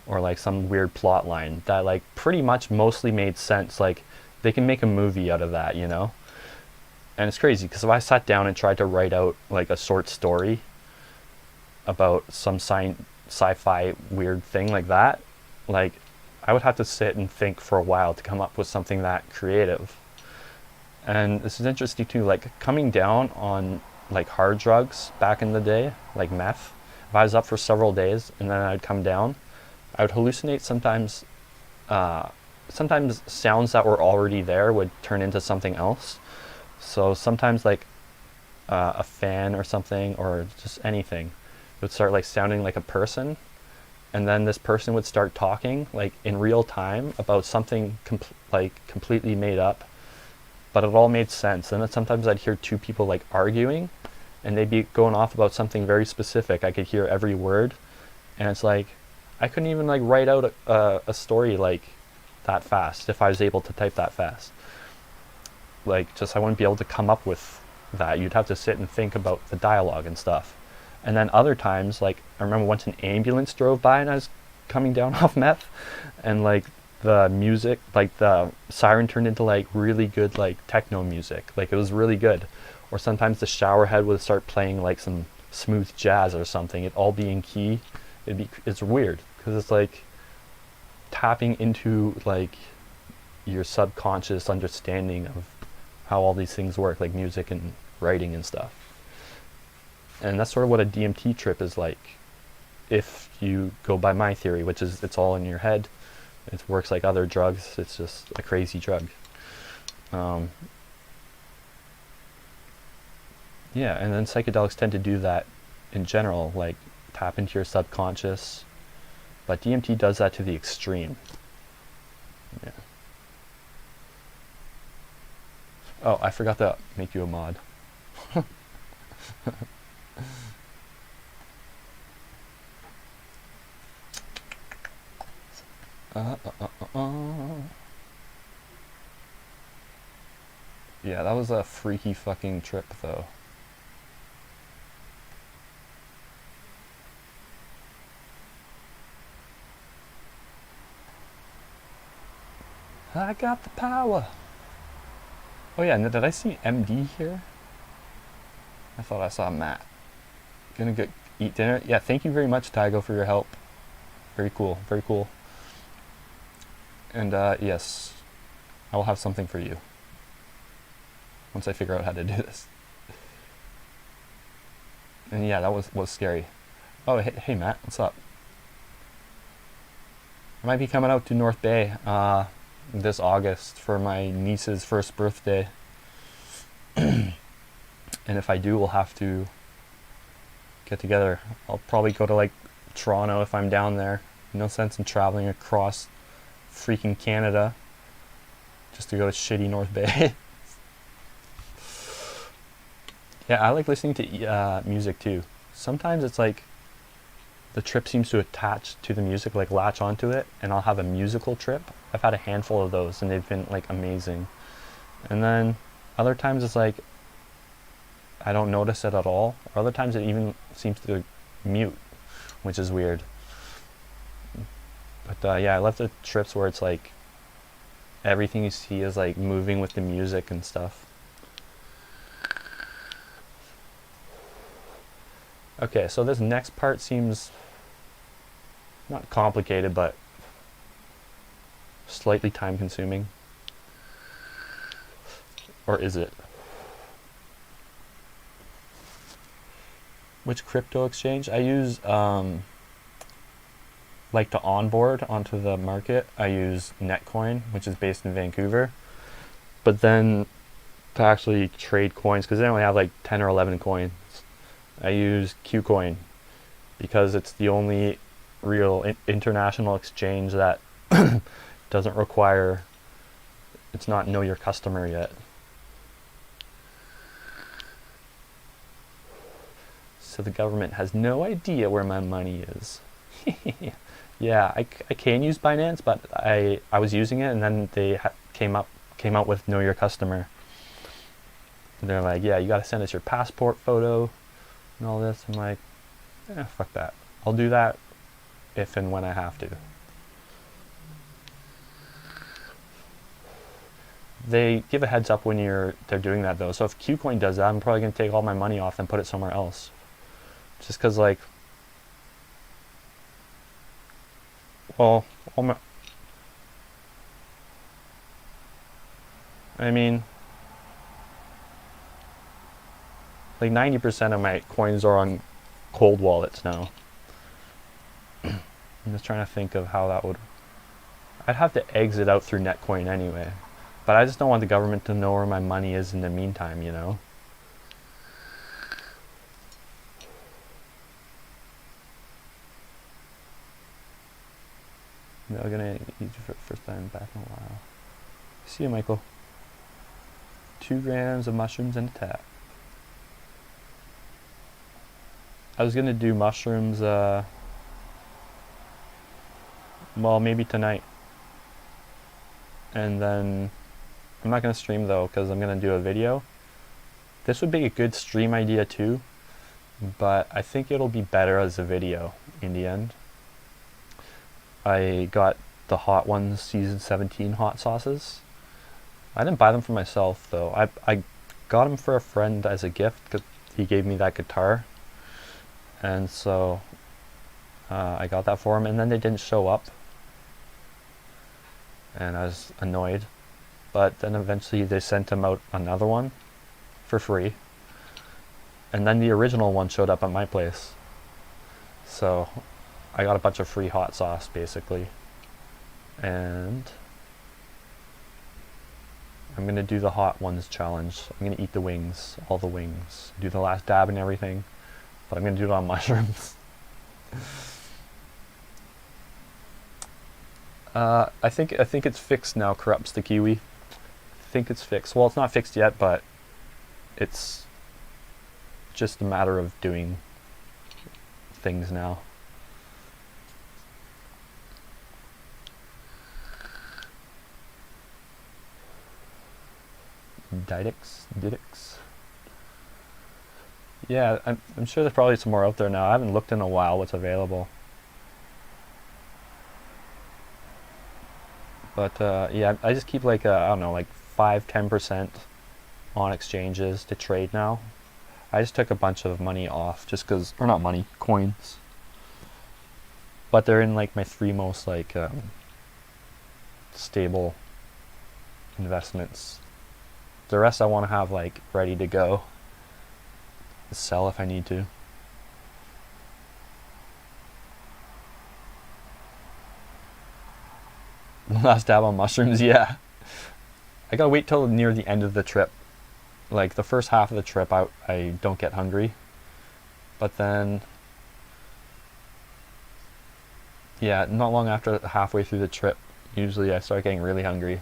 or like some weird plot line that like pretty much mostly made sense. Like they can make a movie out of that, you know? And it's crazy because if I sat down and tried to write out like a short story about some sci-fi weird thing like that, like I would have to sit and think for a while to come up with something that creative. And this is interesting too, like coming down on like hard drugs back in the day, like meth. If I was up for several days and then I'd come down, I would hallucinate sometimes. Sometimes sounds that were already there would turn into something else. So sometimes like a fan or something, or just anything, would start like sounding like a person, and then this person would start talking like in real time about something like completely made up, but it all made sense. And then sometimes I'd hear two people like arguing, and they'd be going off about something very specific. I could hear every word, and it's like I couldn't even like write out a story like that fast if I was able to type that fast. Like just I wouldn't be able to come up with that. You'd have to sit and think about the dialogue and stuff. And then other times, like I remember once an ambulance drove by and I was coming down off meth, and like the music, like the siren turned into like really good like techno music. Like it was really good. Or sometimes the shower head would start playing like some smooth jazz or something. It'd all be in key. It's weird because it's like tapping into like your subconscious understanding of how all these things work, like music and writing and stuff. And that's sort of what a DMT trip is like, if you go by my theory, which is it's all in your head. It works like other drugs. It's just a crazy drug. Yeah, and then psychedelics tend to do that in general, like tap into your subconscious. But DMT does that to the extreme. Yeah. Oh, I forgot to make you a mod. Yeah, that was a freaky fucking trip though. I got the power. Oh yeah, did I see MD here? I thought I saw Matt. Gonna go eat dinner? Yeah, thank you very much, Tygo, for your help. Very cool, very cool. And yes, I will have something for you once I figure out how to do this. And yeah, that was scary. Oh, hey Matt, what's up? I might be coming out to North Bay this August for my niece's first birthday. And if I do, we'll have to get together. I'll probably go to like Toronto if I'm down there. No sense in traveling across freaking Canada just to go to shitty North Bay. Yeah, I like listening to music too. Sometimes it's like the trip seems to attach to the music, like latch onto it, and I'll have a musical trip. I've had a handful of those and they've been like amazing. And then other times it's like I don't notice it at all. Or other times it even seems to mute, which is weird. But yeah, I love the trips where it's like everything you see is like moving with the music and stuff. Okay, so this next part seems not complicated, but slightly time consuming. Or is it? Which crypto exchange? I use, like to onboard onto the market, I use Netcoin, which is based in Vancouver. But then to actually trade coins, because they only have like 10 or 11 coins, I use Qcoin because it's the only real international exchange that doesn't require, it's not know your customer yet. So the government has no idea where my money is. Yeah, I can use Binance, but I was using it and then they came out with know your customer. And they're like, yeah, you got to send us your passport photo and all this. I'm like, yeah, fuck that. I'll do that if and when I have to. They give a heads up when they're doing that though. So if Qcoin does that, I'm probably gonna take all my money off and put it somewhere else. Just cause like, well, I mean, like 90% of my coins are on cold wallets now. I'm just trying to think of how that would. I'd have to exit out through Netcoin anyway, but I just don't want the government to know where my money is in the meantime, you know. I'm gonna eat you for the first time back in a while. See you, Michael. 2 grams of mushrooms and a tap. I was gonna do mushrooms, well, maybe tonight. And then, I'm not gonna stream though, because I'm gonna do a video. This would be a good stream idea too, but I think it'll be better as a video in the end. I got the Hot Ones Season 17 hot sauces. I didn't buy them for myself though. I got them for a friend as a gift because he gave me that guitar. And so I got that for him, and then they didn't show up. And I was annoyed. But then eventually they sent him out another one for free. And then the original one showed up at my place. So I got a bunch of free hot sauce basically. And I'm gonna do the Hot Ones challenge. I'm gonna eat the wings, all the wings, do the last dab and everything, but I'm gonna do it on mushrooms. I think it's fixed now. Corrupts the kiwi. I think it's fixed. Well, it's not fixed yet, but it's just a matter of doing things now. Didix. Yeah, I'm sure there's probably some more out there now. I haven't looked in a while what's available. But yeah, I just keep like I don't know, like 5-10% on exchanges to trade now. I just took a bunch of money off just because, or not money, coins. But they're in like my 3 most like stable investments. The rest I want to have like ready to go. Sell if I need to. Last dab on mushrooms, yeah. I gotta wait till near the end of the trip. Like the first half of the trip I don't get hungry. But then, yeah, not long after halfway through the trip, usually I start getting really hungry.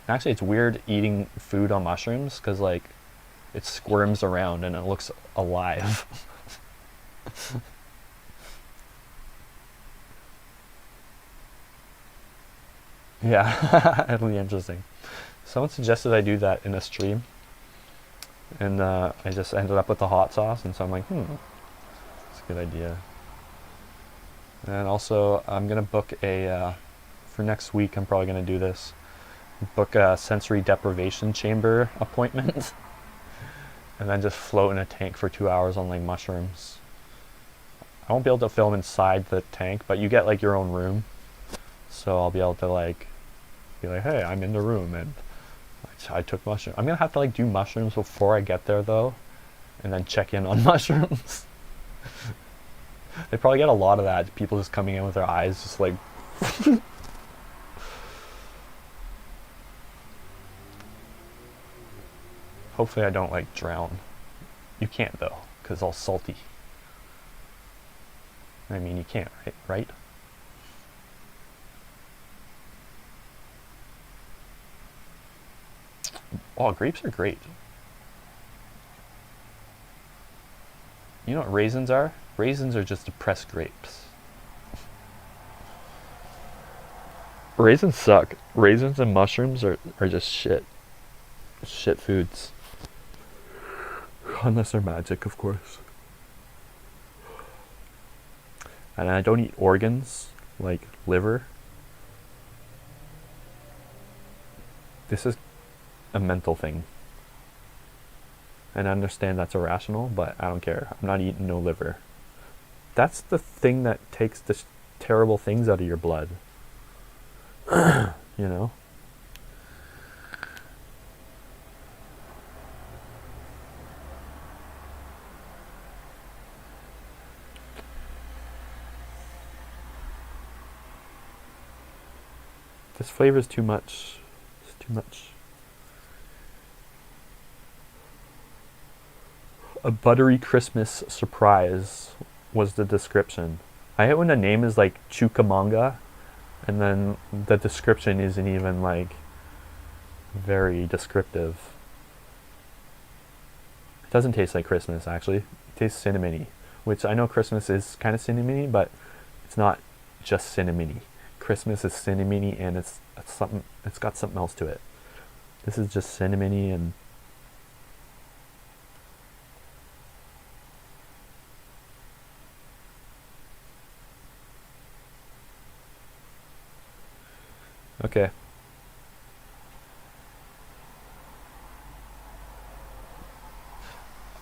Actually, it's weird eating food on mushrooms because like it squirms around and it looks alive. Yeah, it'll be interesting. Someone suggested I do that in a stream, and I just ended up with the hot sauce, and so I'm like, that's a good idea. And also, I'm gonna book a for next week. I'm probably gonna do this. Book a sensory deprivation chamber appointment, and then just float in a tank for 2 hours on like mushrooms. I won't be able to film inside the tank, but you get like your own room, so I'll be able to like be like, hey, I'm in the room and I took mushrooms. I'm gonna have to like do mushrooms before I get there though, and then check in on mushrooms. They probably get a lot of that. People just coming in with their eyes just like. Hopefully I don't like drown. You can't though, because all salty. I mean, you can't, right? Oh, grapes are great. You know what raisins are? Raisins are just depressed grapes. Raisins suck. Raisins and mushrooms are just shit. Shit foods. Unless they're magic, of course. And I don't eat organs, like liver. This is a mental thing. And I understand that's irrational, but I don't care. I'm not eating no liver. That's the thing that takes the terrible things out of your blood. You know? This flavor is too much. It's too much. A buttery Christmas surprise was the description. I hate when the name is like Chukamanga and then the description isn't even like very descriptive. It doesn't taste like Christmas actually. It tastes cinnamony, which I know Christmas is kind of cinnamony, but it's not just cinnamony. Christmas is cinnamony and it's something, it's got something else to it. This is just cinnamony and okay.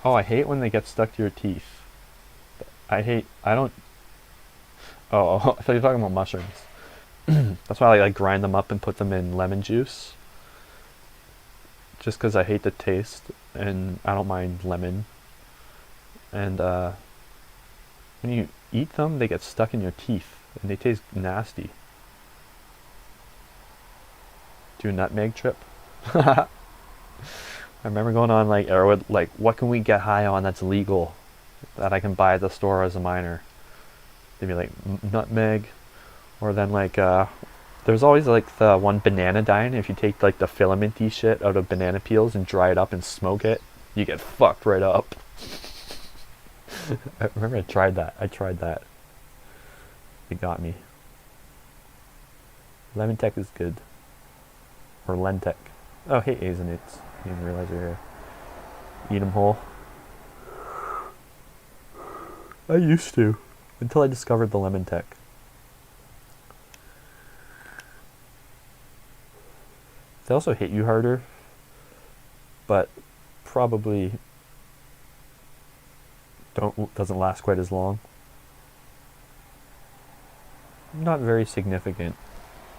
Oh, I hate when they get stuck to your teeth. I don't. Oh, I thought you were talking about mushrooms. That's why I like grind them up and put them in lemon juice. Just because I hate the taste and I don't mind lemon. And when you eat them, they get stuck in your teeth and they taste nasty. Do a nutmeg trip. I remember going on like Arrowwood, like what can we get high on that's legal that I can buy at the store as a minor? They'd be like nutmeg, or then like there's always like the one banana dine. If you take like the filamenty shit out of banana peels and dry it up and smoke it, you get fucked right up. I remember I tried that. It got me. Lemon tech is good. Or Lentec. Oh, hey, A's and It's. You didn't realize you're here. Eat them whole. I used to. Until I discovered the lemon tech. They also hit you harder. But probably doesn't last quite as long. Not very significant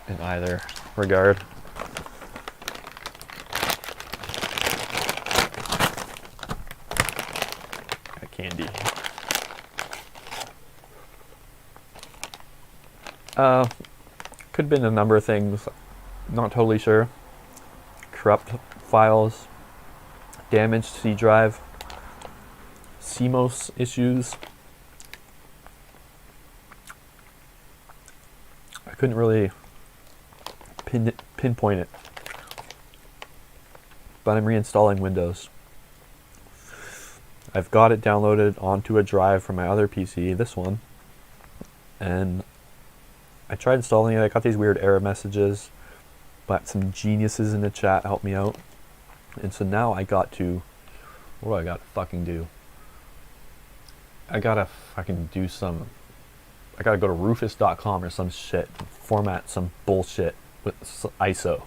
in either regard. Candy. Could have been a number of things. Not totally sure. Corrupt files, damaged C drive, Cmos issues. I couldn't really pinpoint it. But I'm reinstalling Windows. I've got it downloaded onto a drive from my other PC, this one, and I tried installing it. I got these weird error messages, but some geniuses in the chat helped me out, and so now I got to, what do I got to fucking do? I gotta fucking do some, I gotta go to rufus.com or some shit, and format some bullshit with ISO.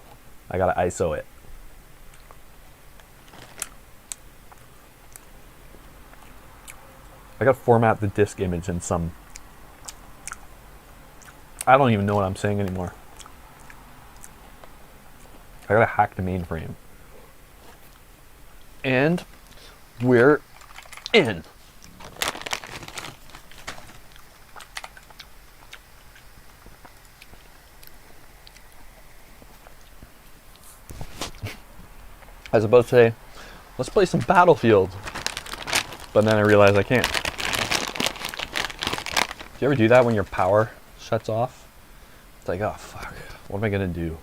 I gotta ISO it. I gotta format the disk image in some, I don't even know what I'm saying anymore. I gotta hack the mainframe. And we're in. I was about to say, let's play some Battlefield. But then I realized I can't. Do you ever do that when your power shuts off? It's like, oh fuck, what am I gonna do?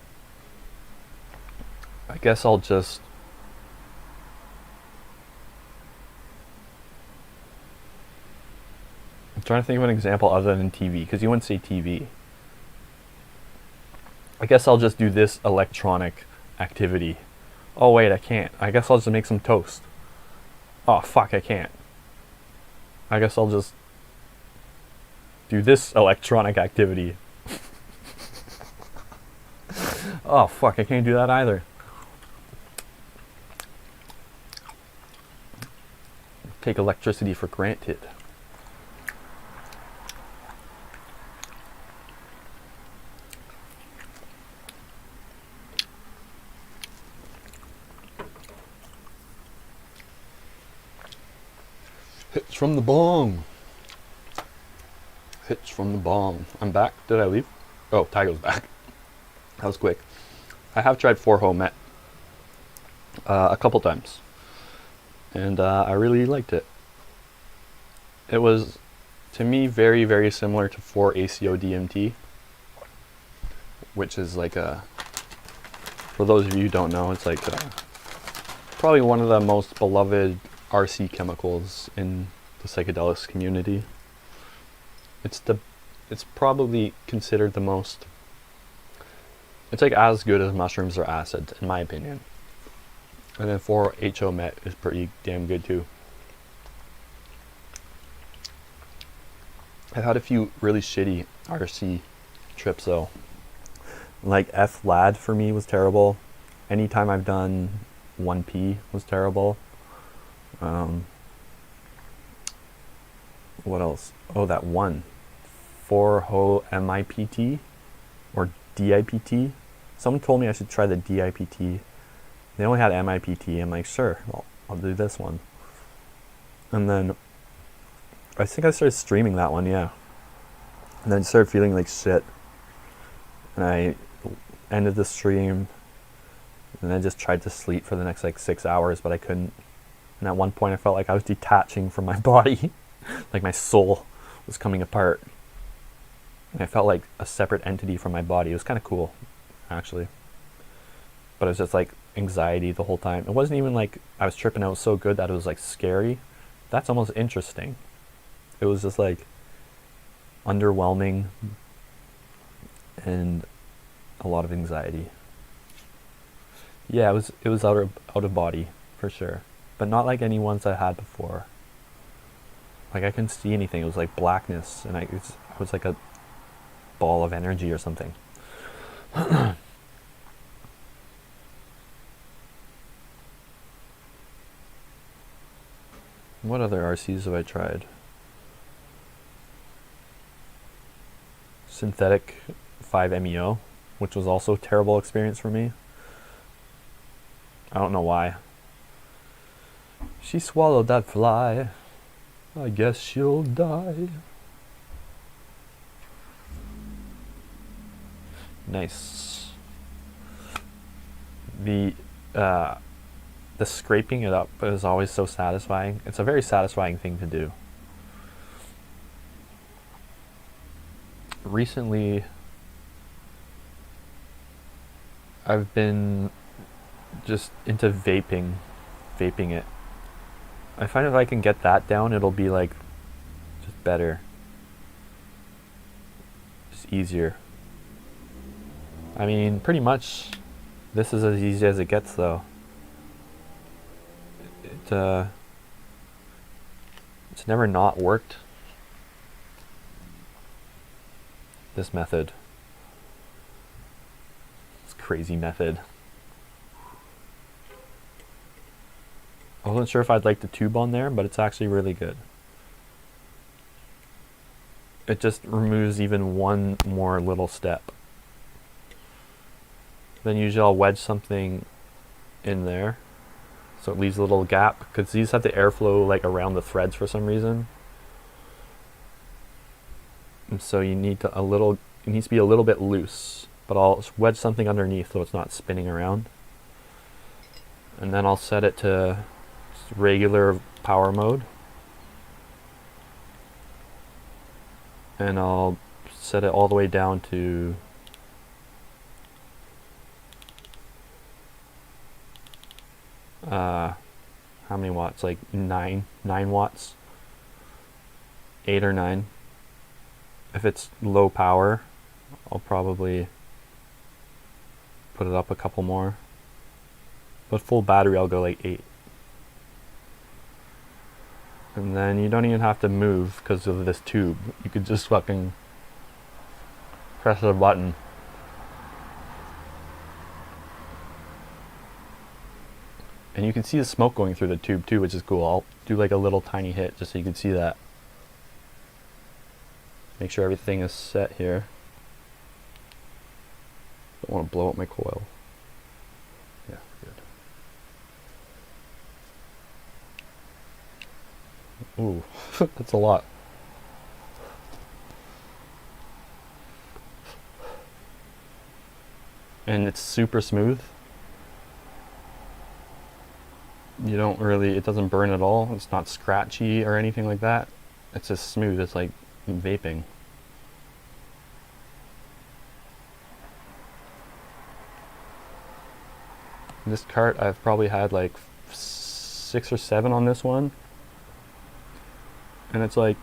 I guess I'll just I'm trying to think of an example other than TV, because you wouldn't say TV. I guess I'll just do this electronic activity. Oh wait, I can't. I guess I'll just make some toast. Oh fuck, I can't. I guess I'll just do this electronic activity. Oh fuck, I can't do that either. take electricity for granted. Hits from the bong. Hits from the bong. I'm back. Did I leave? Oh, Tygo's back. That was quick. I have tried 4-hole Met a couple times, and I really liked it. It was, to me, very, very similar to 4-ACO DMT, which is like a, for those of you who don't know, it's like probably one of the most beloved RC chemicals in the psychedelics community. It's probably considered the most, it's like as good as mushrooms or acid, in my opinion. And then 4-HO Met is pretty damn good too. I've had a few really shitty RC trips though. Like F-Lad for me was terrible. Anytime I've done 1P was terrible. What else? Oh, that one. 4-HO MIPT or DIPT. Someone told me I should try the DIPT. They only had MIPT. I'm like, sure, I'll do this one. And then I think I started streaming that one, yeah. And then I started feeling like shit. And I ended the stream. And I just tried to sleep for the next like 6 hours, but I couldn't. And at one point I felt like I was detaching from my body. Like my soul was coming apart. And I felt like a separate entity from my body. It was kind of cool, actually. But it was just like anxiety the whole time. It wasn't even like I was tripping out so good that it was like scary. That's almost interesting. It was just like underwhelming and a lot of anxiety. Yeah, it was out of body for sure, but not like any ones I had before. Like I couldn't see anything. It was like blackness, and I was like a ball of energy or something. What other RCs have I tried? Synthetic 5-MeO, which was also a terrible experience for me. I don't know why. She swallowed that fly. I guess she'll die. Nice. The scraping it up is always so satisfying. It's a very satisfying thing to do. Recently, I've been just into vaping it. I find if I can get that down, it'll be like just better, just easier. I mean, pretty much this is as easy as it gets though. It's never not worked, this method. This crazy method. I wasn't sure if I'd like the tube on there, but it's actually really good. It just removes even one more little step. Then usually I'll wedge something in there, so it leaves a little gap, because these have the airflow like around the threads for some reason. And so you need to it needs to be a little bit loose, but I'll wedge something underneath so it's not spinning around. And then I'll set it to regular power mode, and I'll set it all the way down to how many watts? Like 9 watts, 8 or 9. If it's low power, I'll probably put it up a couple more, but full battery I'll go like 8. And then you don't even have to move because of this tube. You could just fucking press the button. And you can see the smoke going through the tube too, which is cool. I'll do like a little tiny hit just so you can see that. Make sure everything is set here. Don't want to blow up my coil. Yeah, good. Ooh, that's a lot. And it's super smooth. You don't really, it doesn't burn at all. It's not scratchy or anything like that. It's just smooth. It's like vaping. This cart, I've probably had like 6 or 7 on this one. And it's like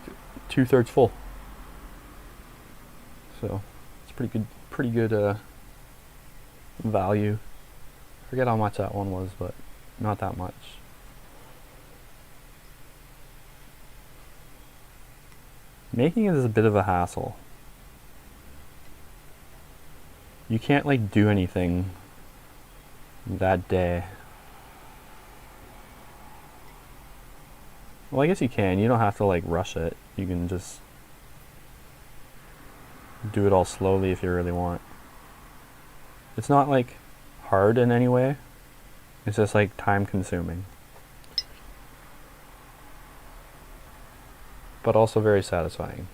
2/3 full. So it's pretty good value. I forget how much that one was, but not that much. Making it is a bit of a hassle. You can't like do anything that day. Well, I guess you can. You don't have to like rush it. You can just do it all slowly if you really want. It's not like hard in any way. It's just like time consuming. But also very satisfying.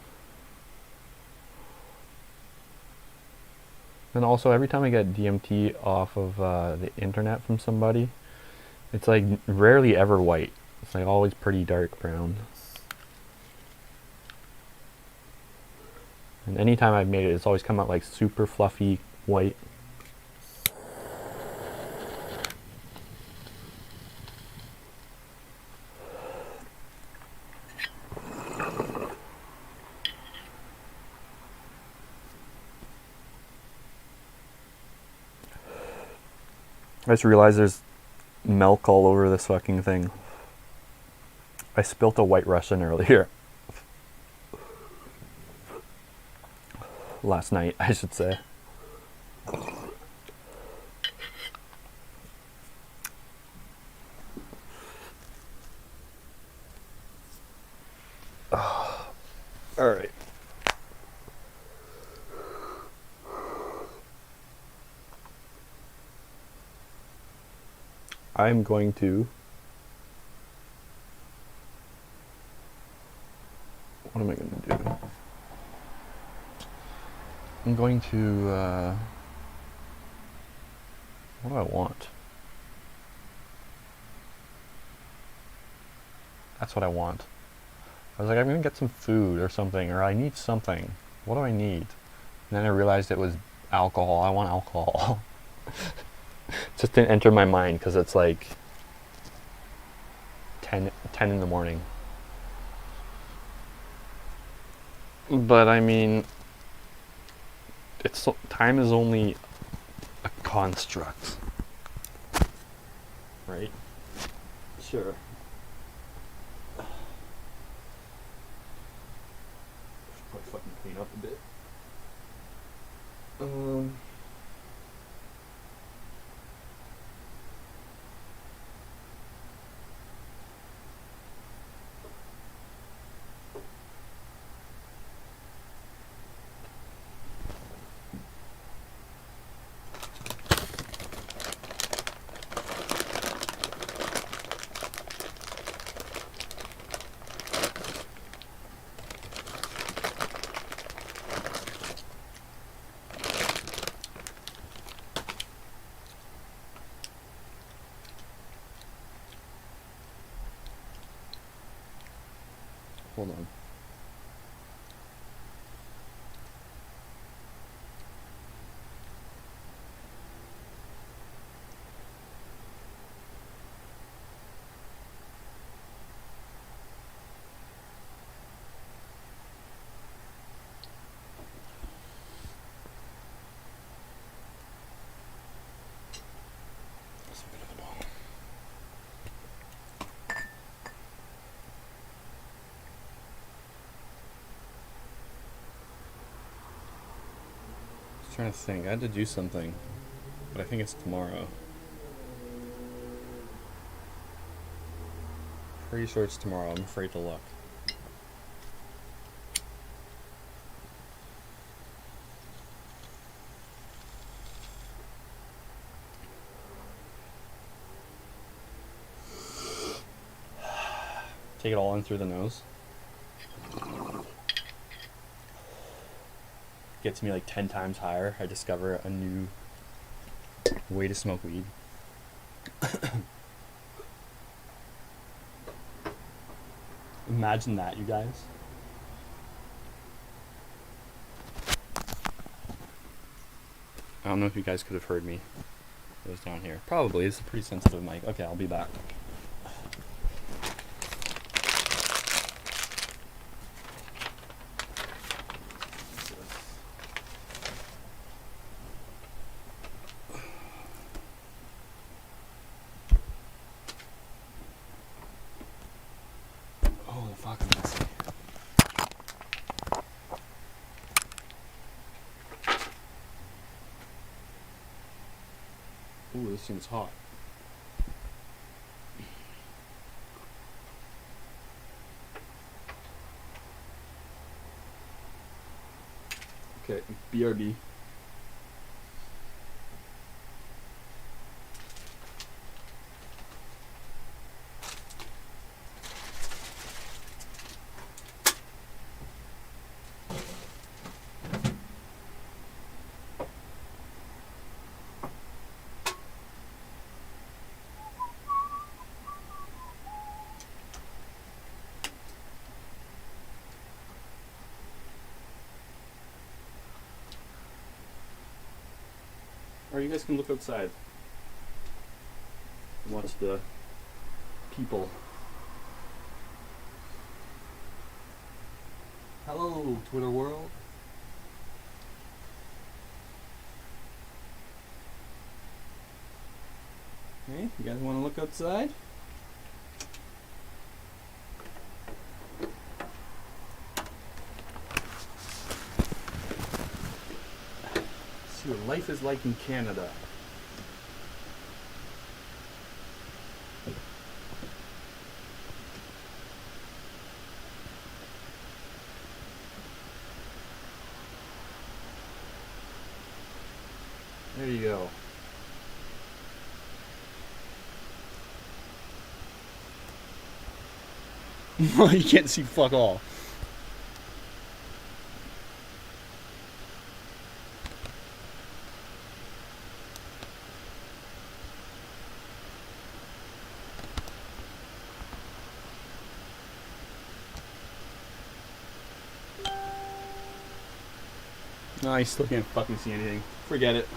And also every time I get DMT off of the internet from somebody, it's like rarely ever white. It's like always pretty dark brown. And anytime I've made it, it's always come out like super fluffy white. I just realized there's milk all over this fucking thing. I spilt a White Russian earlier. Last night, I should say. Alright. I'm going to... What am I going to do? I'm going to... what do I want? That's what I want. I was like, I'm going to get some food or something, or I need something. What do I need? And then I realized it was alcohol. I want alcohol. Just didn't enter my mind because it's like 10 in the morning. But I mean, time is only a construct, right? Sure. Should probably fucking clean up a bit. Hold on. That's a bit of a ball. Trying to think. I had to do something, but I think it's tomorrow. Pretty sure it's tomorrow. I'm afraid to look. Take it all in through the nose. Gets me like 10 times higher. I discover a new way to smoke weed. Imagine that, you guys. I don't know if you guys could have heard me. It was down here. Probably. It's a pretty sensitive mic. Okay, I'll be back. Holy fuck, I'm messy. Ooh, this thing's hot. Okay, BRB. Or you guys can look outside and watch the people. Hello, Twitter world. Hey, you guys want to look outside? See what life is like in Canada. There you go. You can't see fuck all. No, I still can't fucking see anything. Forget it.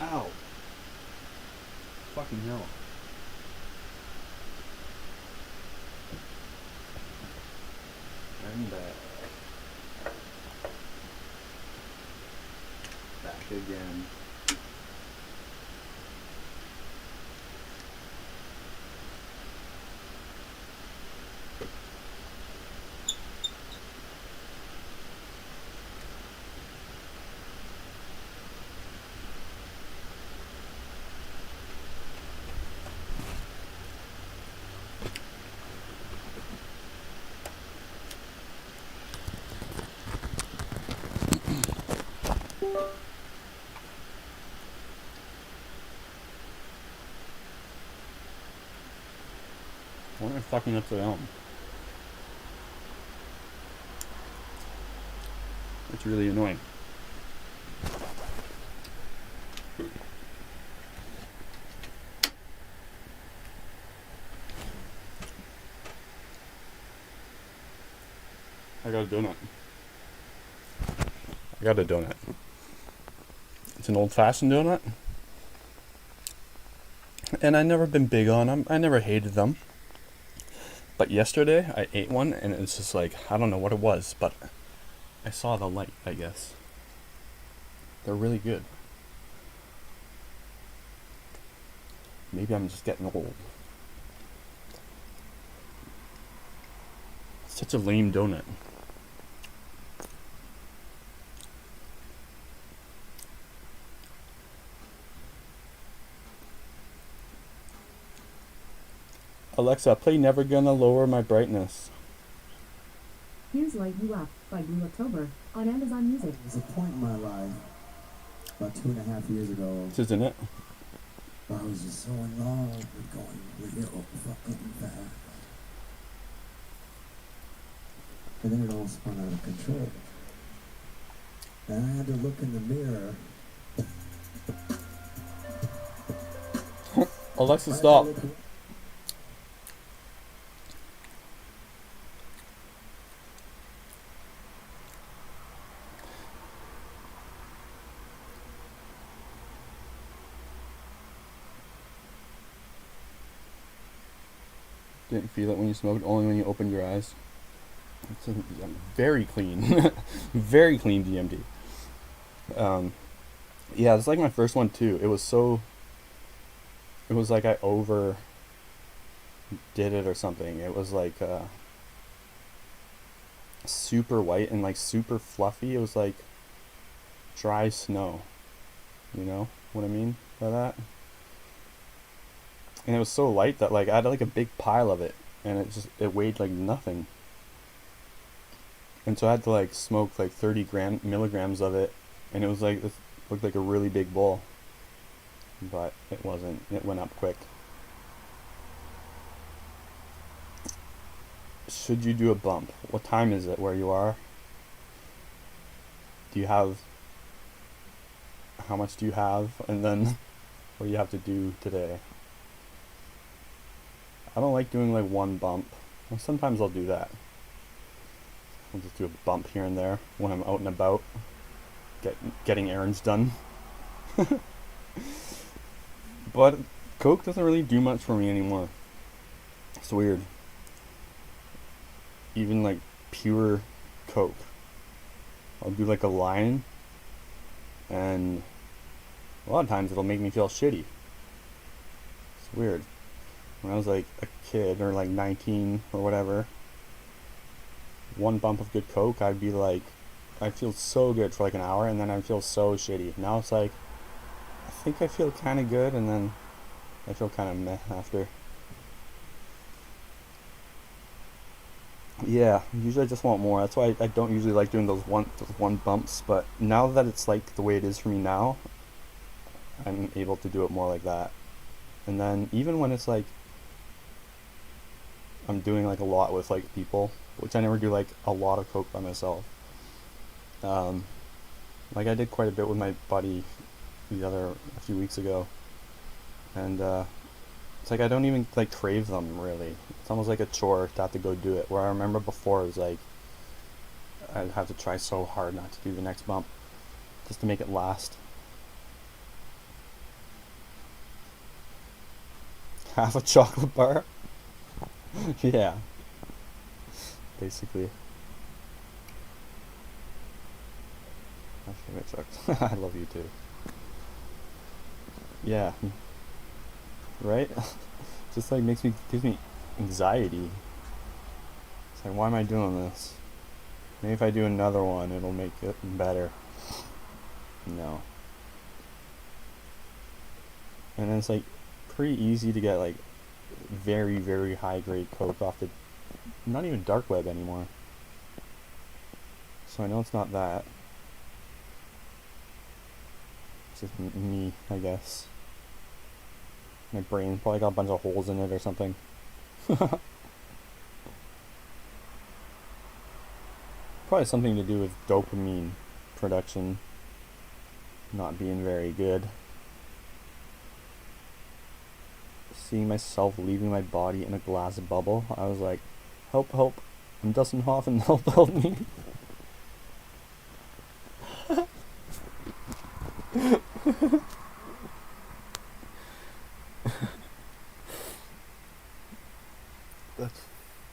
Ow. Fucking hell. And back. Back again. Why am I fucking upside down? It's really annoying. I got a donut. I got a donut. It's an old-fashioned donut. And I've never been big on them. I never hated them. But yesterday, I ate one, and it's just like, I don't know what it was, but I saw the light, I guess. They're really good. Maybe I'm just getting old. Such a lame donut. Alexa, play Never Gonna Lower My Brightness. Here's Light You Up by Blue October on Amazon Music. There's a point in my life, about 2.5 years ago, This isn't it? where I was just so in love with going real fucking fast. And then it all spun out of control. And I had to look in the mirror. Alexa, stop. Didn't feel it when you smoked, only when you opened your eyes. It's a very clean, very clean DMD. Yeah, it's like my first one too. It was like I over did it or something. It was like super white and like super fluffy. It was like dry snow. You know what I mean by that? And it was so light that like I had like a big pile of it, and it weighed like nothing. And so I had to like smoke like 30 milligrams of it, and it was like it looked like a really big bowl, but it wasn't. It went up quick. Should you do a bump? What time is it where you are? Do you have? How much do you have? And then what do you have to do today? I don't like doing like one bump. Well, sometimes I'll do that. I'll just do a bump here and there when I'm out and about, getting errands done. But Coke doesn't really do much for me anymore. It's weird. Even like pure Coke, I'll do like a line, and a lot of times it'll make me feel shitty. It's weird. When I was like a kid or like 19 or whatever, one bump of good Coke, I'd be like, I'd feel so good for like an hour, and then I'd feel so shitty. Now it's like, I think I feel kind of good, and then I feel kind of meh after. Yeah, usually I just want more. That's why I don't usually like doing those one bumps, but now that it's like the way it is for me now, I'm able to do it more like that. And then even when it's like I'm doing like a lot with like people, which I never do like a lot of Coke by myself. Like I did quite a bit with my buddy a few weeks ago, and it's like I don't even like crave them really. It's almost like a chore to have to go do it. Where I remember before it was like I'd have to try so hard not to do the next bump just to make it last. Half a chocolate bar? Yeah. Basically. Vaynerchuk. I love you too. Yeah. Right? Just like gives me anxiety. It's like, why am I doing this? Maybe if I do another one, it'll make it better. No. And then it's like pretty easy to get like very, very high grade Coke off the, not even dark web anymore. So I know it's not that. just me, I guess. My brain probably got a bunch of holes in it or something. Probably something to do with dopamine production not being very good. Seeing myself leaving my body in a glass bubble, I was like, help, help, I'm Dustin Hoffman, help me.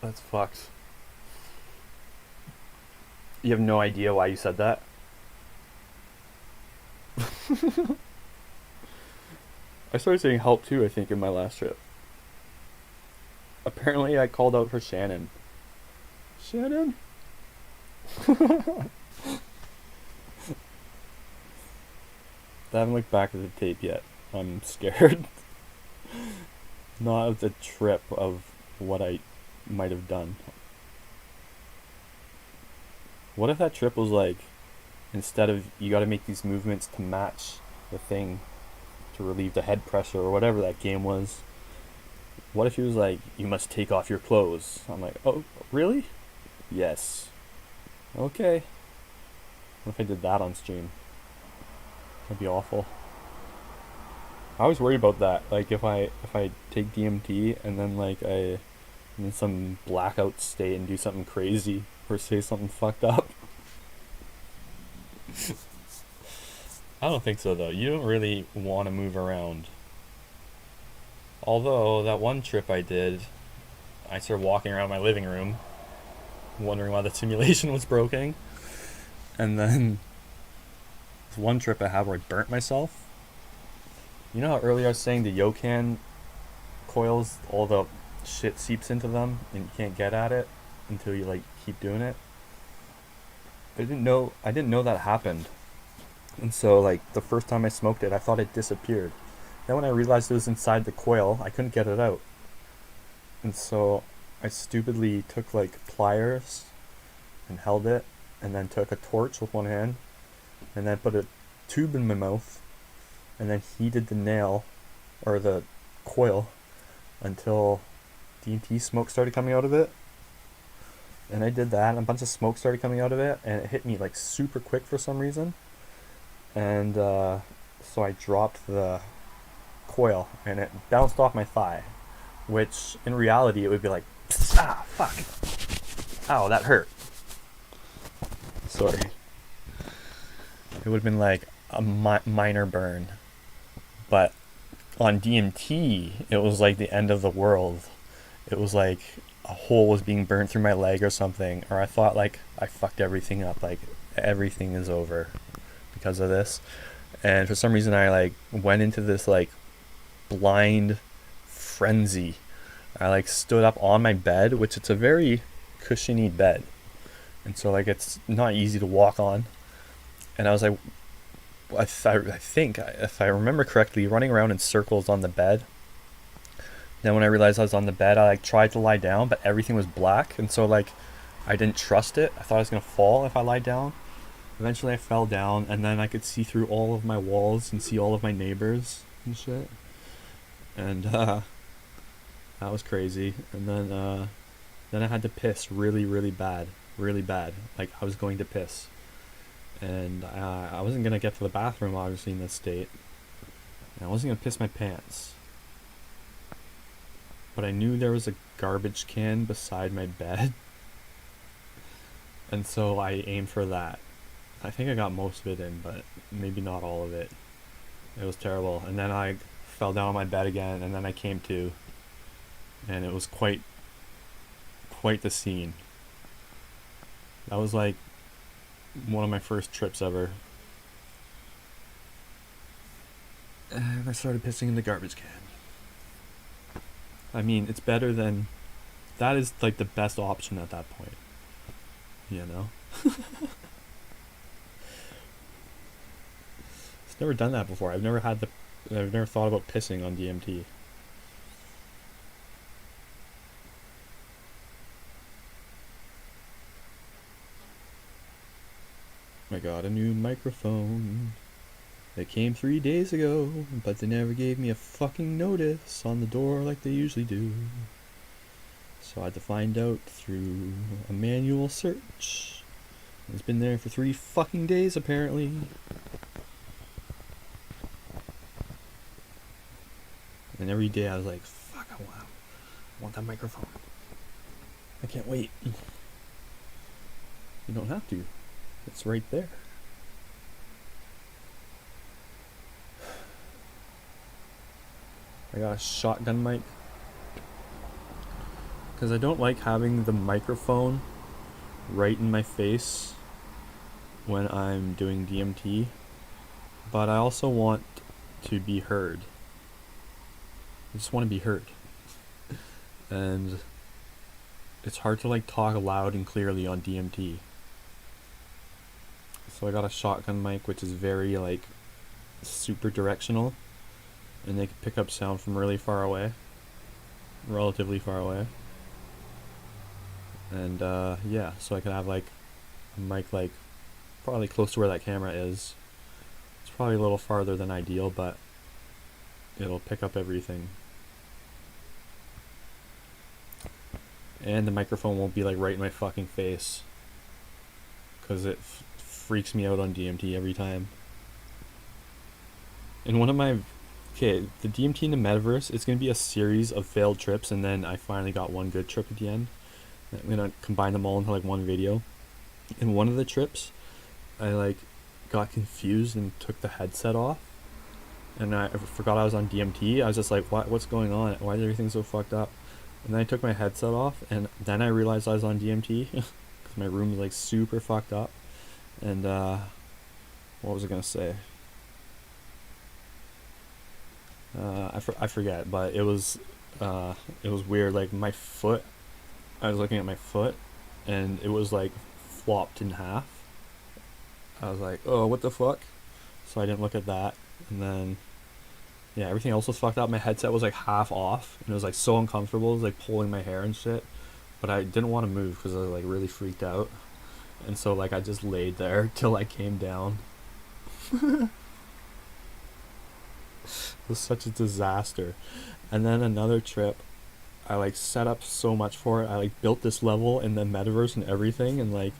That's fucked. You have no idea why you said that? I started saying help too, I think, in my last trip. Apparently I called out for Shannon. Shannon? I haven't looked back at the tape yet. I'm scared. Not of the trip, of what I might have done. What if that trip was like, instead of you gotta make these movements to match the thing to relieve the head pressure or whatever that game was, what if he was like, you must take off your clothes? I'm like, oh, really? Yes. Okay. What if I did that on stream? That'd be awful. I always worry about that. Like if I take DMT and then like I'm in some blackout state and do something crazy or say something fucked up. I don't think so though. You don't really want to move around. Although that one trip I did, I started walking around my living room, wondering why the simulation was broken. And then this one trip I had where I burnt myself. You know how earlier I was saying the Yokan coils, all the shit seeps into them and you can't get at it until you like keep doing it? I didn't know that happened. And so like the first time I smoked it, I thought it disappeared. Then when I realized it was inside the coil, I couldn't get it out. And so I stupidly took like pliers and held it, and then took a torch with one hand, and then put a tube in my mouth, and then heated the nail, or the coil, until DMT smoke started coming out of it. And I did that, and a bunch of smoke started coming out of it, and it hit me like super quick for some reason. And so I dropped the coil, and it bounced off my thigh, which in reality it would be like, ah, fuck, ow, that hurt. Sorry. It would have been like a minor burn. But on DMT, it was like the end of the world. It was like a hole was being burned through my leg or something, or I thought like I fucked everything up, like everything is over because of this. And for some reason I like went into this like blind frenzy. I like stood up on my bed, which it's a very cushiony bed, and so like it's not easy to walk on. And I was like, I think if I remember correctly, running around in circles on the bed. Then when I realized I was on the bed, I like tried to lie down, but everything was black, and so like I didn't trust it. I thought I was gonna fall if I lied down. Eventually I fell down, and then I could see through all of my walls and see all of my neighbors and shit. And that was crazy. And then I had to piss really bad. Like I was going to piss. And I wasn't gonna get to the bathroom obviously in this state. And I wasn't gonna piss my pants. But I knew there was a garbage can beside my bed. And so I aimed for that. I think I got most of it in, but maybe not all of it. It was terrible. And then I fell down on my bed again, and then I came to. And it was quite the scene. That was like one of my first trips ever. And I started pissing in the garbage can. I mean, it's better than... That is like the best option at that point. You know? I've never done that before. I've never thought about pissing on DMT. I got a new microphone. They came 3 days ago, but they never gave me a fucking notice on the door like they usually do. So I had to find out through a manual search. It's been there for 3 fucking days apparently. And every day I was like, fuck, I want that microphone. I can't wait. You don't have to. It's right there. I got a shotgun mic. Because I don't like having the microphone right in my face when I'm doing DMT. But I also want to be heard. I just want to be heard. And it's hard to like talk loud and clearly on DMT. So I got a shotgun mic which is very like super directional, and they can pick up sound from really far away, relatively far away. And yeah, so I can have like a mic like probably close to where that camera is. It's probably a little farther than ideal, but it'll pick up everything. And the microphone won't be like right in my fucking face, because it freaks me out on DMT every time. And one of my the DMT in the metaverse, it's going to be a series of failed trips, and then I finally got one good trip at the end. I'm going to combine them all into like one video. In one of the trips, I like got confused and took the headset off, and I forgot I was on DMT. I was just like, what's going on? Why is everything so fucked up? And then I took my headset off, and then I realized I was on DMT because my room was like super fucked up. And what was I gonna say? I forget, but it was weird. Like my foot, I was looking at my foot, and it was like flopped in half. I was like, oh, what the fuck? So I didn't look at that, and then yeah, everything else was fucked up. My headset was like half off, and it was like so uncomfortable. It was like pulling my hair and shit. But I didn't want to move because I was like really freaked out. And so like I just laid there till I came down. It was such a disaster. And then another trip, I like set up so much for it. I like built this level in the metaverse and everything, and like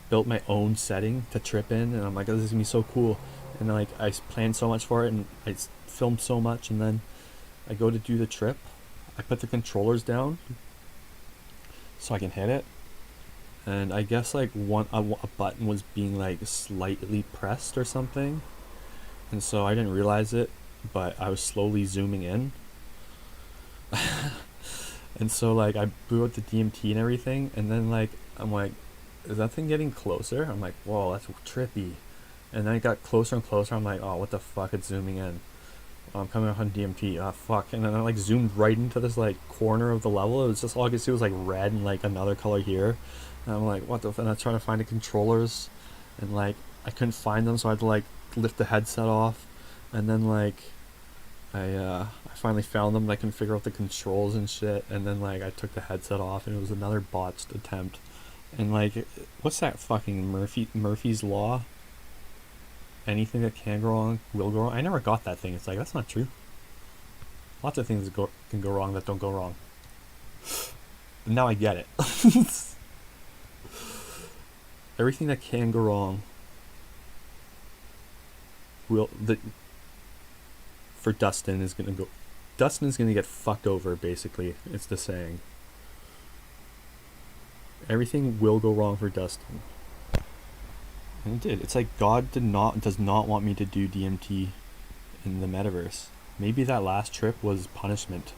built my own setting to trip in, and I'm like, oh, this is gonna be so cool. And like I planned so much for it, and I filmed so much, and then I go to do the trip. I put the controllers down so I can hit it, and I guess like a button was being like slightly pressed or something, and so I didn't realize it, but I was slowly zooming in. And so like I blew out the DMT and everything, and then like I'm like, is that thing getting closer? I'm like, whoa, that's trippy. And then it got closer and closer. I'm like, oh, what the fuck, it's zooming in. I'm coming up on DMT, oh fuck. And then I like zoomed right into this like corner of the level. It was just all I could see was like red and like another color here. And I'm like, what the f-? And I was trying to find the controllers, and like I couldn't find them, so I had to like lift the headset off. And then like I finally found them, and I couldn't figure out the controls and shit. And then like I took the headset off, and it was another botched attempt. And like, what's that fucking Murphy's Law? Anything that can go wrong will go wrong. I never got that thing. It's like, that's not true. Lots of things can go wrong that don't go wrong. And now I get it. Everything that can go wrong for Dustin is gonna go. Dustin is gonna get fucked over. Basically, it's the saying. Everything will go wrong for Dustin. And it did. It's like God does not want me to do DMT in the metaverse. Maybe that last trip was punishment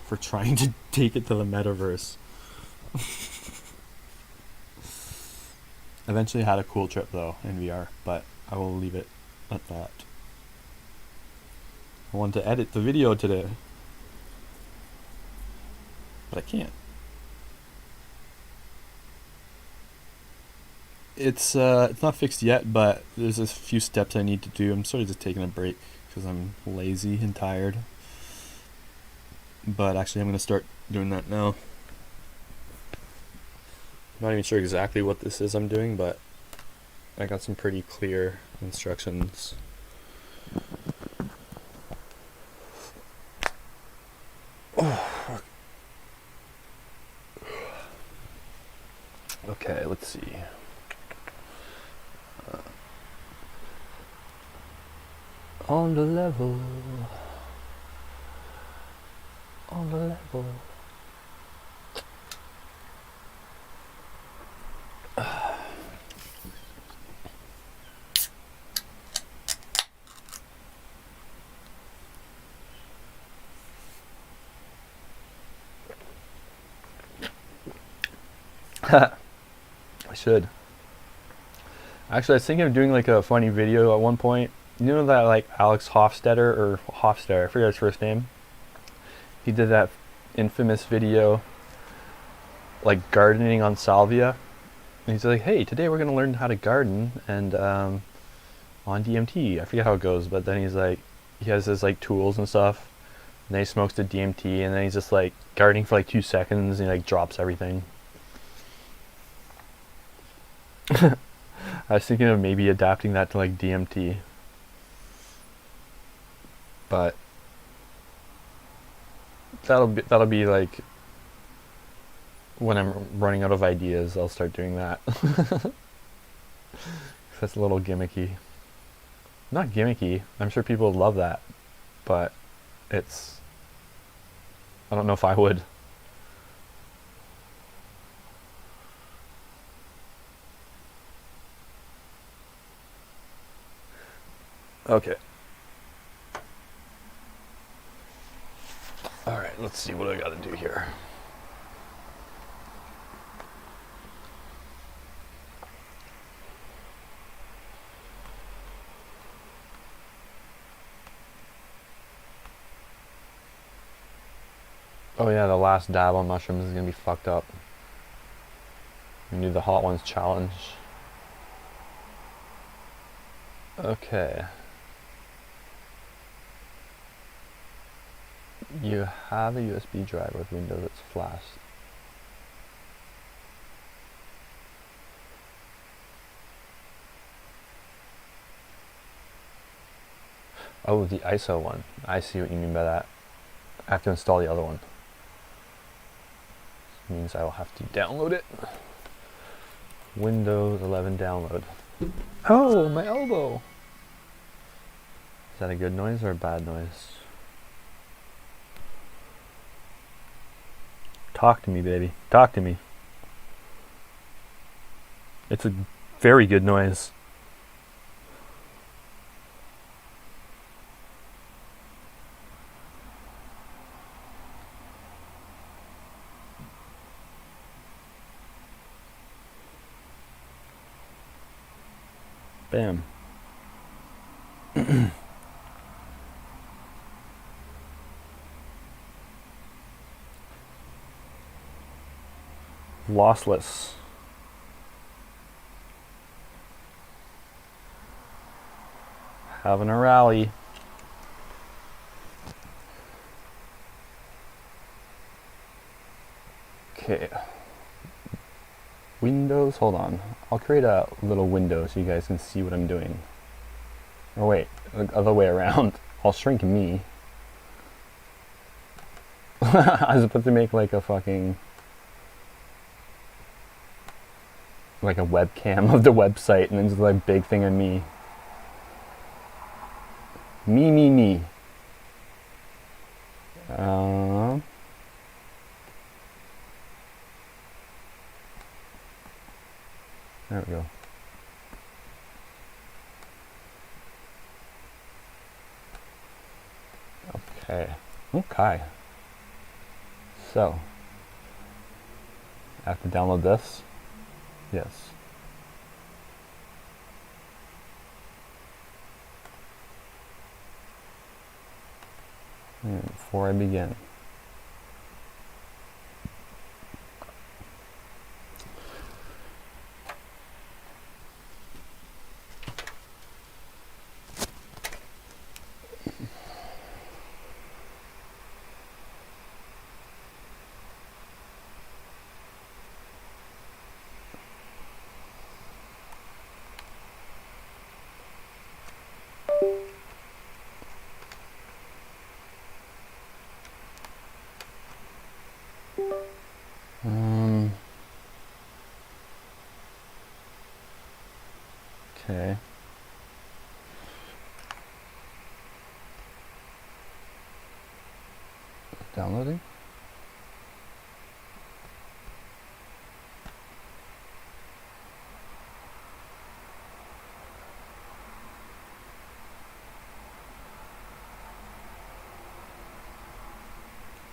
for trying to take it to the metaverse. Eventually had a cool trip though in VR, but I will leave it at that. I wanted to edit the video today, but I can't. It's not fixed yet, but there's a few steps I need to do. I'm sort of just taking a break because I'm lazy and tired. But actually I'm going to start doing that now. I'm not even sure exactly what this is I'm doing, but I got some pretty clear instructions. On the level. On the level. I should. Actually, I was thinking of doing like a funny video at one point. You know that like Alex Hofstetter or Hofstadter, I forget his first name. He did that infamous video like gardening on salvia. And he's like, hey, today we're gonna learn how to garden and on DMT. I forget how it goes, but then he's like, he has his like tools and stuff. And then he smokes the DMT and then he's just like gardening for like 2 seconds and he like drops everything. I was thinking of maybe adapting that to like DMT. But that'll be like when I'm running out of ideas, I'll start doing that. That's a little gimmicky. Not gimmicky. I'm sure people would love that, but it's, I don't know if I would. Okay. Alright, let's see what I gotta do here. Oh yeah, the last dab on mushrooms is gonna be fucked up. We do the hot ones challenge. Okay. You have a USB drive with Windows that's flashed. Oh, the ISO one. I see what you mean by that. I have to install the other one. This means I will have to download it. Windows 11 download. Oh, my elbow! Is that a good noise or a bad noise? Talk to me, baby. Talk to me. It's a very good noise. Bam. Lossless. Having a rally. Okay. Windows, hold on. I'll create a little window so you guys can see what I'm doing. Oh wait, the other way around. I'll shrink me. I was about to make like a fucking, like a webcam of the website and then just like big thing of me. Me. There we go. Okay. So, I have to download this? Yes. Before I begin. Okay. Downloading.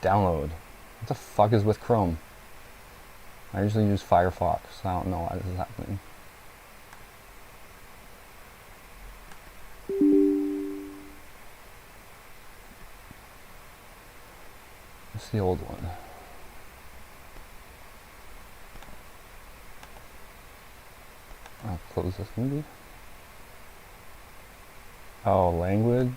Download. What the fuck is with Chrome? I usually use Firefox. I don't know why this is happening. It's the old one. I'll close this maybe. Oh, language.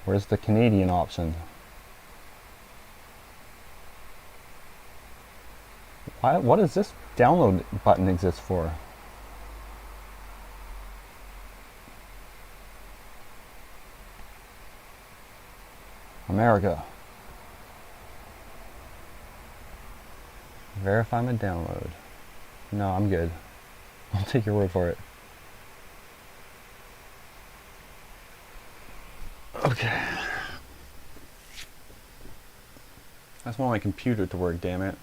Where's the Canadian option? What does this download button exist for? America. Verify my download. No, I'm good. I'll take your word for it. Okay. I just want my computer to work, damn it.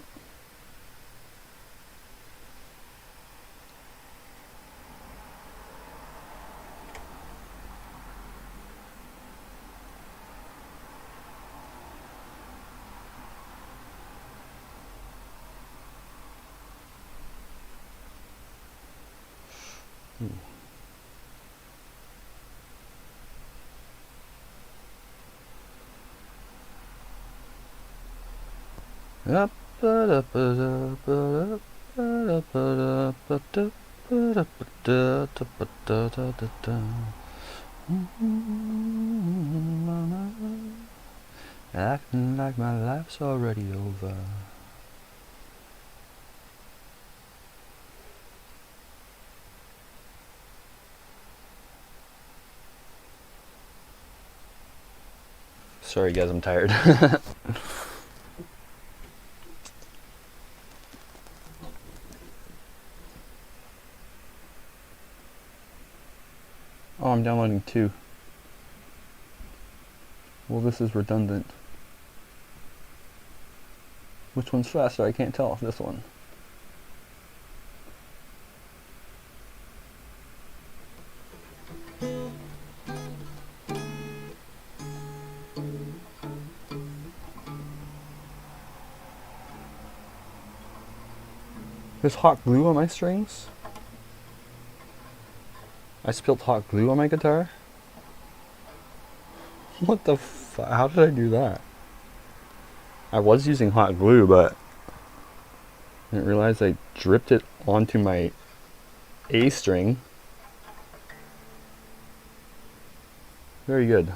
Acting like my life's already over. Sorry guys, I'm tired. Oh, I'm downloading two. Well, this is redundant. Which one's faster? I can't tell. This one. There's hot glue on my strings? I spilled hot glue on my guitar? What the how did I do that? I was using hot glue, but I didn't realize I dripped it onto my A string. Very good.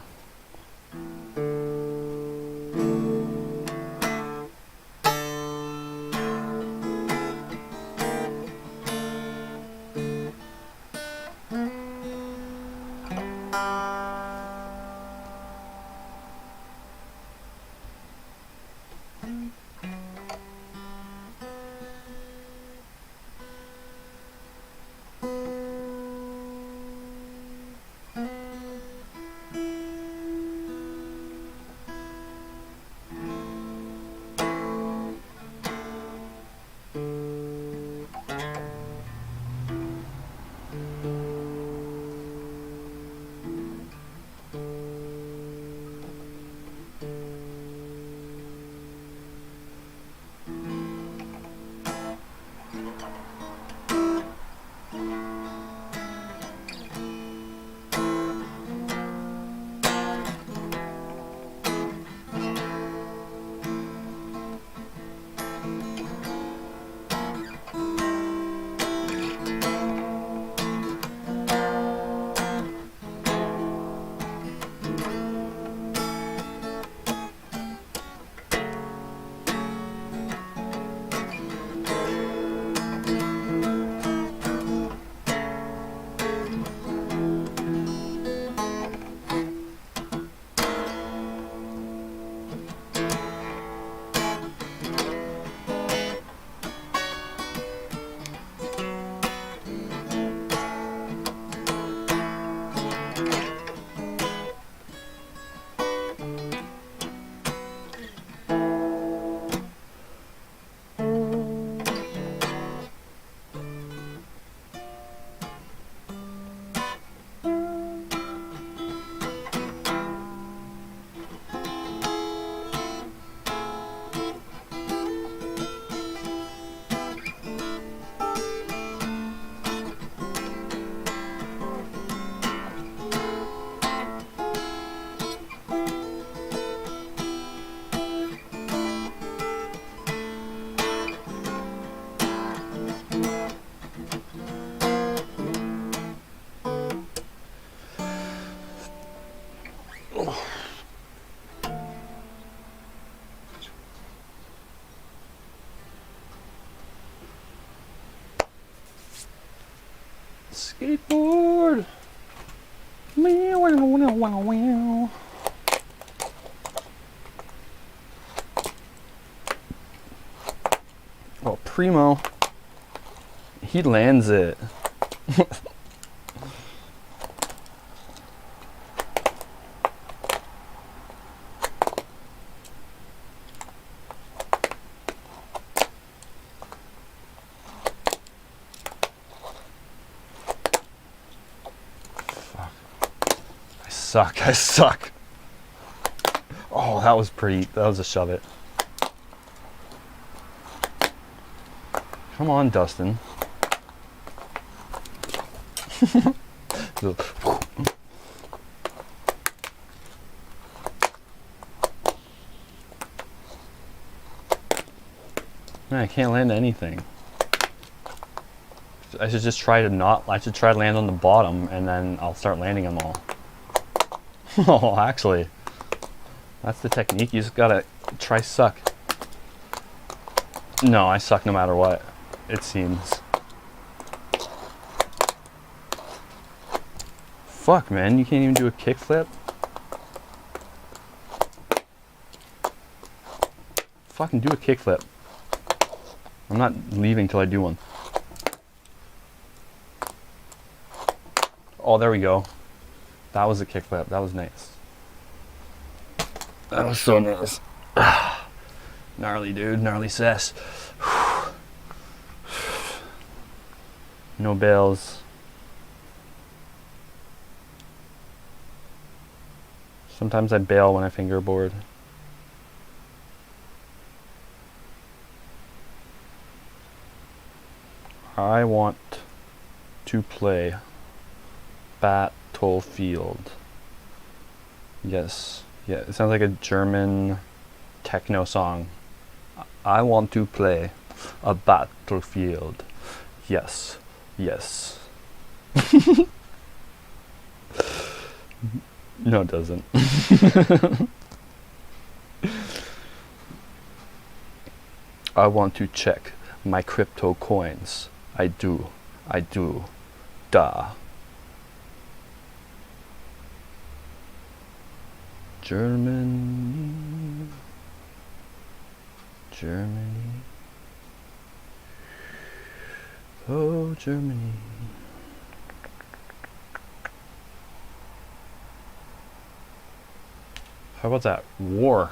Skateboard. Meow, wow, wow, wow, wow. Well, Primo, he lands it. I suck. Oh, that was pretty. That was a shove it. Come on, Dustin. Man, I can't land anything. I should just try to not. I should try to land on the bottom, and then I'll start landing them all. Oh, actually, that's the technique. You just gotta try suck. No, I suck no matter what, it seems. Fuck, man, you can't even do a kickflip? Fucking do a kickflip. I'm not leaving till I do one. Oh, there we go. That was a kickflip. That was nice. That was so nice. Gnarly, dude. Gnarly cess. No bails. Sometimes I bail when I fingerboard. I want to play Battlefield. Yes. Yeah, it sounds like a German techno song. I want to play a battlefield. Yes. Yes. No, it doesn't. I want to check my crypto coins. I do. I do. Duh. Germany. Germany. Oh, Germany. How about that war?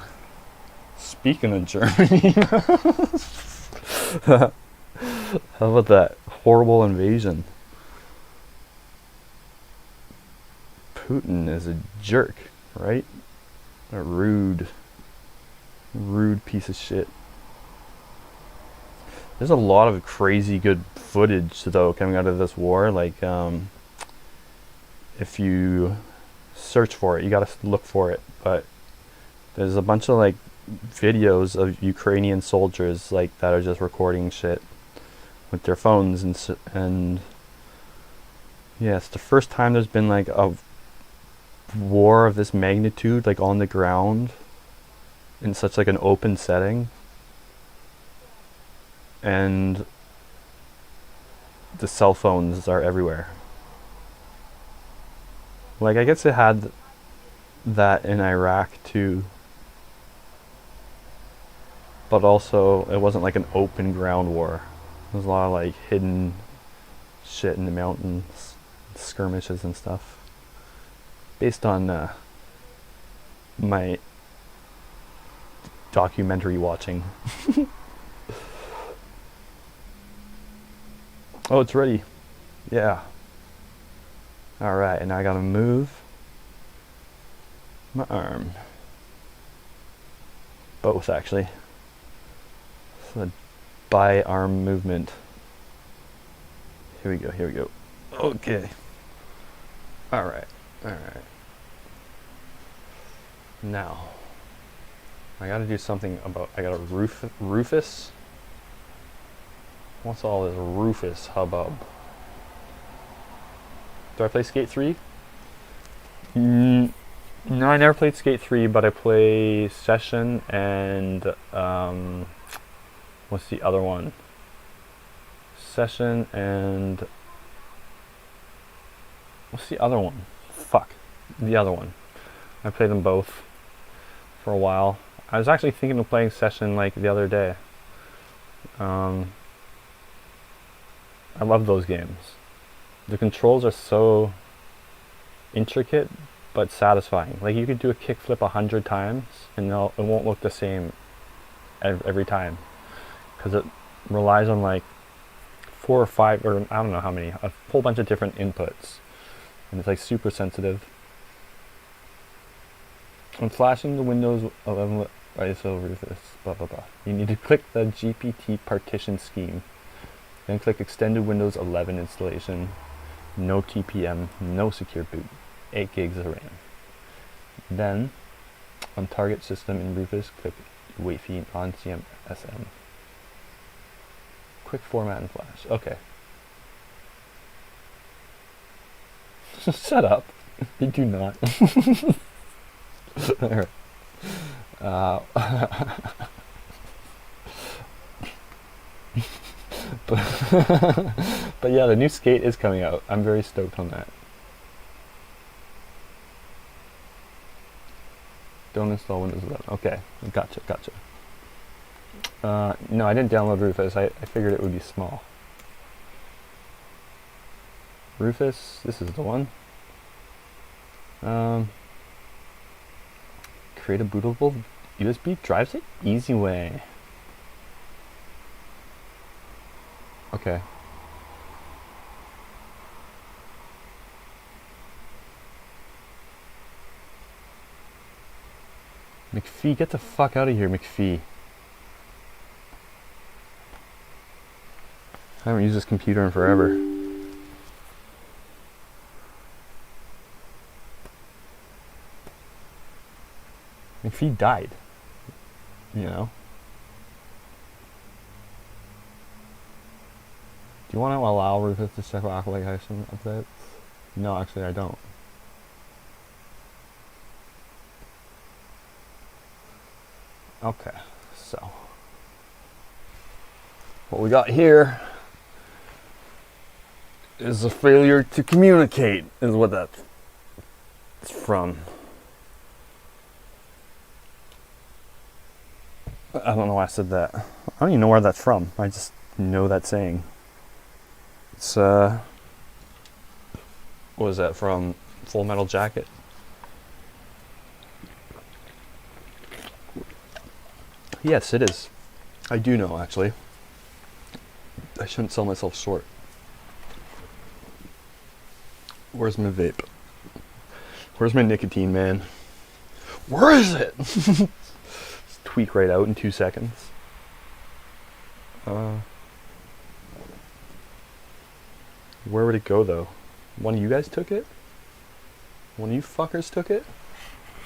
Speaking of Germany. How about that horrible invasion? Putin is a jerk, right? A rude piece of shit. There's a lot of crazy good footage though coming out of this war. Like, if you search for it, you gotta look for it. But there's a bunch of like videos of Ukrainian soldiers like that are just recording shit with their phones and yeah, it's the first time there's been like a war of this magnitude like on the ground in such like an open setting, and the cell phones are everywhere. Like, I guess it had that in Iraq too, but also it wasn't like an open ground war. There's a lot of like hidden shit in the mountains, skirmishes and stuff. Based on my documentary watching. Oh, it's ready. Yeah. Alright, and now I gotta move my arm. Both, actually. It's a bi-arm movement. Here we go, here we go. Okay. Alright, alright. Now, I gotta do something about, I got a Rufus. What's all this Rufus hubbub? Do I play Skate 3? No, I never played Skate 3, but I play Session and, what's the other one? Session and What's the other one? Fuck. The other one. I played them both for a while. I was actually thinking of playing Session like the other day. I love those games. The controls are so intricate but satisfying. Like you could do a kickflip 100 times and it won't look the same every time, because it relies on like 4 or 5, or I don't know how many, a whole bunch of different inputs, and it's like super sensitive. When flashing the Windows 11 ISO Rufus, blah blah blah, you need to click the GPT partition scheme, then click extended Windows 11 installation, no TPM, no secure boot, 8 gigs of RAM. Then, on target system in Rufus, click Wi-Fi on CMSM. Quick format and flash. Okay. Shut up. You do not. Alright. But yeah, the new Skate is coming out. I'm very stoked on that. Don't install Windows 11. Okay, gotcha. No, I didn't download Rufus. I figured it would be small. Rufus, this is the one. Create a bootable USB drive stick? Easy way. Okay. McPhee, get the fuck out of here, McPhee. I haven't used this computer in forever. McPhee died. You know? Do you want to allow Rufus to check localization updates? No, actually I don't. Okay, so what we got here is a failure to communicate, is what that's from. I don't know why I said that. I don't even know where that's from. I just know that saying. It's what was that from? Full Metal Jacket? Yes, it is. I do know, actually. I shouldn't sell myself short. Where's my vape? Where's my nicotine, man? Where is it? Tweak right out in 2 seconds. Where would it go, though? One of you guys took it? One of you fuckers took it?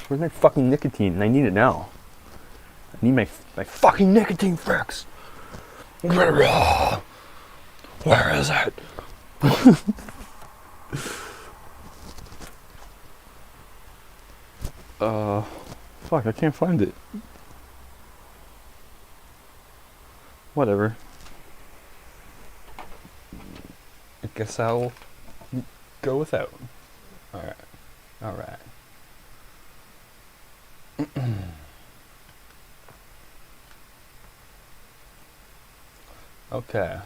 Where's my fucking nicotine? And I need it now. I need my fucking nicotine fix. Where is it? Fuck, I can't find it. Whatever. I guess I'll go without. Alright. Okay.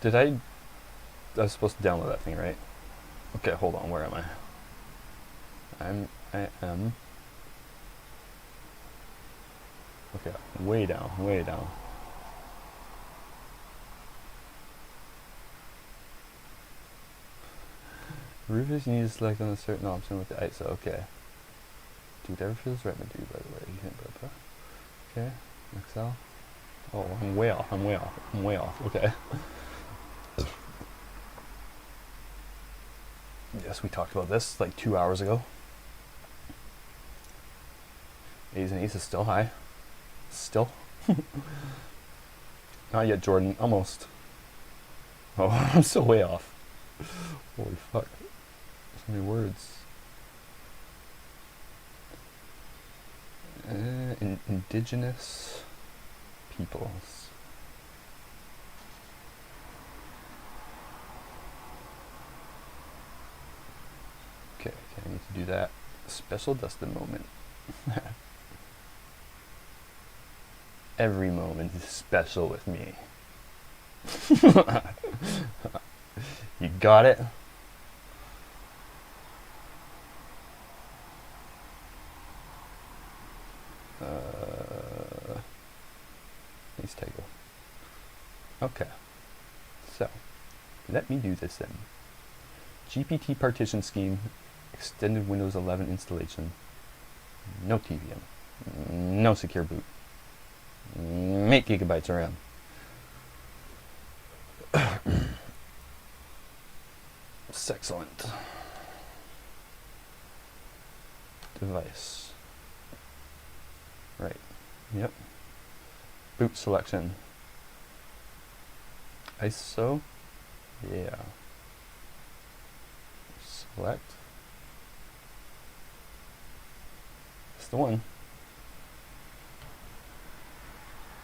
I was supposed to download that thing, right? Okay, hold on, where am I? I am. Okay, way down. Rufus, you need to select on a certain option with the ISO. Okay. Do whatever feels right, my dude, by the way. You can't, okay. Excel. Oh, I'm way off. Okay. Yes, we talked about this like 2 hours ago. A's and E's is still high. Still. Not yet, Jordan. Almost. Oh, I'm still way off. Holy fuck. So many words. Indigenous peoples. I need to do that special Dustin moment. Every moment is special with me. You got it? Please take it. Okay. So, let me do this then. GPT partition scheme, extended Windows 11 installation, no TVM, no secure boot, 8 gigabytes of RAM. It's excellent. Device. Right. Yep. Boot selection. ISO. Yeah. Select. That's the one.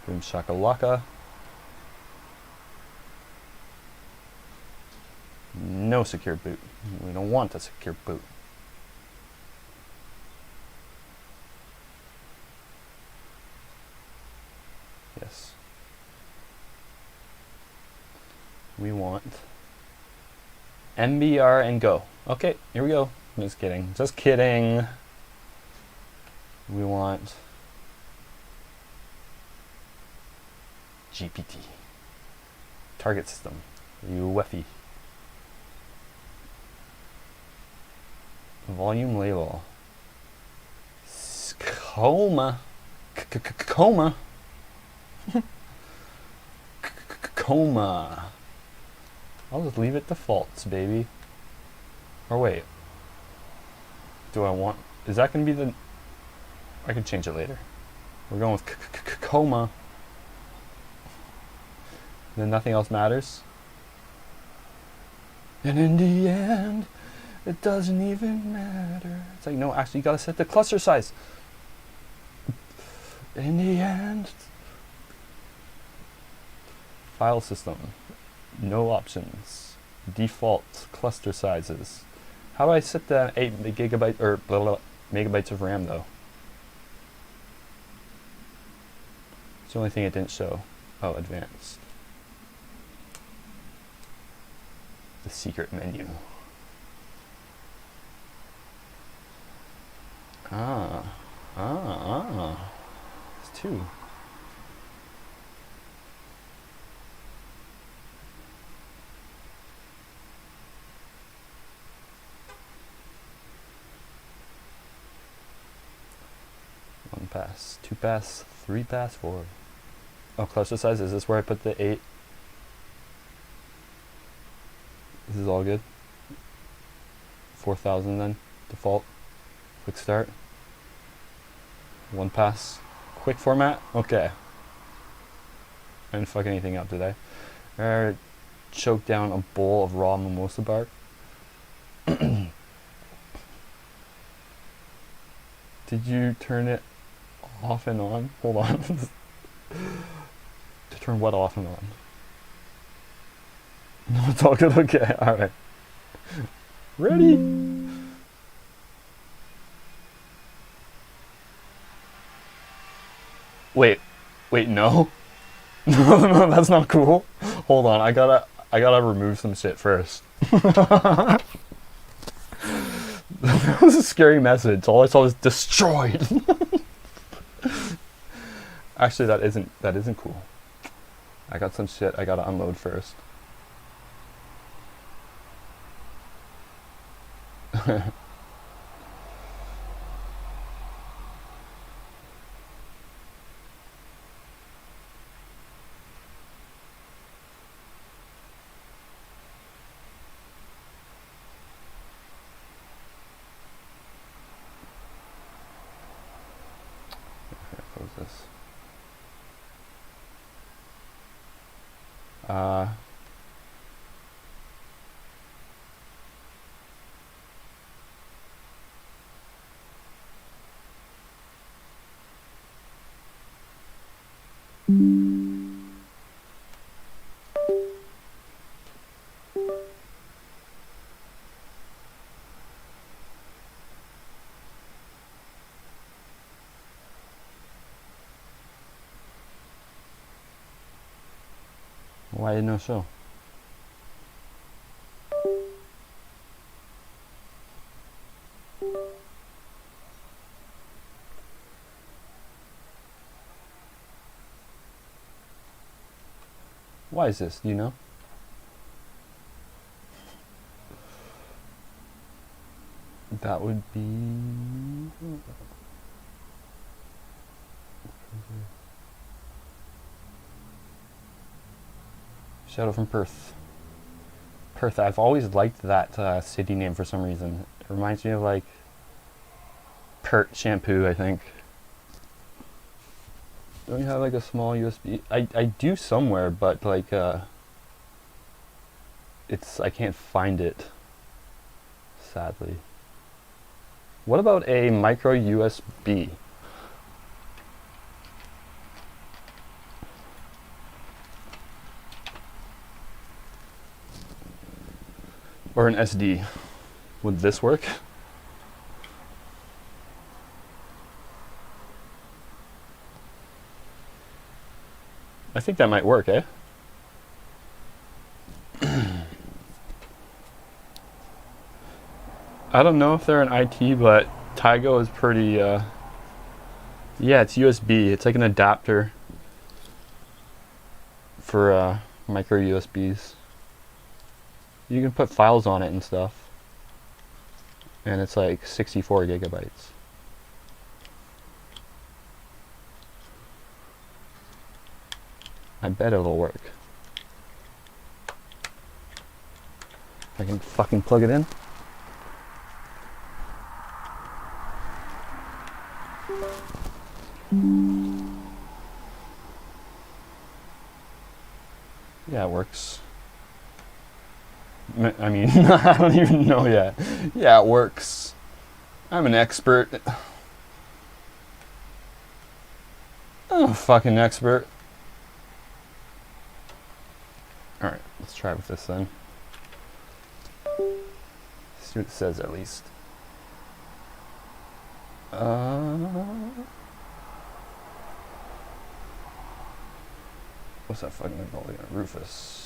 Boom shakalaka. No secure boot. We don't want a secure boot. Yes. We want MBR and go. Okay, here we go. Just kidding. Just kidding. We want GPT. Target system. UEFI. Volume label. Coma. Coma. Coma. I'll just leave it defaults, baby. Or wait. Do I want... Is that going to be the... I can change it later. We're going with coma. Then nothing else matters. And in the end, it doesn't even matter. It's like, no, actually, you gotta set the cluster size. In the end... File system. No options. Default cluster sizes. How do I set the 8 gigabyte or blah, blah, megabytes of RAM though? It's the only thing it didn't show. Oh, advanced. The secret menu. It's 2. One pass, 2 pass, 3 pass, 4. Oh, cluster size, is this where I put the 8? This is all good? 4,000 then, default. Quick start. 1 pass. Quick format? Okay. I didn't fuck anything up, did I? Choke down a bowl of raw mimosa bark. Did you turn it off and on? Hold on. To turn what off and on? No, it's all good. Okay, alright. Ready? Wait, no. No, that's not cool. Hold on, I gotta remove some shit first. That was a scary message. All I saw was destroyed. Actually, that isn't cool. I got some shit I gotta unload first. Close this. Why no show? Why is this? Do you know? That would be... Shadow from Perth. Perth, I've always liked that city name for some reason. It reminds me of like Pert shampoo, I think. Don't you have like a small USB? I do somewhere, but like it's, I can't find it, sadly. What about a micro USB? Or an SD? Would this work? I think that might work, eh? I don't know if they're in IT, but Tigo is pretty, yeah, it's USB. It's like an adapter for micro USBs. You can put files on it and stuff. And it's like 64 gigabytes. I bet it'll work. I can fucking plug it in. Yeah, it works. I mean, I don't even know yet. Yeah, it works. I'm an expert. I'm a fucking expert. Alright, let's try with this then. See what it says at least. What's that fucking called again? Rufus.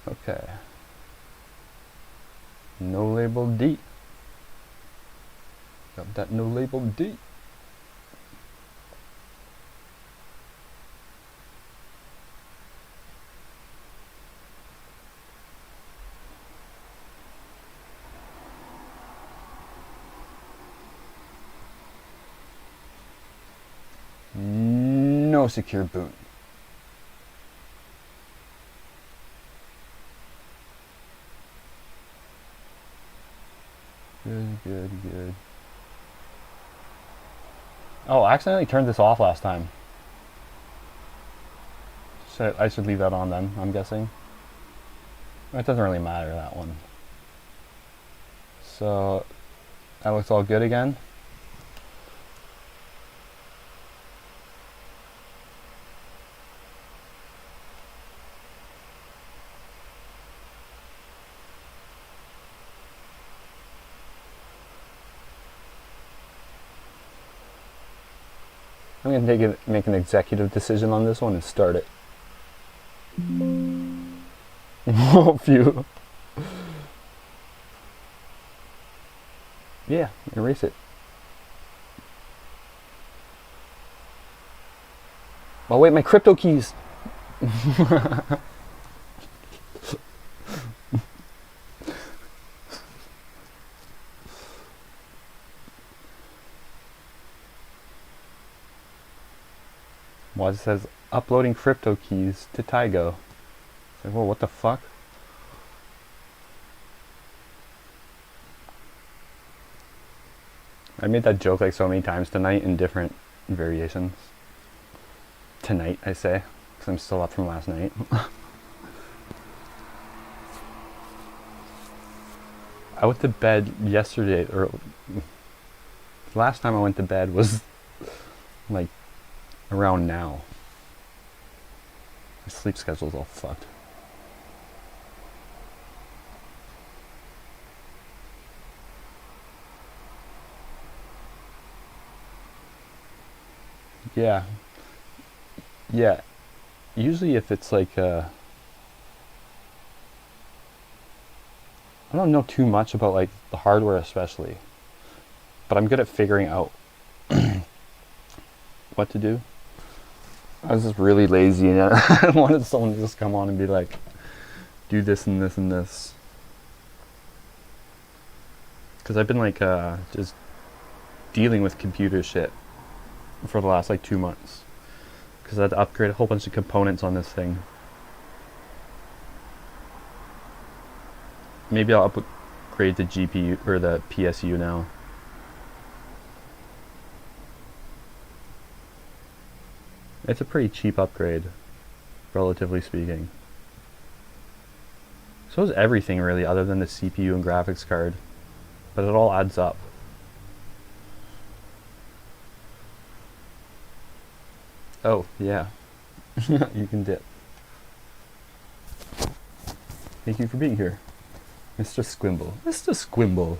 Okay. No label D. Got that no label D. No secure boot. Good. Oh, I accidentally turned this off last time. I should leave that on then, I'm guessing. It doesn't really matter, that one. So, that looks all good again. I'm going to make an executive decision on this one and start it. Oh, phew. Yeah, erase it. Oh wait, my crypto keys! Well, it says uploading crypto keys to Tigo. It's like, whoa, what the fuck? I made that joke like so many times tonight in different variations. Tonight, I say, because I'm still up from last night. I went to bed yesterday, or last time I went to bed was like around now. My sleep schedule's all fucked. Yeah. Yeah. Usually if it's like I don't know too much about like the hardware especially, but I'm good at figuring out what to do. I was just really lazy and I wanted someone to just come on and be like, do this and this and this. Because I've been like just dealing with computer shit for the last like 2 months. Because I had to upgrade a whole bunch of components on this thing. Maybe I'll upgrade the GPU or the PSU now. It's a pretty cheap upgrade, relatively speaking. So is everything really, other than the CPU and graphics card. But it all adds up. Oh, yeah. You can dip. Thank you for being here, Mr. Squimble. Mr. Squimble.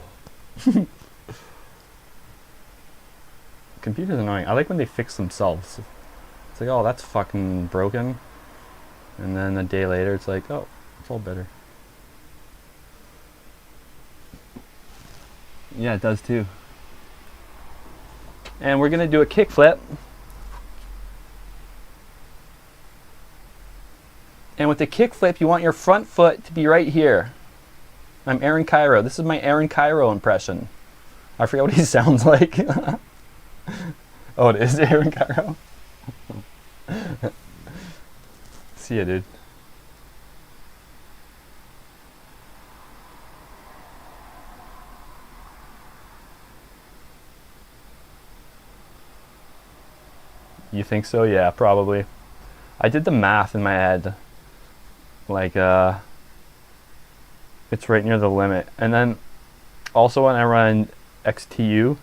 Computer's annoying. I like when they fix themselves. It's like, oh, that's fucking broken. And then a day later, it's like, oh, it's all better. Yeah, it does too. And we're gonna do a kickflip. And with the kickflip, you want your front foot to be right here. I'm Aaron Cairo. This is my Aaron Cairo impression. I forget what he sounds like. Oh, it is Aaron Cairo. See ya, dude. You think so? Yeah, probably. I did the math in my head. Like, it's right near the limit. And then also when I run XTU,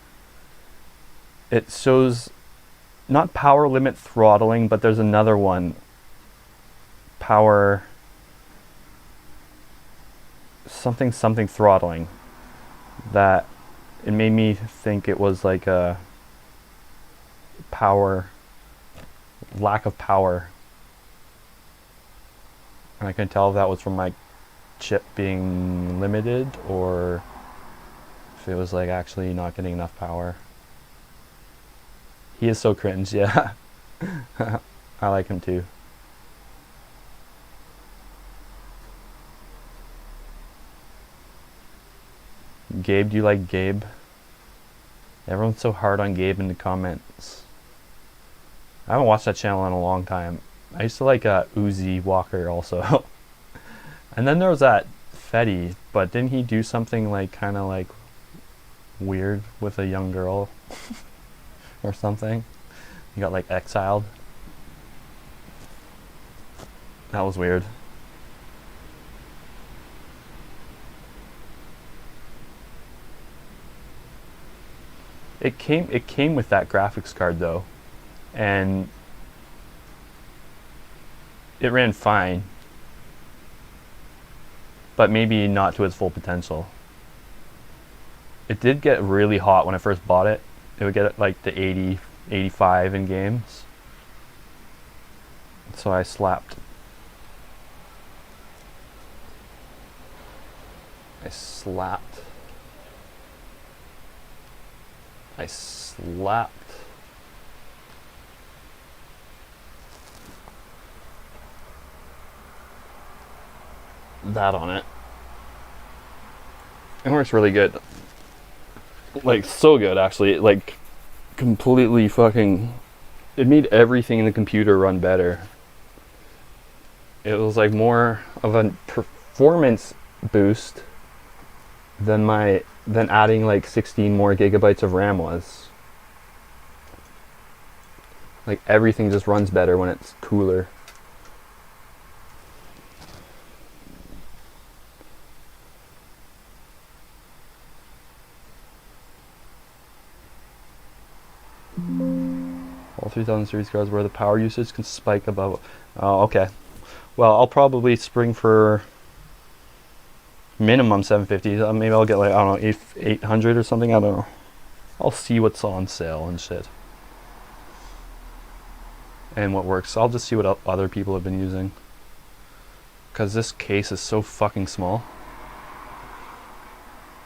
it shows not power limit throttling, but there's another one. Power something throttling. That it made me think it was like a power, lack of power. And I couldn't tell if that was from my chip being limited or if it was like actually not getting enough power. He is so cringe, yeah. I like him too. Gabe, do you like Gabe? Everyone's so hard on Gabe in the comments. I haven't watched that channel in a long time. I used to like Uzi Walker also. And then there was that Fetty, but didn't he do something like kind of like weird with a young girl or something? He got like exiled. That was weird. It came with that graphics card though, and it ran fine, but maybe not to its full potential. It did get really hot when I first bought it. It would get like the 80, 85 in games. So I slapped. I slapped that on it. It works really good. Like, so good, actually. Like, completely fucking... It made everything in the computer run better. It was, like, more of a performance boost than adding, like, 16 more gigabytes of RAM was. Like, everything just runs better when it's cooler. All 3000 series cards where the power usage can spike above. Oh, okay. Well, I'll probably spring for minimum 750. Maybe I'll get like, I don't know, 800 or something. I don't know. I'll see what's on sale and shit. and what works. I'll just see what other people have been using, because this case is so fucking small.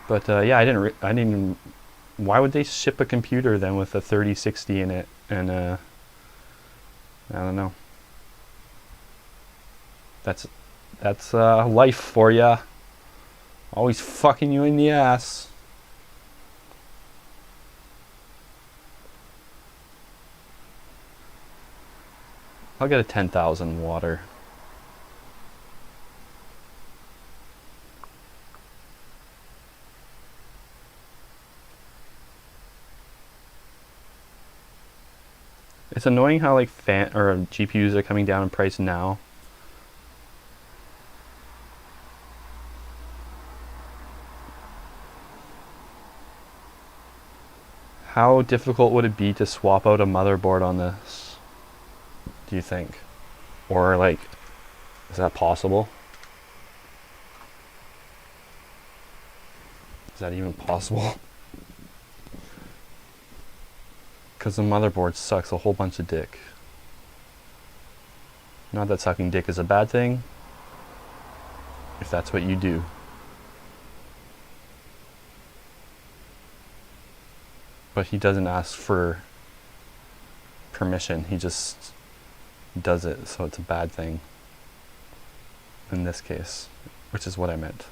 But yeah, I didn't even. Why would they ship a computer then with a 3060 in it? And I don't know. That's life for ya. Always fucking you in the ass. I'll get a 10,000 water. It's annoying how like GPUs are coming down in price now. How difficult would it be to swap out a motherboard on this, do you think? Or like, is that possible? Is that even possible? Because the motherboard sucks a whole bunch of dick. Not that sucking dick is a bad thing, if that's what you do. But he doesn't ask for permission, he just does it, so it's a bad thing in this case, which is what I meant.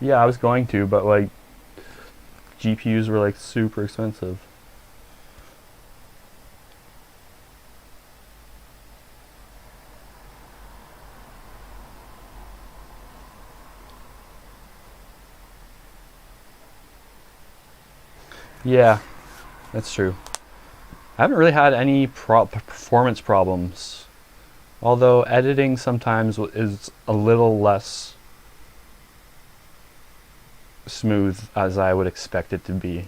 Yeah, I was going to, but like GPUs were like super expensive. Yeah, that's true. I haven't really had any performance problems, although editing sometimes is a little less smooth as I would expect it to be.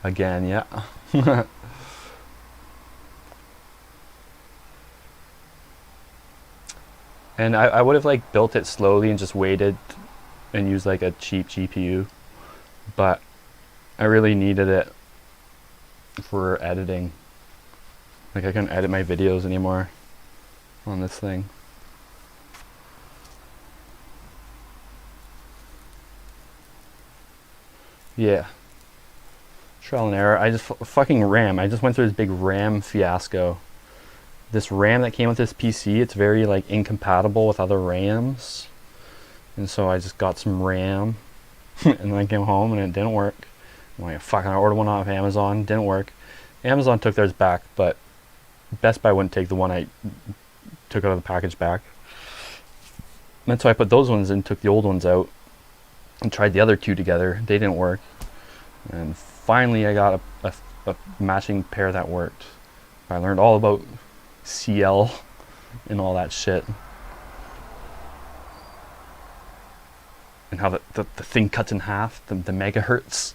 Again, yeah. And I would have like built it slowly and just waited and used like a cheap GPU, but I really needed it for editing. Like I couldn't edit my videos anymore on this thing. Yeah. Trial and error. I just fucking RAM. I just went through this big RAM fiasco. This RAM that came with this PC, it's very like incompatible with other RAMs. And so I just got some RAM and then I came home and it didn't work. I'm like, fucking, I ordered one off Amazon, didn't work. Amazon took theirs back, but Best Buy wouldn't take the one I took out of the package back. And so I put those ones in, took the old ones out, and tried the other two together. They didn't work. And finally I got a matching pair that worked. I learned all about CL and all that shit. And how the thing cuts in half, the megahertz.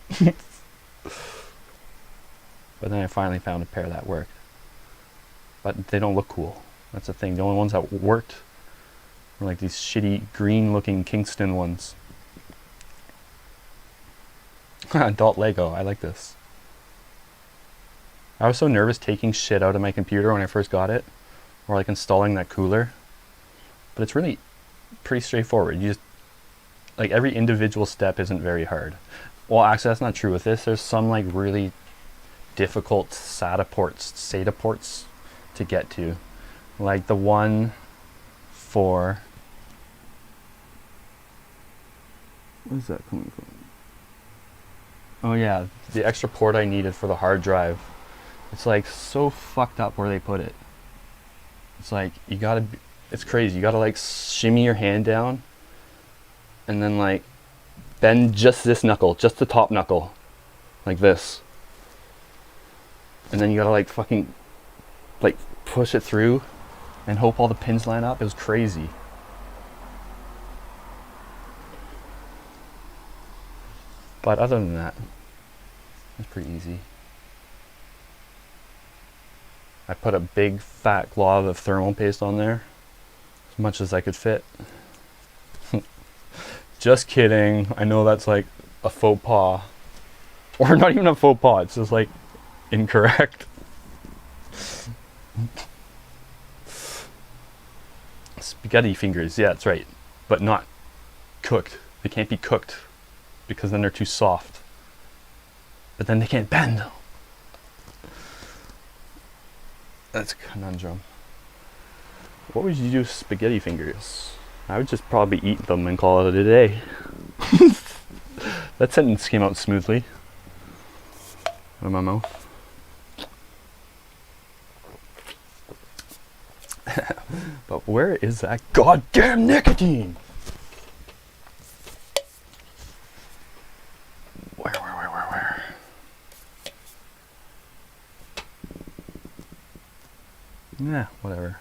But then I finally found a pair that worked. But they don't look cool. That's the thing. The only ones that worked were like these shitty green looking Kingston ones. Adult Lego, I like this. I was so nervous taking shit out of my computer when I first got it, or like installing that cooler. But it's really pretty straightforward. You just, like, every individual step isn't very hard. Well, actually that's not true with this. There's some like really difficult SATA ports to get to. Like the one for, where's that coming from? Oh yeah, the extra port I needed for the hard drive. It's like so fucked up where they put it. It's like, you gotta, it's crazy. You gotta like shimmy your hand down and then like bend just this knuckle, just the top knuckle, like this. And then you gotta like fucking like push it through and hope all the pins line up. It was crazy. But other than that, it's pretty easy. I put a big fat glob of thermal paste on there, as much as I could fit. Just kidding. I know that's like a faux pas. Or not even a faux pas, it's just like incorrect. Spaghetti fingers, yeah, that's right. But not cooked. They can't be cooked because then they're too soft. But then they can't bend. That's a conundrum. What would you do with spaghetti fingers? I would just probably eat them and call it a day. That sentence came out smoothly out of my mouth. But where is that goddamn nicotine? Where? Nah, whatever.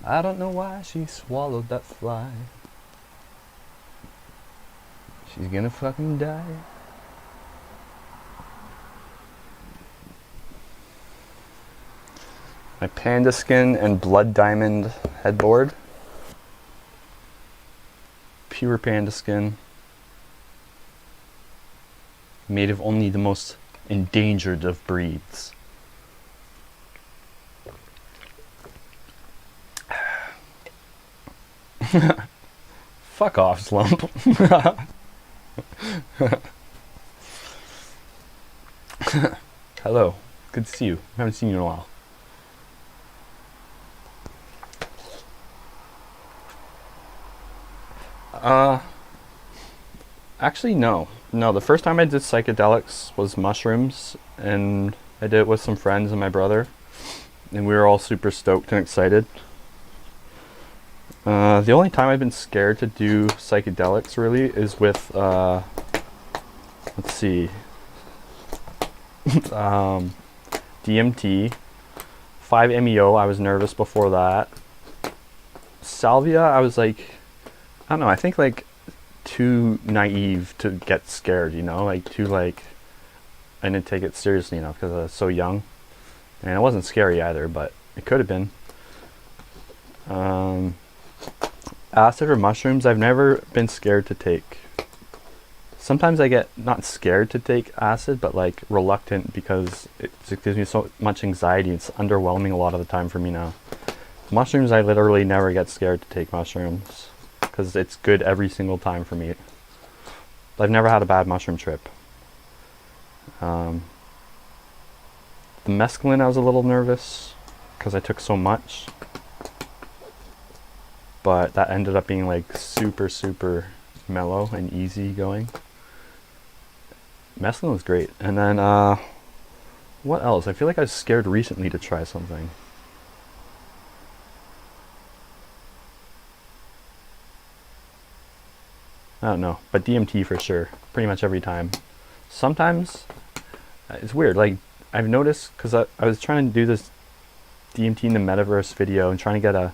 I don't know why she swallowed that fly. She's gonna fucking die. My panda skin and blood diamond headboard. Pure panda skin. Made of only the most endangered of breeds. Fuck off, Slump. Hello, good to see you. I haven't seen you in a while. Actually, no. The first time I did psychedelics was mushrooms, and I did it with some friends and my brother, and we were all super stoked and excited. The only time I've been scared to do psychedelics really is with, let's see, DMT, 5-MeO, I was nervous before that. Salvia, I was like, I don't know, I think like too naive to get scared, you know, like too like, I didn't take it seriously enough because I was so young. And it wasn't scary either, but it could have been. Acid or mushrooms, I've never been scared to take. Sometimes I get not scared to take acid, but like reluctant because it gives me so much anxiety. It's underwhelming a lot of the time for me now. Mushrooms, I literally never get scared to take mushrooms because it's good every single time for me. I've never had a bad mushroom trip. The mescaline, I was a little nervous because I took so much. But that ended up being like super, super mellow and easy going. Mescaline was great. And then, what else? I feel like I was scared recently to try something. I don't know, but DMT for sure. Pretty much every time. Sometimes, it's weird, like, I've noticed, because I was trying to do this DMT in the metaverse video and trying to get a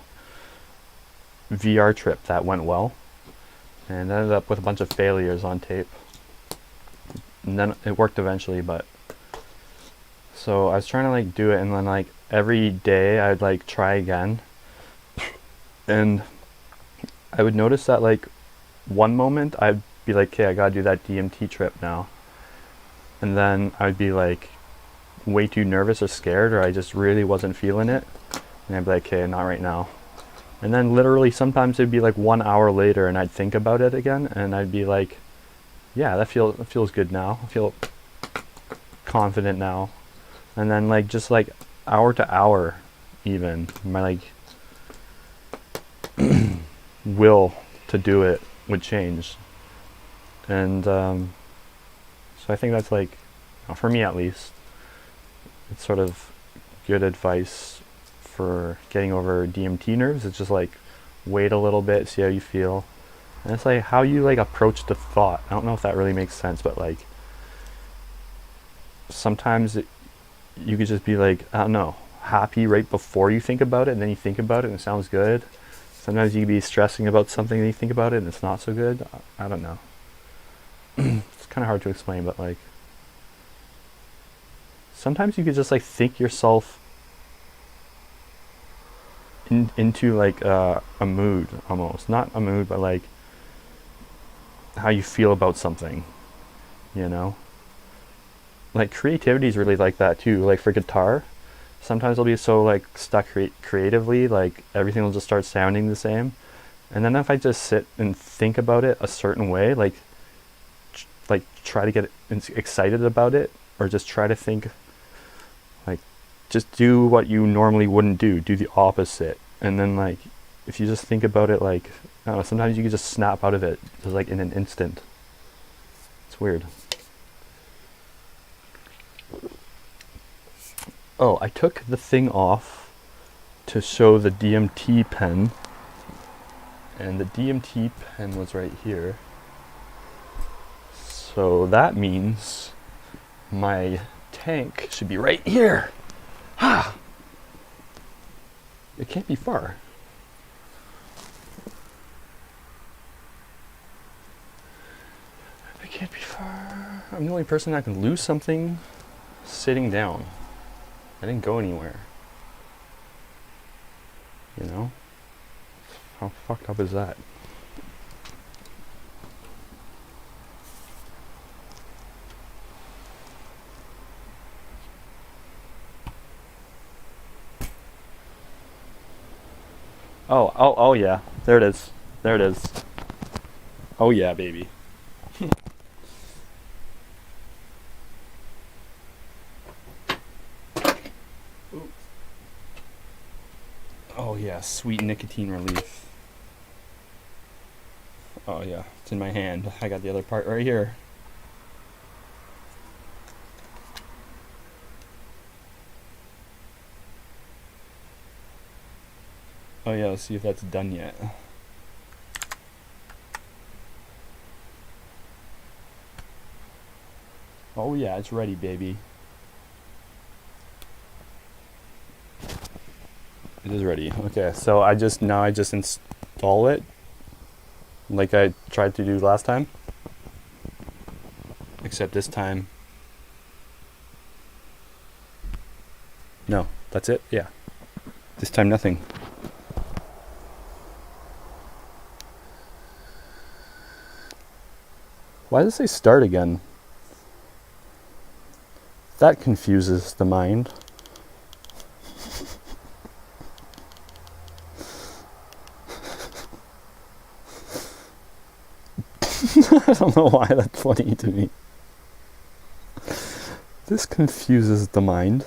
VR trip that went well, and ended up with a bunch of failures on tape. And then it worked eventually, but so I was trying to like do it, and then like every day I'd like try again, and I would notice that like one moment I'd be like, okay, I gotta do that DMT trip now, and then I'd be like way too nervous or scared, or I just really wasn't feeling it, and I'd be like, okay, not right now. And then literally sometimes it'd be like 1 hour later and I'd think about it again and I'd be like, yeah, that feels good now. I feel confident now. And then like just like hour to hour even, my like will to do it would change. And so I think that's like, for me at least, it's sort of good advice for getting over DMT nerves. It's just like wait a little bit, see how you feel. And it's like how you like approach the thought. I don't know if that really makes sense, but like sometimes you could just be like, I don't know, happy right before you think about it, and then you think about it and it sounds good. Sometimes you could be stressing about something and you think about it and it's not so good. I don't know. It's kind of hard to explain, but like sometimes you could just like think yourself into like a mood almost. Not a mood, but like how you feel about something, you know? Like creativity is really like that too. Like for guitar, sometimes I'll be so like stuck creatively, like everything will just start sounding the same. And then if I just sit and think about it a certain way, like try to get excited about it, or just try to think, like just do what you normally wouldn't do the opposite. And then like if you just think about it, like I don't know, sometimes you can just snap out of it just like in an instant. It's weird. Oh, I took the thing off to show the DMT pen, and the DMT pen was right here. So that means my tank should be right here. Ah! It can't be far. It can't be far. I'm the only person that can lose something sitting down. I didn't go anywhere. You know? How fucked up is that? Oh yeah. There it is. There it is. Oh yeah, baby. Oh yeah, sweet nicotine relief. Oh yeah, it's in my hand. I got the other part right here. Oh yeah, let's see if that's done yet. Oh yeah, it's ready, baby. It is ready. Okay, so I just install it like I tried to do last time. Except this time. No, that's it? Yeah. This time nothing. Why does it say start again? That confuses the mind. I don't know why that's funny to me. This confuses the mind.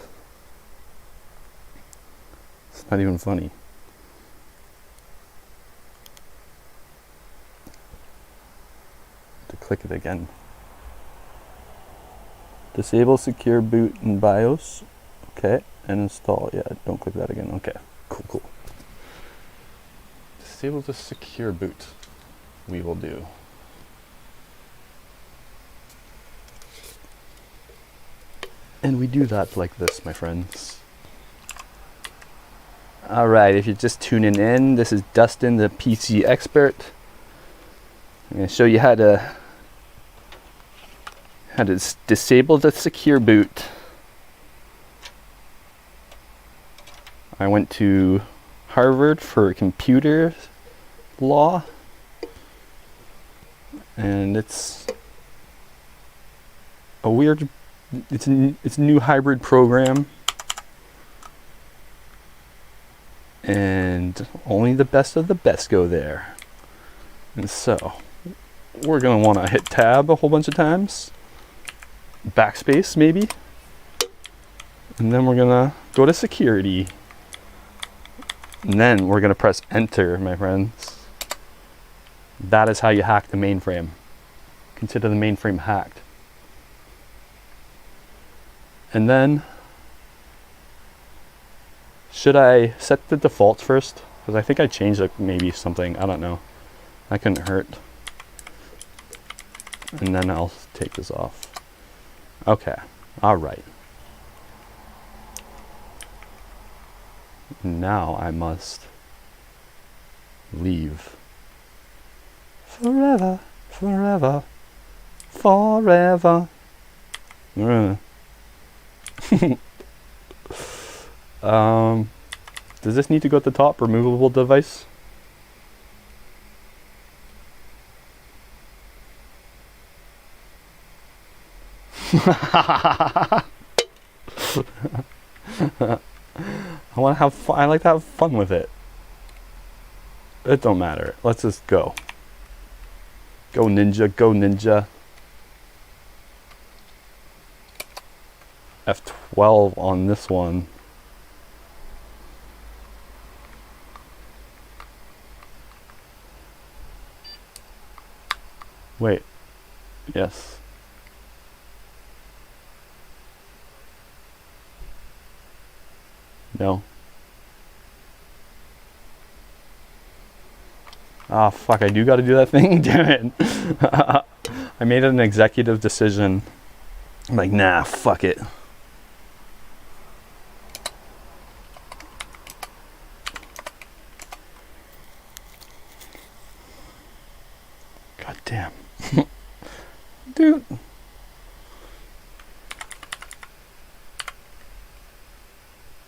It's not even funny. To click it again. Disable secure boot in BIOS. Okay, and install. Yeah, don't click that again. Okay, cool. Disable the secure boot. We will do. And we do that like this, my friends. Alright, if you're just tuning in, this is Dustin, the PC expert. I'm going to show you how to disable the secure boot. I went to Harvard for computer law, and it's a weird, it's a new hybrid program, and only the best of the best go there. And so we're going to want to hit tab a whole bunch of times, backspace maybe, and then we're going to go to security, and then we're going to press enter, my friends. That is how you hack the mainframe. Consider the mainframe hacked. And then Should I set the defaults first? Because I think I changed like maybe something. I don't know. That couldn't hurt. And then I'll take this off. Okay. All right. Now I must leave. Forever, forever, forever. Does this need to go at the top? Removable device? I want to have fun. I like to have fun with it. It don't matter. Let's just go. Go ninja, go ninja. F12 on this one. Wait. Yes. No. Ah, fuck, I do gotta do that thing? Damn it. I made an executive decision. I'm like, nah, fuck it. God damn. Dude.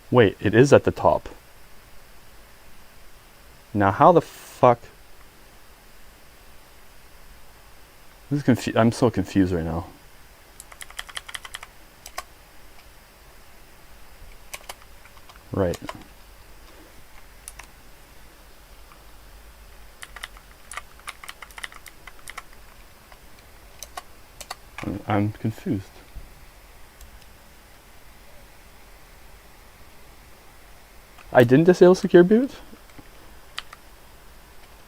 Wait, it is at the top. Now how the fuck? This is I'm so confused right now. Right. I'm confused. I didn't disable secure boot?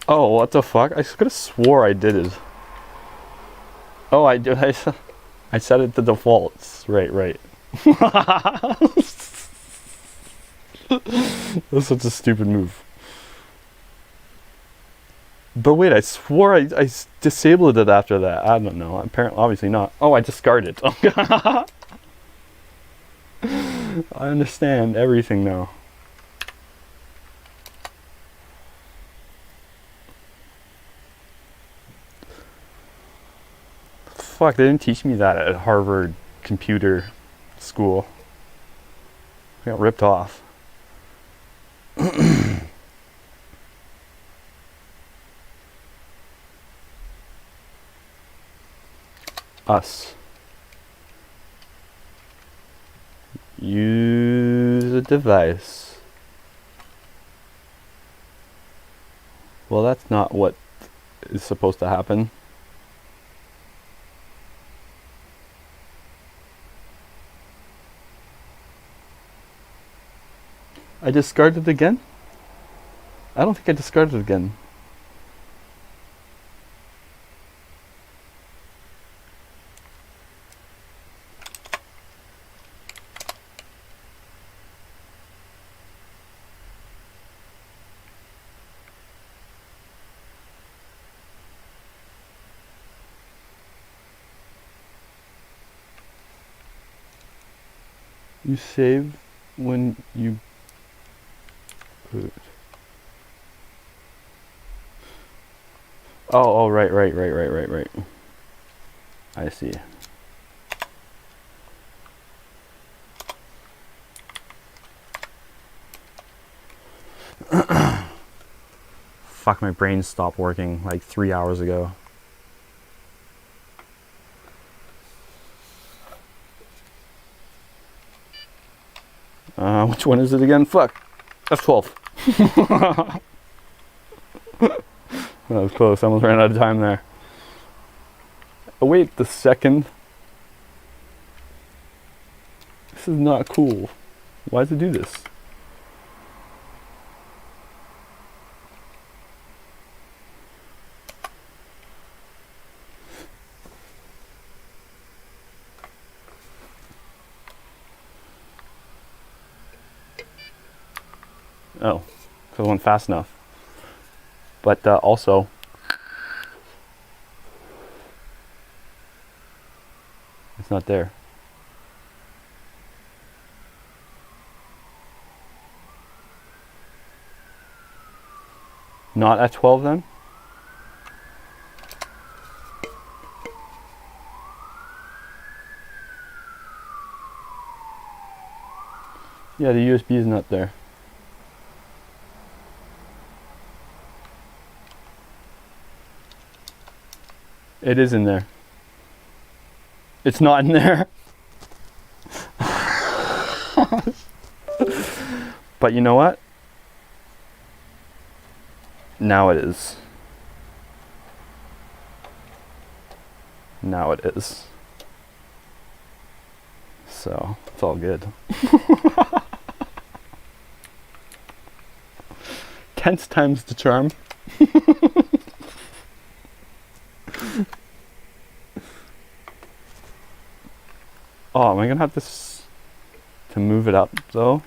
Oh, what the fuck? I could have swore I did it. Oh, I do. I set it to defaults. Right, right. That's such a stupid move. But wait, I swore I disabled it after that. I don't know. Apparently, obviously not. Oh, I discarded. I understand everything now. Fuck, they didn't teach me that at Harvard computer school. I got ripped off. Us. Use a device. Well, that's not what is supposed to happen. I discarded it again? I don't think I discarded it again. You save when you boot. Oh, right. I see. Fuck, my brain stopped working like 3 hours ago. Which one is it again? Fuck. F12. That was close. I almost ran out of time there. Oh, wait, the second. This is not cool. Why does it do this? Oh, because it went fast enough. But also, it's not there. Not at 12 then? Yeah, the USB is not there. It is in there. It's not in there. But you know what? Now it is. Now it is. So, it's all good. Tense times the charm. Oh, am I gonna have this to move it up though?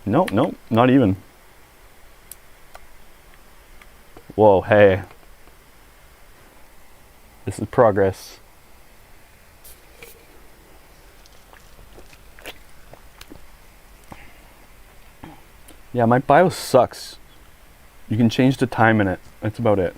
Nope, nope, not even. Whoa, hey. This is progress. Yeah, my BIOS sucks. You can change the time in it. That's about it.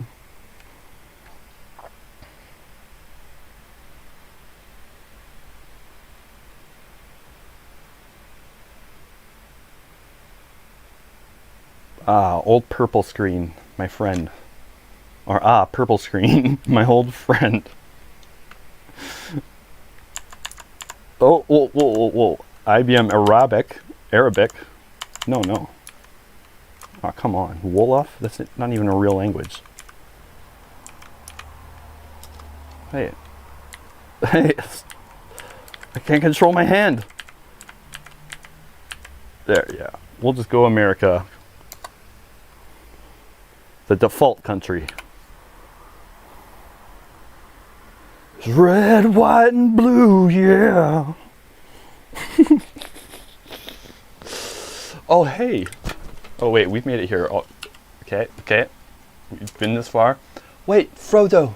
Old purple screen, my friend. Or purple screen, my old friend. Oh, whoa, whoa, whoa, whoa. IBM Arabic. No, no. Oh, come on. Wolof? That's not even a real language. Hey. Hey. I can't control my hand. There, yeah. We'll just go America. The default country. It's red, white, and blue, yeah. Oh, hey. Oh, wait, we've made it here. Oh, okay, okay. We've been this far. Wait, Frodo.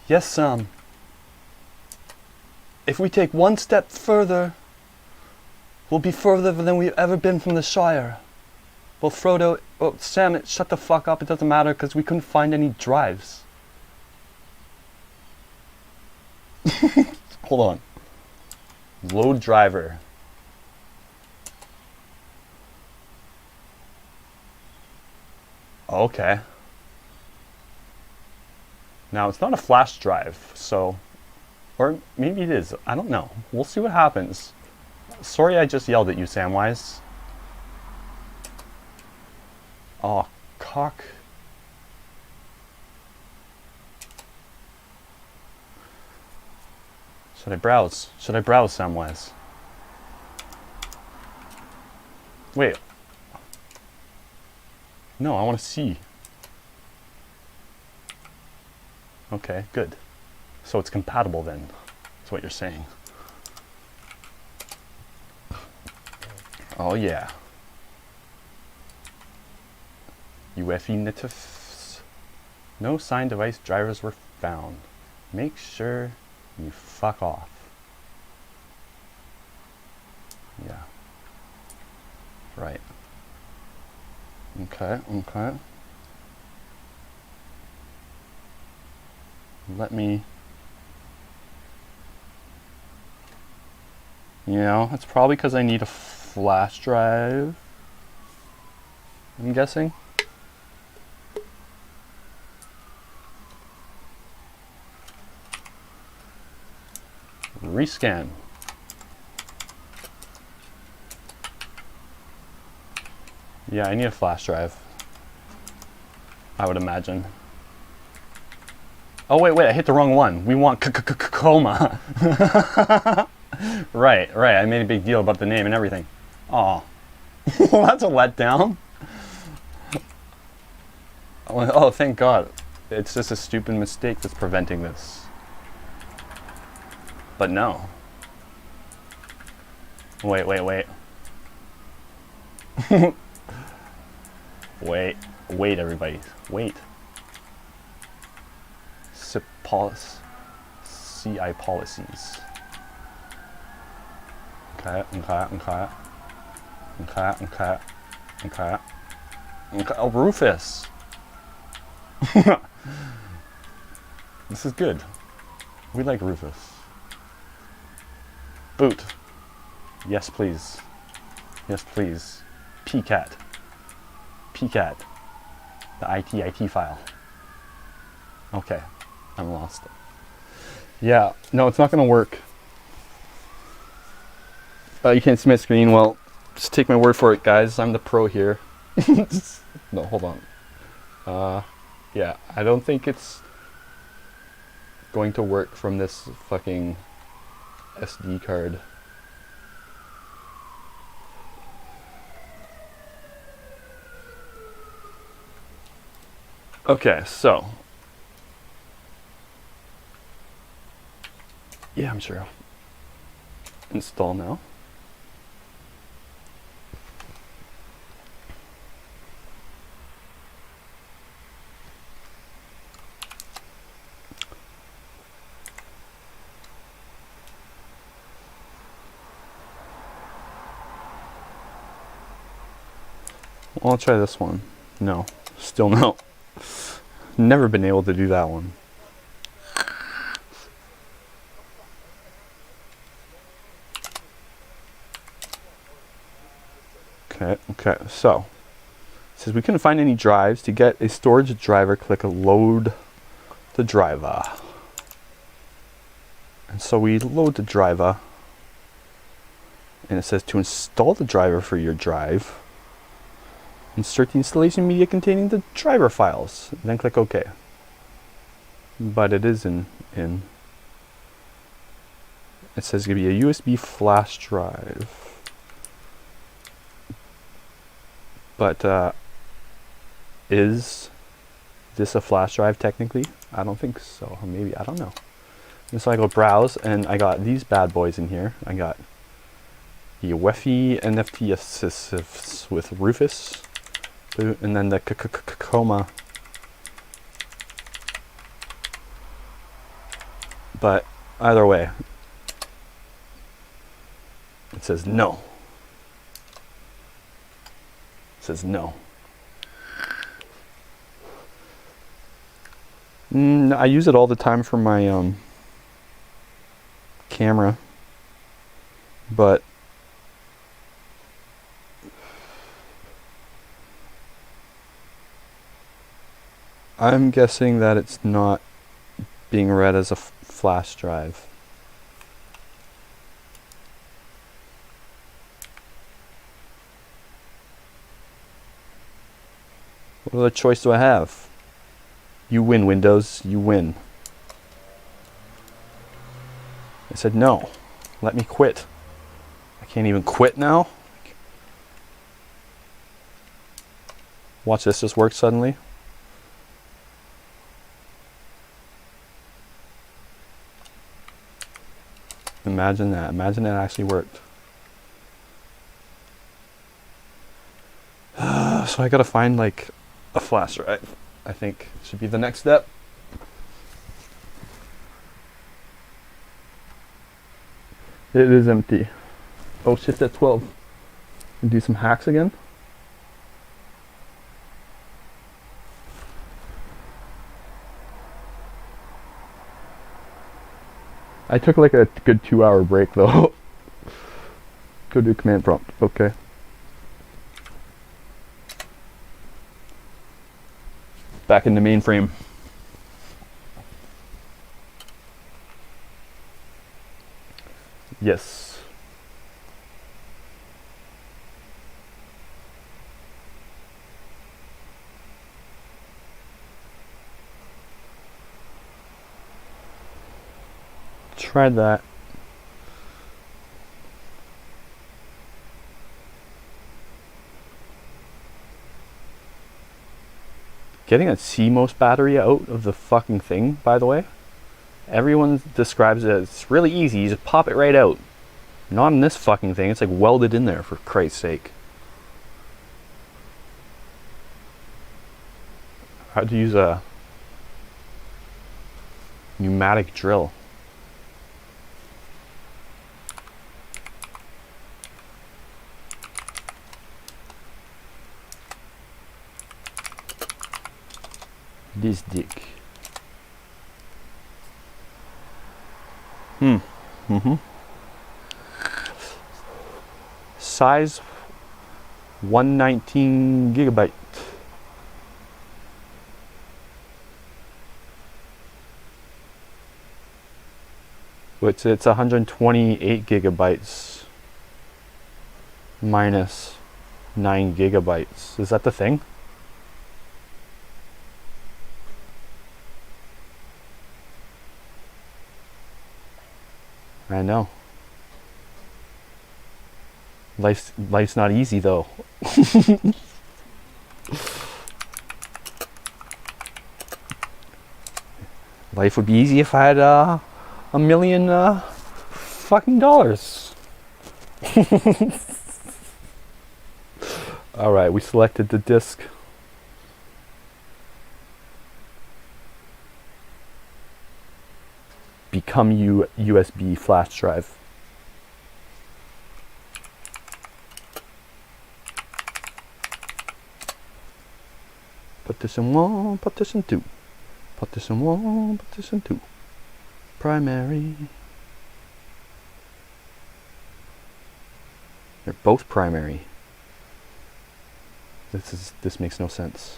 Yes, Sam. If we take one step further, we'll be further than we've ever been from the Shire. Well, Frodo, oh, Sam, shut the fuck up. It doesn't matter because we couldn't find any drives. Hold on. Load driver. Okay. Now, it's not a flash drive, so... Or maybe it is. I don't know. We'll see what happens. Sorry I just yelled at you, Samwise. Oh, cock. Should I browse? Should I browse, Samwise? Wait. No, I want to see. Okay, good. So it's compatible then. That's what you're saying. Oh yeah. UEFI natives. No signed device drivers were found. Make sure you fuck off. Yeah. Right. Okay, okay. Let me... You know, it's probably because I need a flash drive. I'm guessing. Rescan. Yeah, I need a flash drive. I would imagine. Oh wait, I hit the wrong one. We want coma. Right. I made a big deal about the name and everything. Aw. Well, that's a letdown. Oh, thank God. It's just a stupid mistake that's preventing this. But no. Wait. Wait, wait, everybody, wait. CI policies. Okay. Oh, Rufus. This is good. We like Rufus. Boot. Yes, please. Yes, please. PCAT. PCAT. The IT file. Okay. I'm lost. Yeah. No, it's not going to work. You can't see my screen. Well, just take my word for it, guys. I'm the pro here. No, hold on. Yeah, I don't think it's going to work from this fucking SD card. Okay, so. Yeah, I'm sure. Install now. Well, I'll try this one. No, still no. Never been able to do that one. Okay, so it says we couldn't find any drives. To get a storage driver, click load the driver. And so we load the driver, and it says to install the driver for your drive, insert the installation media containing the driver files, and then click OK. But it is in. It says it's going to be a USB flash drive. But is this a flash drive technically? I don't think so. Or maybe, I don't know. And so I go browse, and I got these bad boys in here. I got the Wi-Fi NFT assists with Rufus, and then the Coma. But either way, it says no. It says no. I use it all the time for my camera, but I'm guessing that it's not being read as a flash drive. What other choice do I have? You win, Windows. You win. I said no. Let me quit. I can't even quit now. Watch this just work suddenly. Imagine that. Imagine that actually worked. So I gotta find like a flash drive. I think should be the next step. It is empty. Oh, shift at 12. And do some hacks again. I took like a good 2-hour break though. Go do command prompt. Okay. Back in the mainframe. Yes. Try that. Getting a Cmos battery out of the fucking thing, by the way, everyone describes it as it's really easy. You just pop it right out. Not in this fucking thing. It's like welded in there, for Christ's sake. How to use a pneumatic drill. This dick. Size 119 gigabyte. Which it's 128 gigabytes minus 9 gigabytes. Is that the thing? I know. Life's not easy though. Life would be easy if I had $1 million fucking dollars. All right, we selected the disk. Become USB flash drive. Partition 1, partition 2. Partition 1, partition 2. Primary. They're both primary. This makes no sense.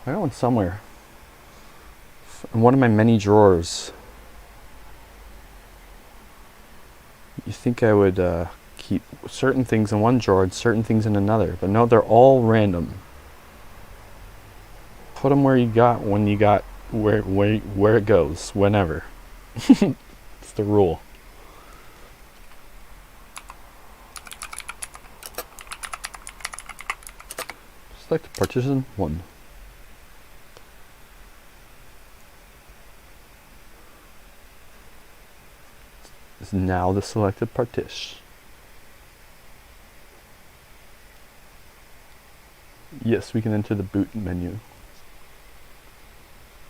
I got one somewhere. In one of my many drawers. You think I would keep certain things in one drawer and certain things in another, but no, they're all random. Put them where you got, when you got, where it goes, whenever. It's the rule. Select partition 1. Is now the selected partition. Yes, we can enter the boot menu.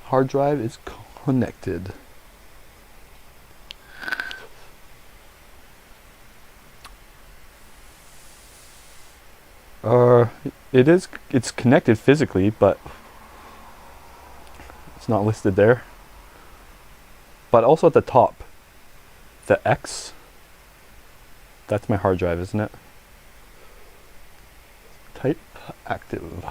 Hard drive is connected. It's connected physically, but it's not listed there. But also at the top, the X, that's my hard drive, isn't it? Type active.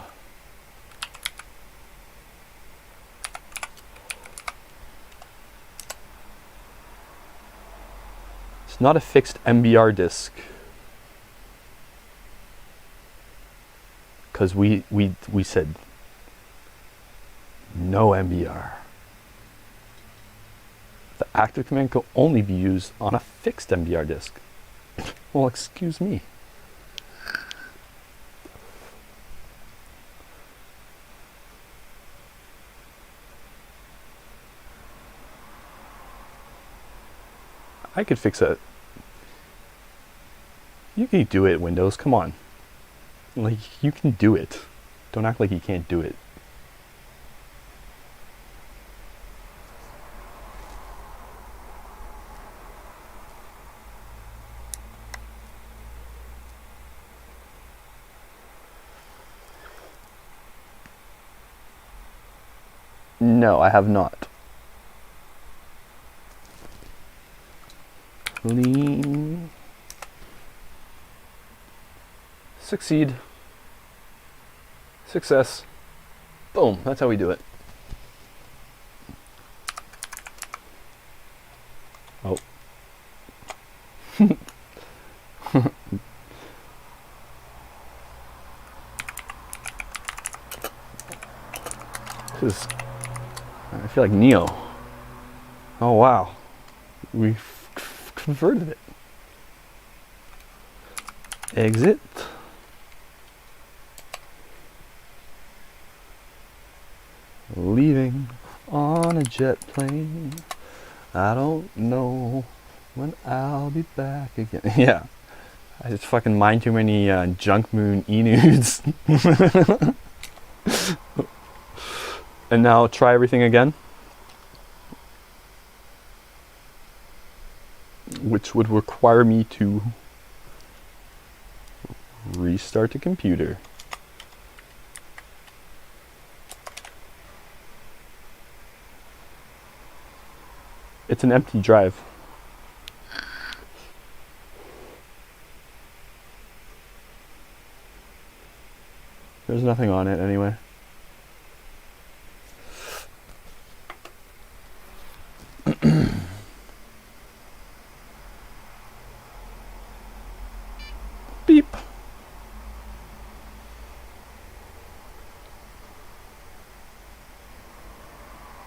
It's not a fixed MBR disk. Because we said no MBR. The active command can only be used on a fixed MBR disk. Well, excuse me. I could fix it. You can do it, Windows, come on. Like, you can do it. Don't act like you can't do it. No, I have not. Clean. Succeed. Success. Boom, that's how we do it. Oh. This is, I feel like Neo. Oh wow, we've converted it. Exit. Leaving on a jet plane. I don't know when I'll be back again. Yeah. I just fucking mine too many junk moon enudes. And now try everything again. Which would require me to restart the computer. It's an empty drive. There's nothing on it anyway. Beep.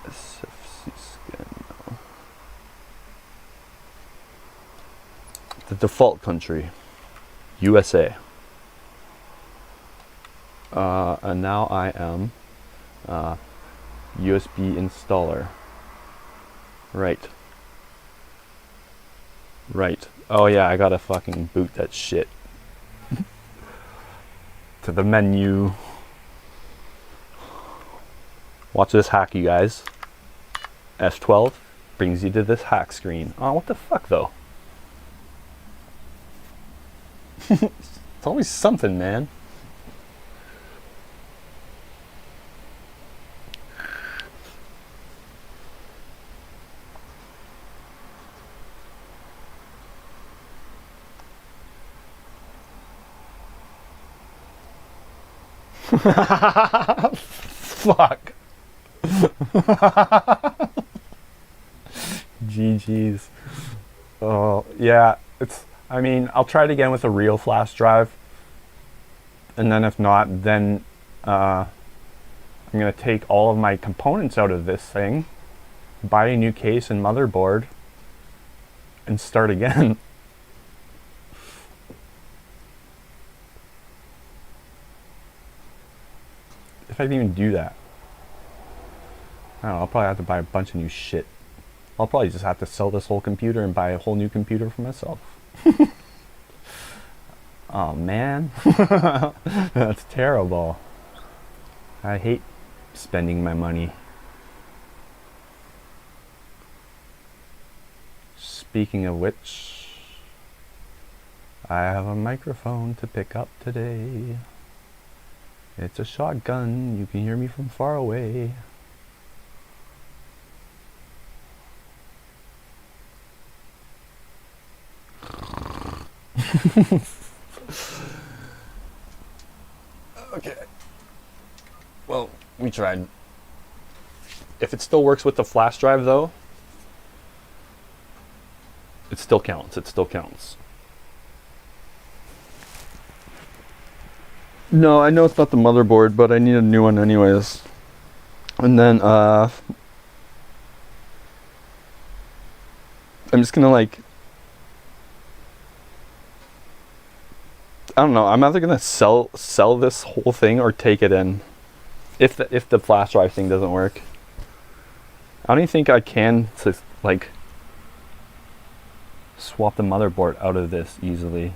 SFC scan now. The default country, USA. And now I am USB installer. Right. Right. Oh yeah, I gotta fucking boot that shit. To the menu. Watch this hack, you guys. F12 brings you to this hack screen. Oh, what the fuck though? It's always something, man. Fuck. GG's. Oh, yeah. I mean, I'll try it again with a real flash drive. And then if not, then I'm going to take all of my components out of this thing, buy a new case and motherboard, and start again. If I can even do that. I don't know, I'll probably have to buy a bunch of new shit. I'll probably just have to sell this whole computer and buy a whole new computer for myself. Oh man. That's terrible. I hate spending my money. Speaking of which, I have a microphone to pick up today. It's a shotgun. You can hear me from far away. Okay. Well, we tried. If it still works with the flash drive though, it still counts. It still counts. No, I know it's not the motherboard, but I need a new one anyways. And then I'm just gonna like, I don't know, I'm either gonna sell this whole thing or take it in. If the flash drive thing doesn't work. I don't even think I can like swap the motherboard out of this easily.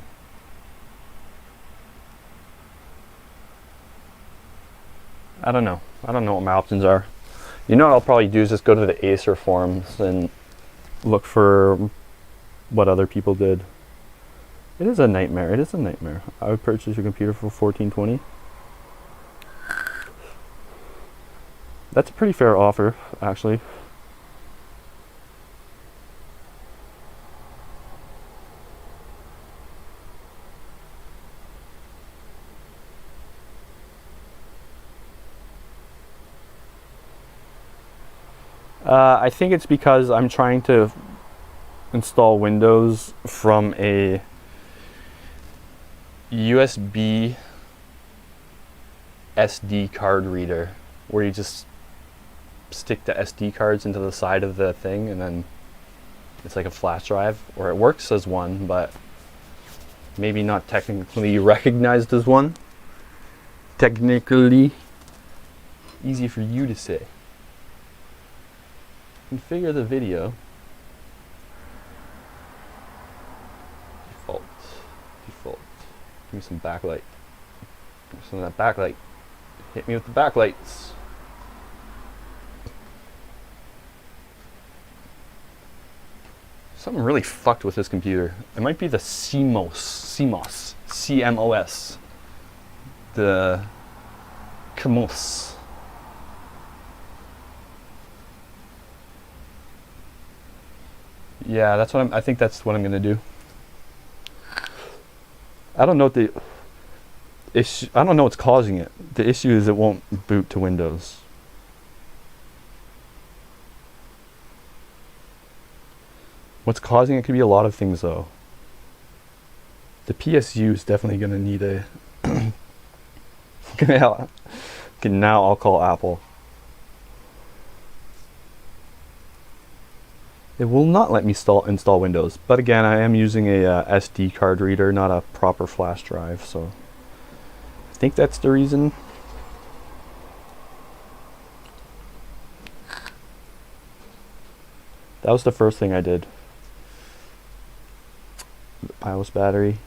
I don't know. I don't know what my options are. You know what I'll probably do is just go to the ACER forums and look for what other people did. It is a nightmare. It is a nightmare. I would purchase your computer for $14.20. That's a pretty fair offer, actually. I think it's because I'm trying to install Windows from a USB SD card reader, where you just stick the SD cards into the side of the thing and then it's like a flash drive, or it works as one, but maybe not technically recognized as one. Technically, easy for you to say. Configure the video. Default. Default. Give me some backlight. Give me some of that backlight. Hit me with the backlights. Something really fucked with this computer. It might be the CMOS. The Cmos. Yeah, that's what I think that's what I'm gonna do. I don't know what the issue. I don't know what's causing it. The issue is it won't boot to Windows. What's causing it could be a lot of things, though. The PSU is definitely gonna need a. Okay, now I'll call Apple. It will not let me install Windows, but again, I am using a SD card reader, not a proper flash drive, so I think that's the reason. That was the first thing I did. BIOS battery.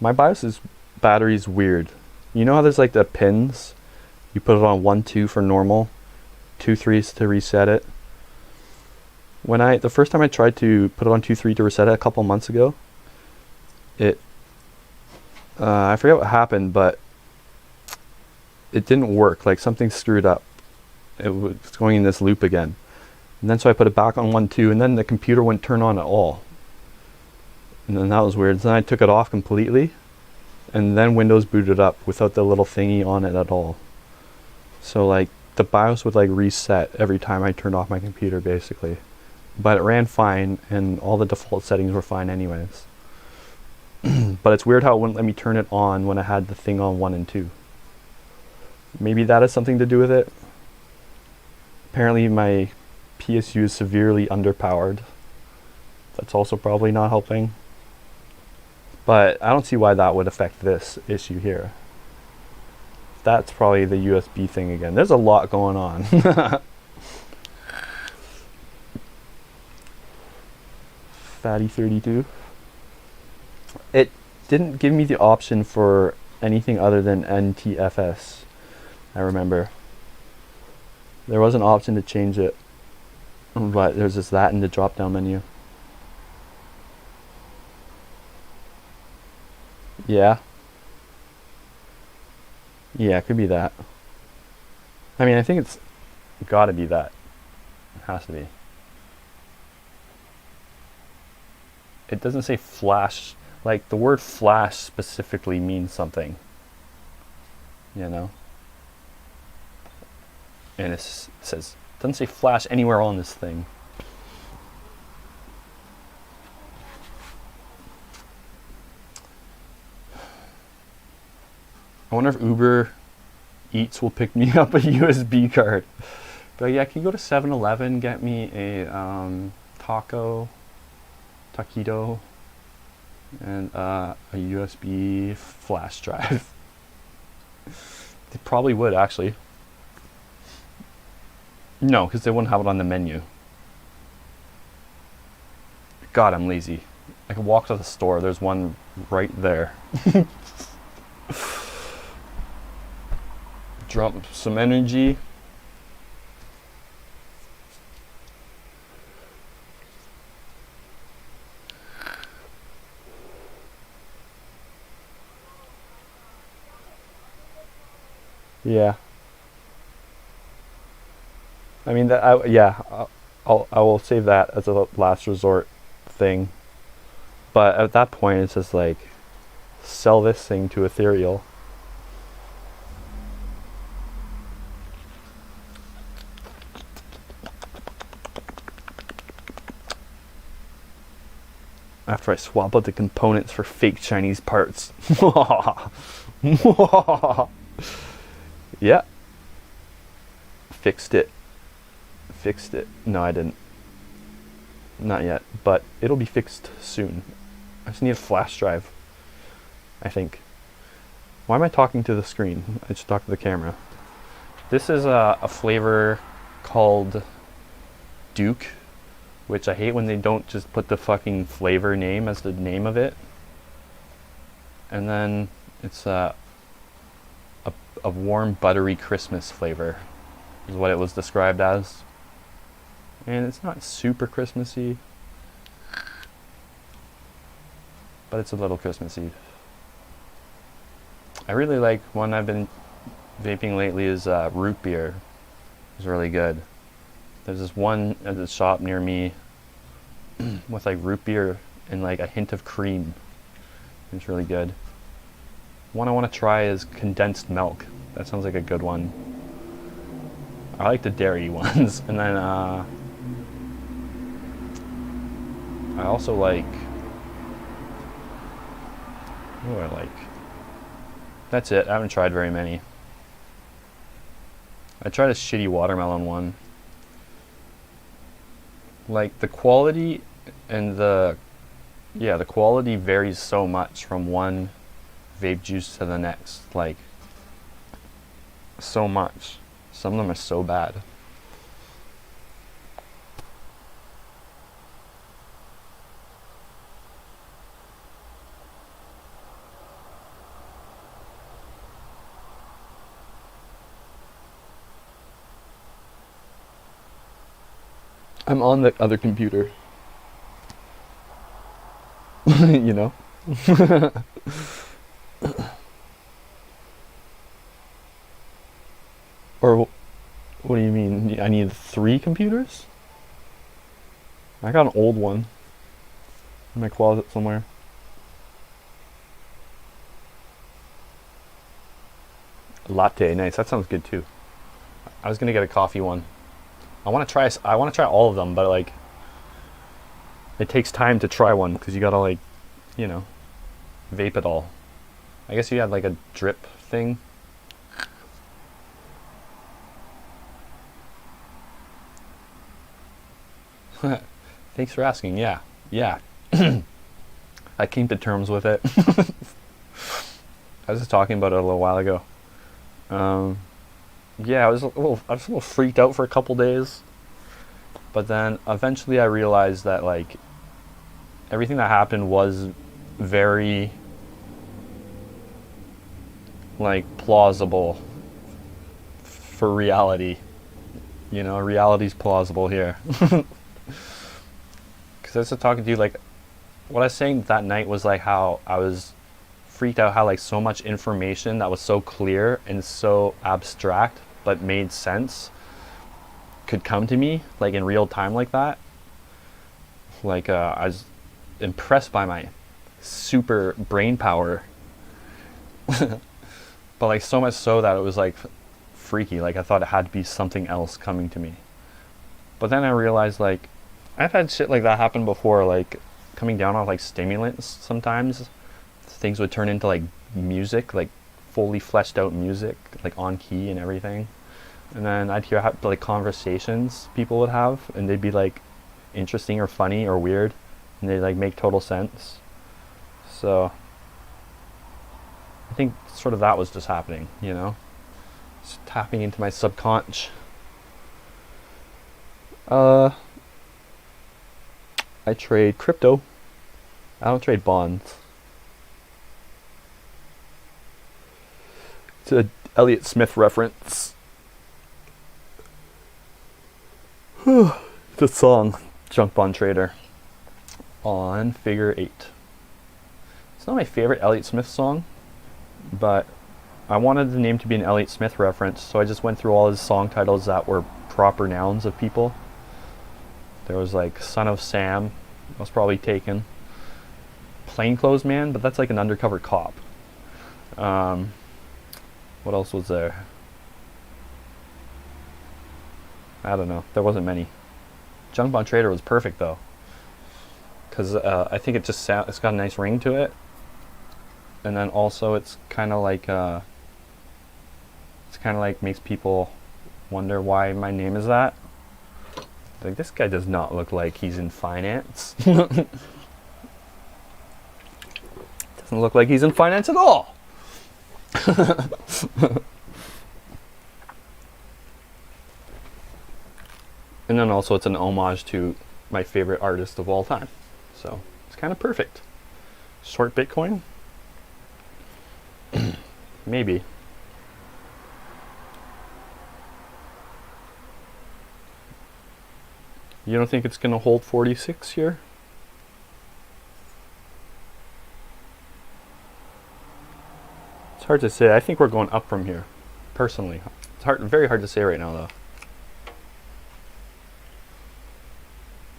My BIOS battery is weird. You know how there's like the pins? You put it on 1, 2 for normal, 2, 3 to reset it. The first time I tried to put it on 2, 3 to reset it a couple months ago, I forget what happened, but it didn't work. Like something screwed up. It was going in this loop again. And then so I put it back on 1, 2, and then the computer wouldn't turn on at all. And then that was weird. So then I took it off completely, and then Windows booted up without the little thingy on it at all. So like the BIOS would like reset every time I turned off my computer basically. But it ran fine, and all the default settings were fine anyways. But it's weird how it wouldn't let me turn it on when I had the thing on 1 and 2. Maybe that has something to do with it. Apparently my PSU is severely underpowered. That's also probably not helping. But I don't see why that would affect this issue here. That's probably the USB thing again. There's a lot going on. Fatty 32. It didn't give me the option for anything other than NTFS. I remember there was an option to change it, but there's just that in the drop down menu. Yeah, it could be that. I mean, I think it's gotta be that. It has to be. It doesn't say flash. Like the word flash specifically means something, you know. And it says, doesn't say flash anywhere on this thing. I wonder if Uber Eats will pick me up a USB card. But yeah, can you go to 7-Eleven, get me a taquito, and a USB flash drive. They probably would actually. No, because they wouldn't have it on the menu. God, I'm lazy. I can walk to the store. There's one right there. Drop some energy. Yeah. I mean, I will save that as a last resort thing. But at that point, it's just like, sell this thing to Ethereal. After I swap out the components for fake Chinese parts. Yeah. Fixed it. No, I didn't. Not yet, but it'll be fixed soon. I just need a flash drive, I think. Why am I talking to the screen? I just talked to the camera. This is a flavor called Duke. which I hate when they don't just put the fucking flavor name as the name of it. And then it's a warm buttery Christmas flavor is what it was described as. And it's not super Christmassy, but it's a little Christmassy. I really like one I've been vaping lately is root beer. It's really good. There's this one at the shop near me with like root beer and like a hint of cream. It's really good. One I want to try is condensed milk. That sounds like a good one. I like the dairy ones. And then I also like, what do I like? That's it. I haven't tried very many. I tried a shitty watermelon one. Like the quality and the quality varies so much from one vape juice to the next. Like so much. Some of them are so bad. I'm on the other computer. You know? Or what do you mean? I need 3 computers? I got an old one in my closet somewhere. Latte, nice. That sounds good too. I was gonna get a coffee one. I want to try all of them, but like it takes time to try one because you gotta like, you know, vape it all. I guess you had like a drip thing. Thanks for asking. Yeah. I came to terms with it. I was just talking about it a little while ago. Yeah, I was a little freaked out for a couple days, but then eventually I realized that like everything that happened was very like plausible for reality. You know, reality's plausible here. Because I was talking to you, like what I was saying that night was like how I was freaked out how like so much information that was so clear and so abstract but made sense could come to me like in real time like that. Like I was impressed by my super brain power. But like so much so that it was like freaky. Like I thought it had to be something else coming to me. But then I realized like I've had shit like that happen before, like coming down on like stimulants sometimes. Things would turn into like music, like fully fleshed out music, like on key and everything. And then I'd hear how, like conversations people would have, and they'd be like interesting or funny or weird, and they like make total sense. So I think sort of that was just happening, you know, just tapping into my subconscious. I trade crypto. I don't trade bonds. It's a Elliott Smith reference. It's a song, Junk Bond Trader, on Figure 8. It's not my favorite Elliott Smith song, but I wanted the name to be an Elliott Smith reference, so I just went through all his song titles that were proper nouns of people. There was like Son of Sam, that was probably taken. Plainclothes Man, but that's like an undercover cop. What else was there? I don't know. There wasn't many. Junk Bond Trader was perfect though, because I think it just it's got a nice ring to it, and then also it's kind of like makes people wonder why my name is that. Like, this guy does not look like he's in finance. Doesn't look like he's in finance at all. And then also it's an homage to my favorite artist of all time. So it's kind of perfect. Short Bitcoin? Maybe. You don't think it's going to hold 46 here? It's hard to say. I think we're going up from here, personally. It's very hard to say right now, though.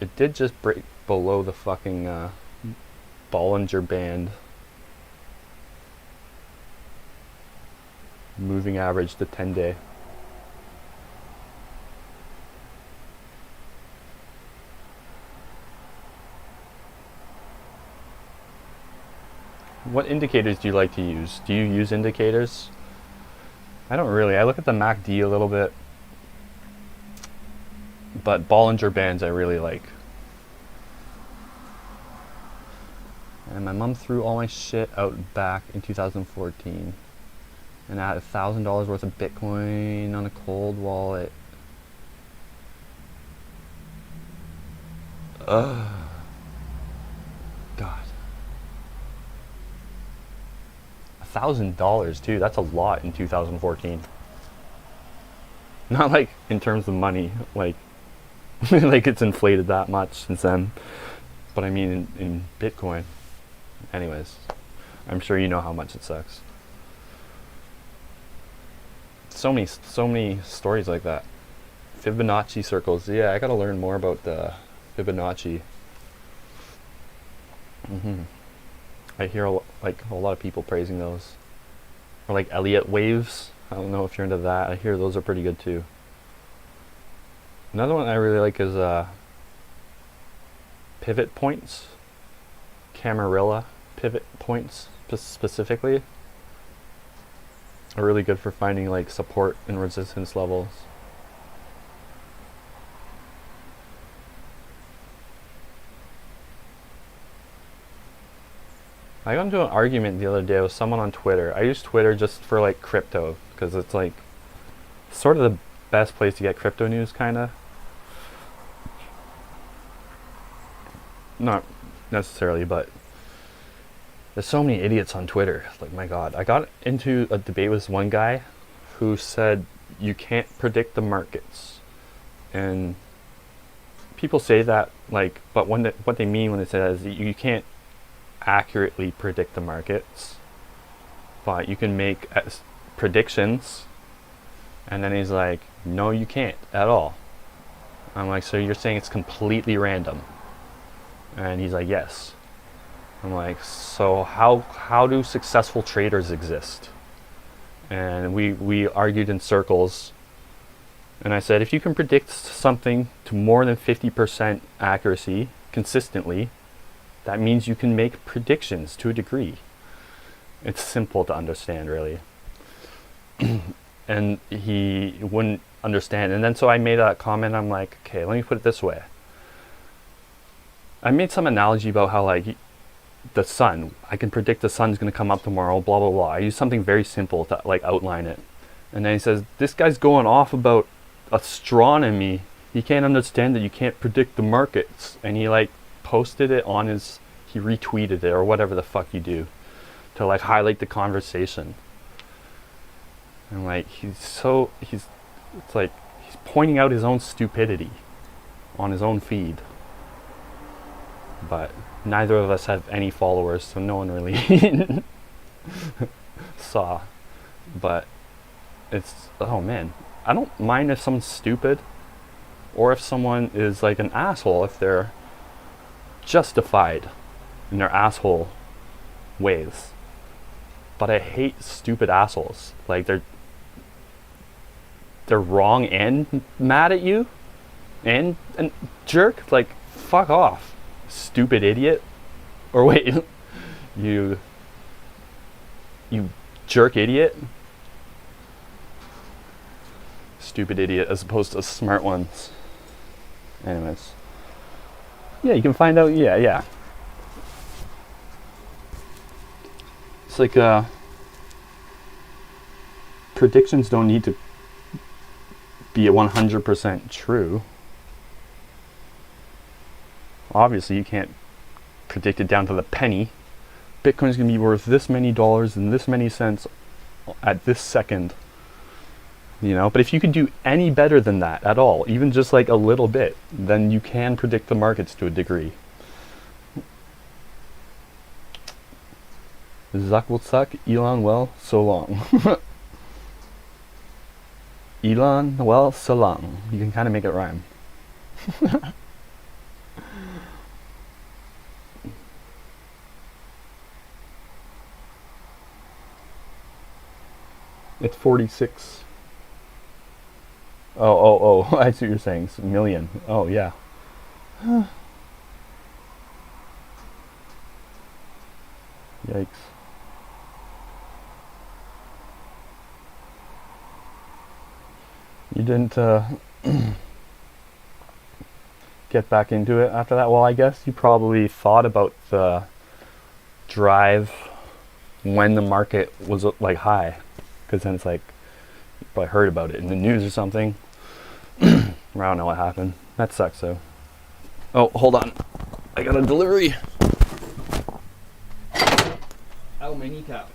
It did just break below the fucking Bollinger Band. Moving average, the 10-day. What indicators do you like to use? Do you use indicators? I don't really. I look at the MACD a little bit. But Bollinger Bands I really like. And my mom threw all my shit out back in 2014. And I had $1,000 worth of Bitcoin on a cold wallet. Ugh. God. $1,000 too. That's a lot in 2014. Not like in terms of money, like like it's inflated that much since then. But I mean in Bitcoin. Anyways, I'm sure you know how much it sucks. So many stories like that. Fibonacci circles. Yeah, I gotta learn more about the Fibonacci. I hear a lot of people praising those. Or like Elliott waves. I don't know if you're into that. I hear those are pretty good too. Another one I really like is pivot points. Camarilla pivot points specifically are really good for finding like support and resistance levels. I got into an argument the other day with someone on Twitter. I use Twitter just for like crypto because it's like sort of the best place to get crypto news, kinda. Not necessarily, but there's so many idiots on Twitter. Like, my God. I got into a debate with one guy who said you can't predict the markets. And people say that, like, but what they mean when they say that is you can't accurately predict the markets, but you can make predictions. And then he's like, no, you can't at all. I'm like, so you're saying it's completely random? And he's like, yes. I'm like, so how do successful traders exist? And we argued in circles. And I said, if you can predict something to more than 50% accuracy consistently, that means you can make predictions to a degree. It's simple to understand, really. And he wouldn't understand. And then so I made a comment. I'm like, okay, let me put it this way. I made some analogy about how, like, the sun, I can predict the sun's going to come up tomorrow, blah, blah, blah. I use something very simple to, like, outline it. And then he says, this guy's going off about astronomy. He can't understand that you can't predict the markets. And he, like, posted it on he retweeted it or whatever the fuck you do to, like, highlight the conversation. And, like, it's like he's pointing out his own stupidity on his own feed. But neither of us have any followers, so no one really saw. But it's, oh man, I don't mind if someone's stupid or if someone is like an asshole, if they're justified in their asshole ways. But I hate stupid assholes. Like they're wrong and mad at you and jerk. Like, fuck off, stupid idiot. Or wait, you jerk idiot. Stupid idiot as opposed to smart ones. Anyways. Yeah, you can find out, yeah. It's like, predictions don't need to be 100% true. obviously you can't predict it down to the penny. Bitcoin's going to be worth this many dollars and this many cents at this second. You know, but if you could do any better than that at all, even just like a little bit, then you can predict the markets to a degree. Zuck will suck, Elon, well, so long. Elon, well, so long. You can kind of make it rhyme. It's 46. Oh, I see what you're saying. It's a million. Oh, yeah. Yikes. You didn't get back into it after that? Well, I guess you probably thought about the drive when the market was like high, because then it's like you probably heard about it in the news or something. I don't know what happened. That sucks though. Oh, hold on. I got a delivery. Ow, my kneecap.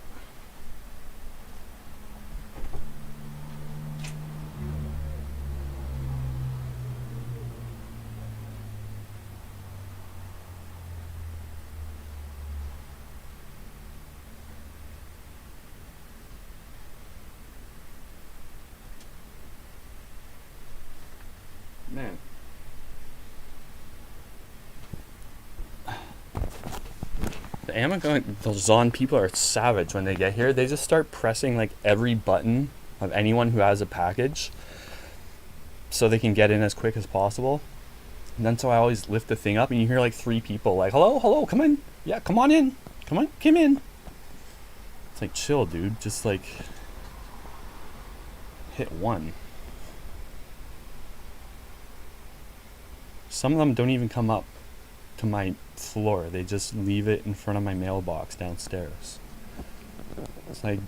Man. The Amazon people are savage when they get here. They just start pressing like every button of anyone who has a package so they can get in as quick as possible. And then so I always lift the thing up and you hear like 3 people like, hello, come in. Yeah, come on in. Come in. It's like, chill, dude. Just like hit 1. Some of them don't even come up to my floor. They just leave it in front of my mailbox downstairs. It's like,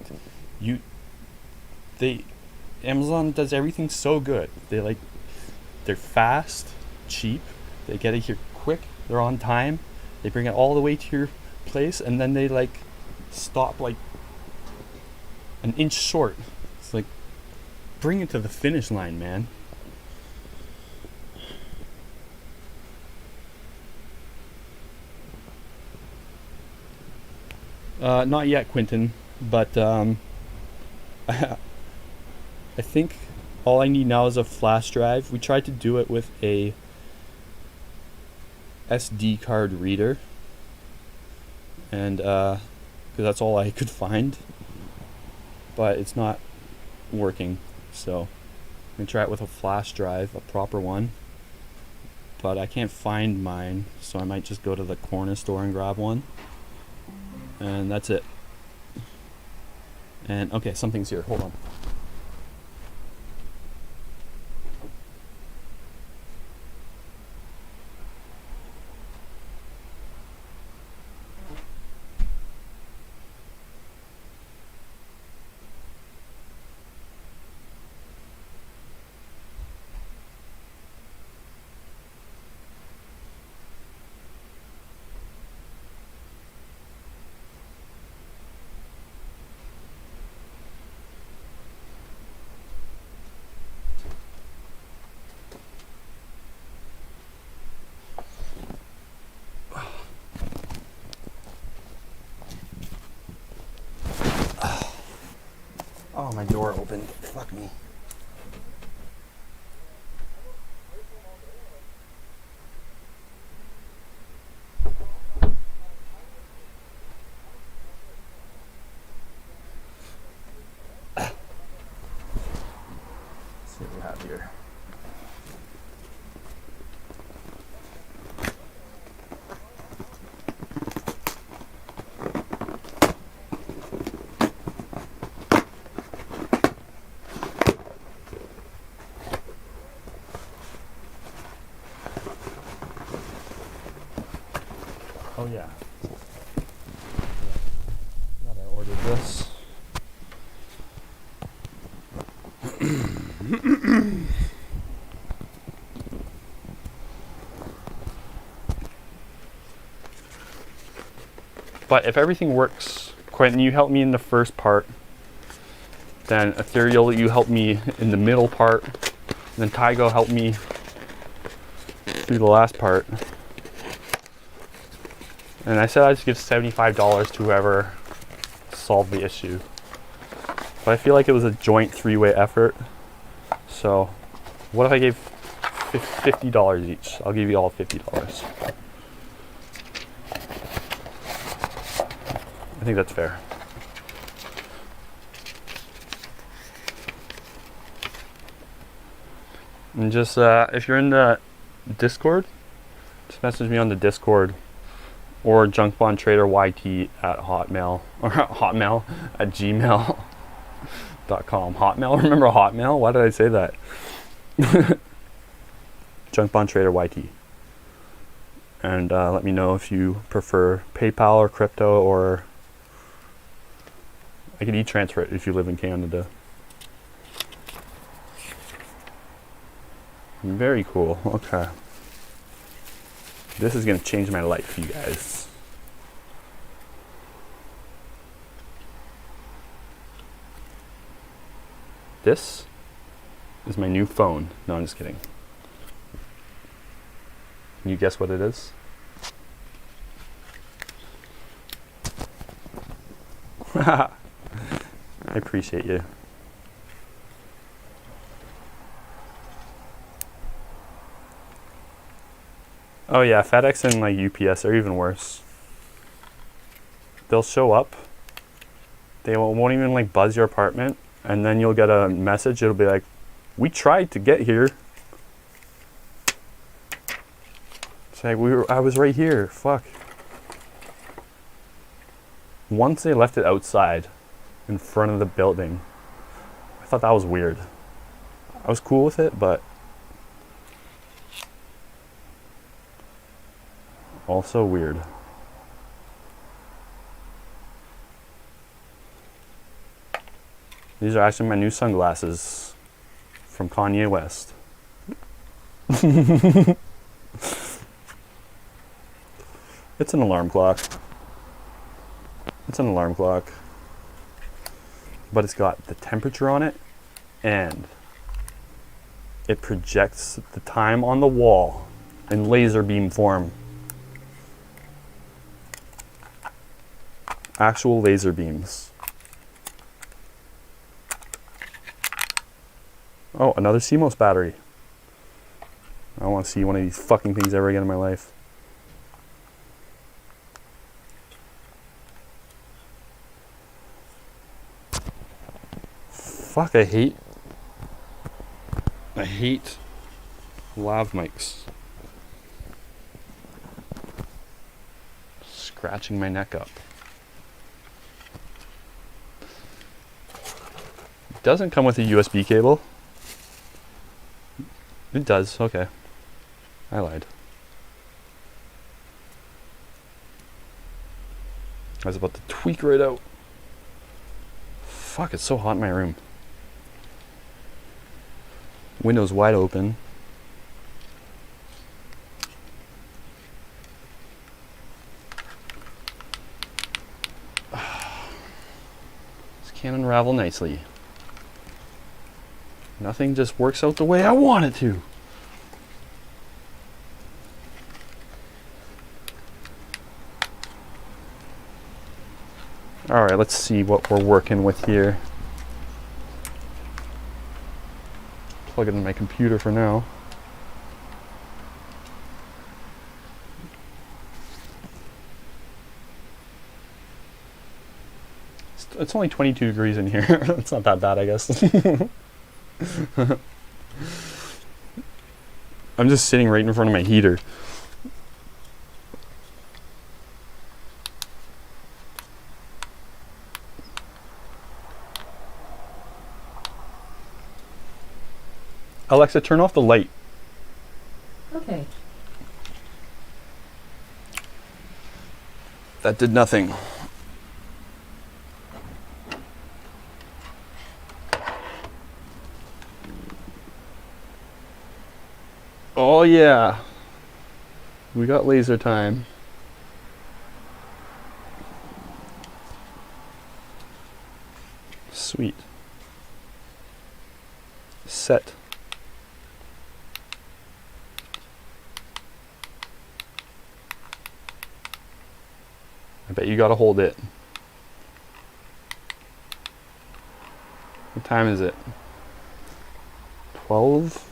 Amazon does everything so good. They're fast, cheap, they get it here quick, they're on time, they bring it all the way to your place, and then they like stop like an inch short. It's like, bring it to the finish line, man. Not yet, Quentin, but I think all I need now is a flash drive. We tried to do it with a SD card reader, and because that's all I could find, but it's not working, so I'm gonna try it with a flash drive, a proper one, but I can't find mine, so I might just go to the corner store and grab one. And that's it. And okay, something's here. Hold on. Oh, my door opened. Fuck me. Let's see what we have here. But if everything works, Quentin, you help me in the first part. Then Ethereal, you help me in the middle part. And then Tygo help me through the last part. And I said I'd just give $75 to whoever solved the issue. But I feel like it was a joint three-way effort. So what if I gave $50 each? I'll give you all $50. I think that's fair. And just, if you're in the Discord, just message me on the Discord or junkbondtraderyt at hotmail, or hotmail at gmail.com. Hotmail? Remember Hotmail? Why did I say that? junkbondtraderyt. And let me know if you prefer PayPal or crypto, or I can e-transfer it if you live in Canada. Very cool. Okay. This is going to change my life, you guys. This is my new phone. No, I'm just kidding. Can you guess what it is? I appreciate you. Oh yeah, FedEx and like UPS are even worse. They'll show up. They won't even like buzz your apartment, and then you'll get a message. It'll be like, "We tried to get here." It's like I was right here. Fuck. Once they left it outside, in front of the building, I thought that was weird. I was cool with it, but also weird. These are actually my new sunglasses from Kanye West. It's an alarm clock. It's an alarm clock. But it's got the temperature on it, and it projects the time on the wall in laser beam form. Actual laser beams. Oh, another Cmos battery. I don't want to see one of these fucking things ever again in my life. Fuck, I hate lav mics. Scratching my neck up. It doesn't come with a USB cable. It does, okay. I lied. I was about to tweak right out. Fuck, it's so hot in my room. Windows wide open. This can unravel nicely. Nothing just works out the way I want it to. Alright, let's see what we're working with here. Plug it in my computer for now. It's only 22 degrees in here. It's not that bad, I guess. I'm just sitting right in front of my heater. Alexa, turn off the light. Okay. That did nothing. Oh yeah. We got laser time. Sweet. Set. I bet you gotta hold it. What time is it? 12?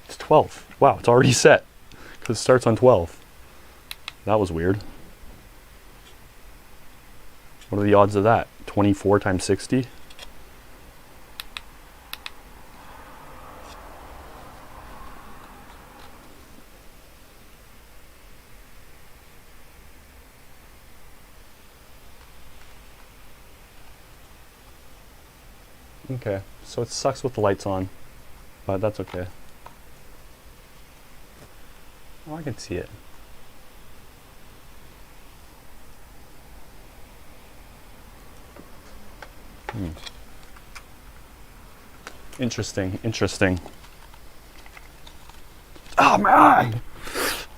It's 12. Wow, it's already set. Because it starts on 12. That was weird. What are the odds of that? 24 times 60? Okay, so it sucks with the lights on, but that's okay. Oh, I can see it. Interesting, interesting. Oh man!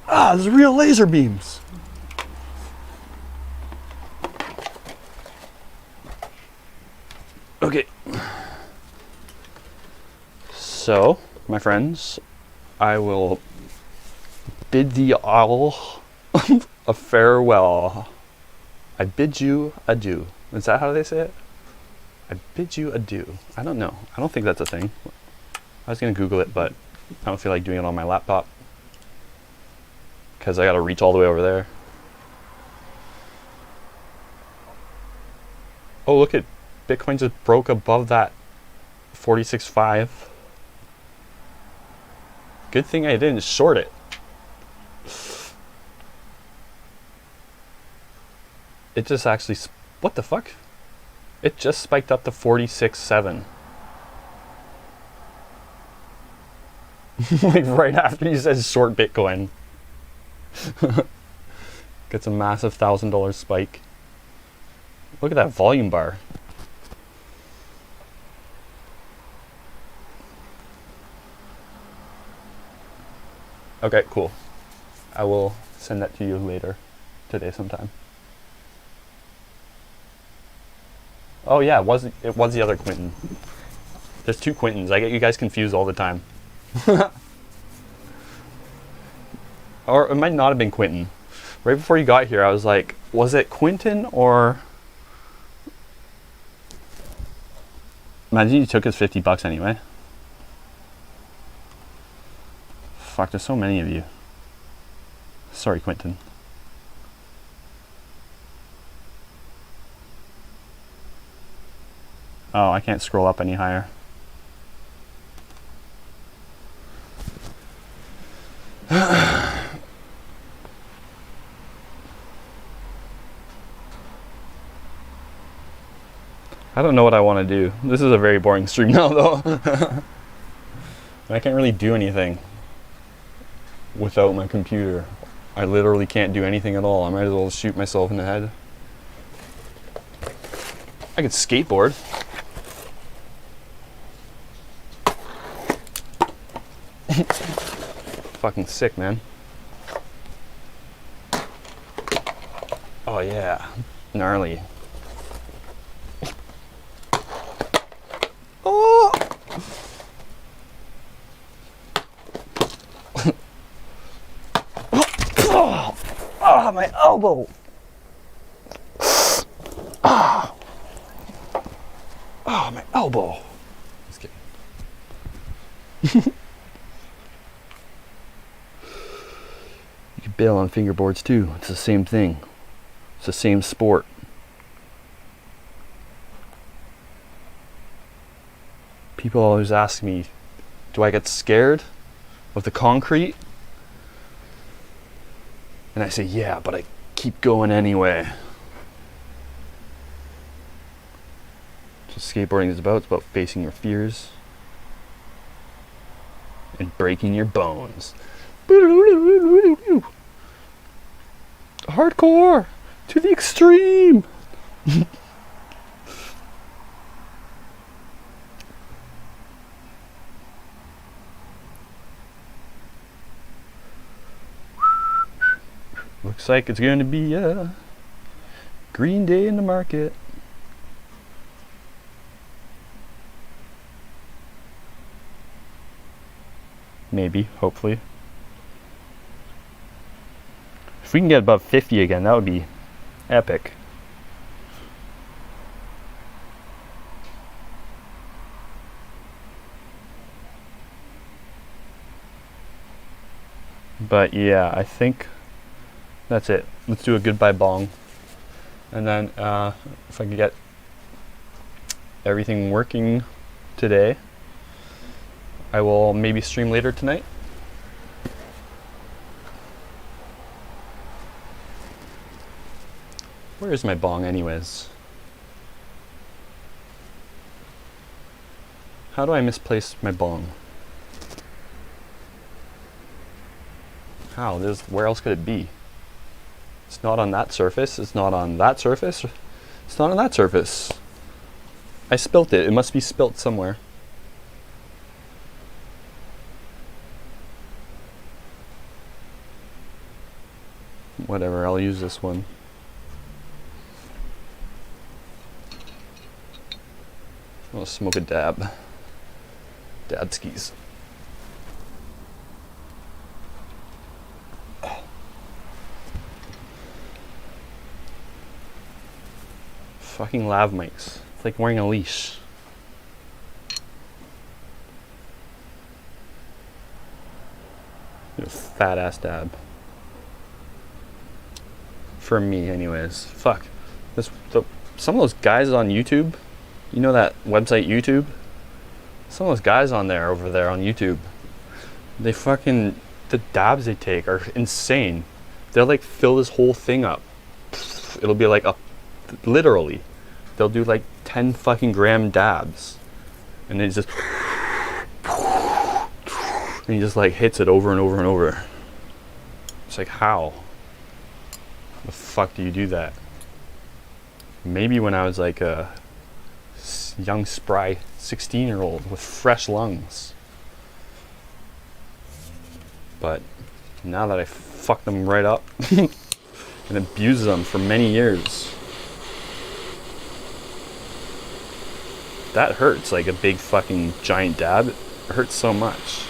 Ah, there's real laser beams! Okay. So, my friends, I will bid thee all a farewell. I bid you adieu. Is that how they say it? I bid you adieu. I don't know. I don't think that's a thing. I was going to Google it, but I don't feel like doing it on my laptop because I got to reach all the way over there. Oh, look at Bitcoin just broke above that 46.5. Good thing I didn't short it. It just actually, what the fuck? It just spiked up to 46.7. Like right after you said short Bitcoin. Gets a massive $1,000 spike. Look at that volume bar. Okay, cool. I will send that to you later today sometime. Oh yeah, it was the other Quentin. There's two Quintins. I get you guys confused all the time. Or it might not have been Quentin. Right before you got here, I was like, was it Quentin or... Imagine you took his $50 anyway. Fuck, there's so many of you. Sorry, Quentin. Oh, I can't scroll up any higher. I don't know what I want to do. This is a very boring stream now, though. I can't really do anything without my computer. I literally can't do anything at all. I might as well shoot myself in the head. I could skateboard. Fucking sick, man. Oh yeah, gnarly. Oh! Oh, my elbow. Oh, my elbow. Just kidding. You can bail on fingerboards too. It's the same thing. It's the same sport. People always ask me, do I get scared of the concrete? And I say, yeah, but I keep going anyway. That's what skateboarding is about. It's about facing your fears and breaking your bones. Hardcore to the extreme. Looks like it's going to be a green day in the market. maybe, hopefully. If we can get above 50 again, that would be epic. But yeah, I think that's it. Let's do a goodbye bong. And then if I can get everything working today, I will maybe stream later tonight. Where is my bong anyways? How do I misplace my bong? How? Where else could it be? It's not on that surface. It's not on that surface. It's not on that surface. I spilt it. It must be spilt somewhere. Whatever, I'll use this one. I'll smoke a dab. Dadskis. Fucking lav mics. It's like wearing a leash. Fat ass dab. For me, anyways. Fuck. Some of those guys on YouTube, you know that website YouTube? Some of those guys over there on YouTube, they fucking, the dabs they take are insane. They'll like fill this whole thing up. It'll be like literally, they'll do like 10 fucking gram dabs. And then just, and he just like hits it over and over and over. It's like, how? The fuck do you do that? Maybe when I was like a young spry 16-year-old with fresh lungs, but now that I fucked them right up and abused them for many years, that hurts. Like a big fucking giant dab, it hurts so much.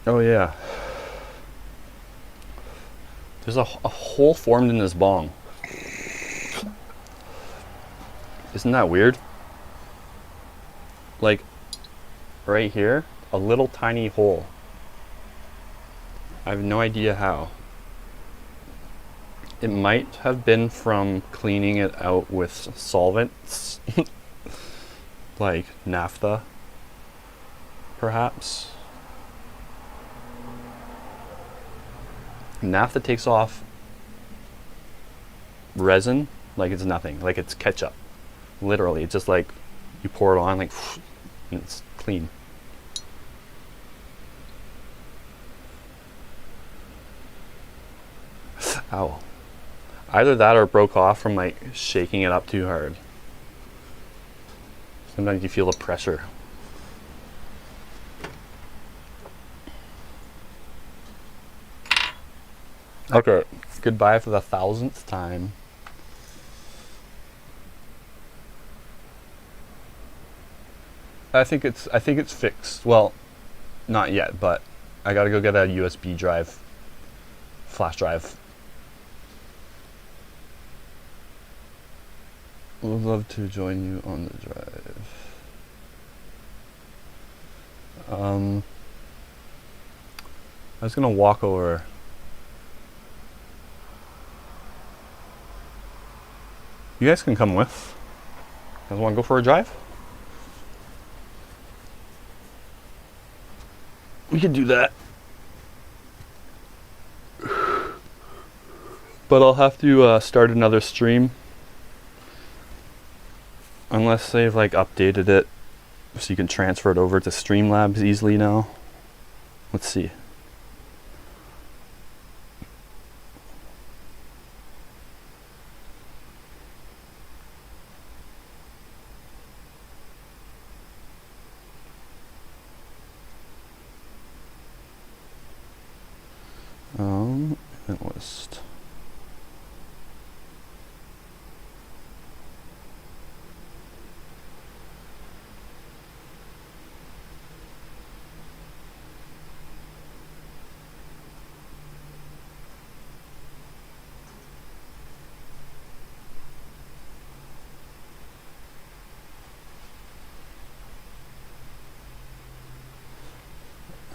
Oh yeah. There's a hole formed in this bong. Isn't that weird? Like, right here, a little tiny hole. I have no idea how. It might have been from cleaning it out with solvents. Like naphtha, perhaps. Naphtha takes off resin like it's nothing, like it's ketchup. Literally, it's just like you pour it on, like, and it's clean. Ow. Either that or it broke off from like shaking it up too hard. Sometimes you feel the pressure. Okay, goodbye for the 1000th time. I think it's fixed. Well, not yet, but I gotta go get a USB drive, flash drive. Would love to join you on the drive. I was gonna walk over. You guys can come with. You guys want to go for a drive? We could do that. But I'll have to start another stream. Unless they've like updated it so you can transfer it over to Streamlabs easily now. Let's see. Event list.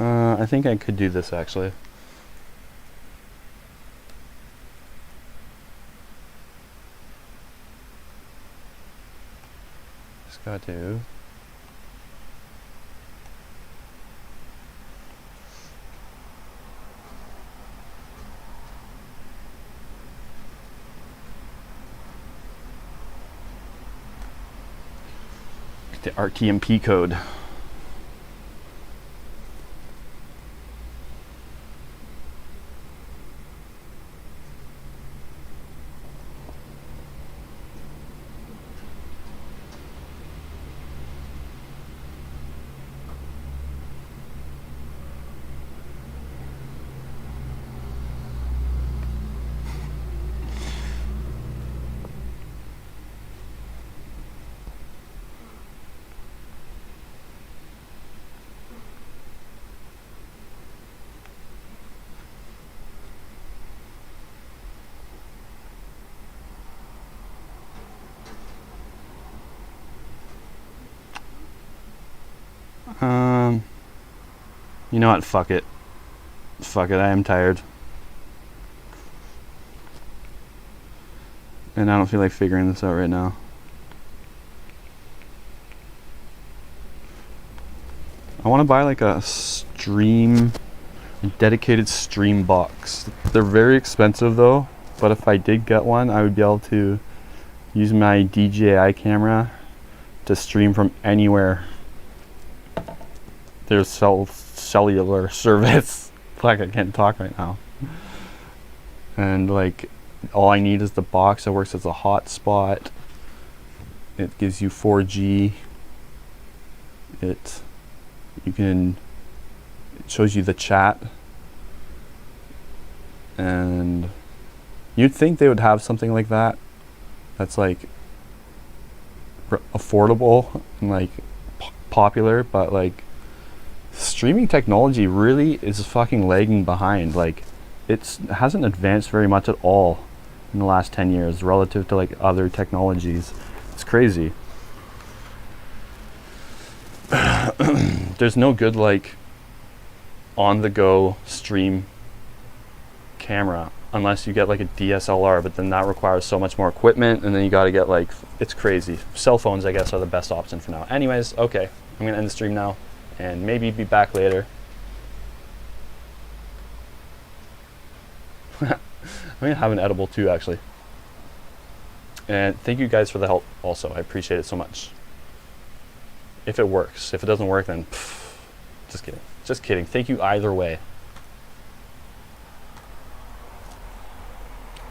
I think I could do this actually. Just gotta do. Get the RTMP code. You know what? Fuck it. Fuck it. I am tired. And I don't feel like figuring this out right now. I want to buy like a dedicated stream box. They're very expensive though, but if I did get one, I would be able to use my DJI camera to stream from anywhere. There's cellular service. Like I can't talk right now. And like all I need is the box that works as a hotspot. It gives you 4G. It shows you the chat. And you'd think they would have something like that that's like affordable and like popular, but like streaming technology really is fucking lagging behind. Like it hasn't advanced very much at all in the last 10 years relative to like other technologies. It's crazy. There's no good like on the go stream camera unless you get like a DSLR, but then that requires so much more equipment, and then you got to get like, it's crazy. Cell phones I guess are the best option for now. Anyways, okay, I'm gonna end the stream now and maybe be back later. I'm gonna have an edible too actually. And thank you guys for the help also. I appreciate it so much. If it works. If it doesn't work, then just kidding. Just kidding. Thank you either way.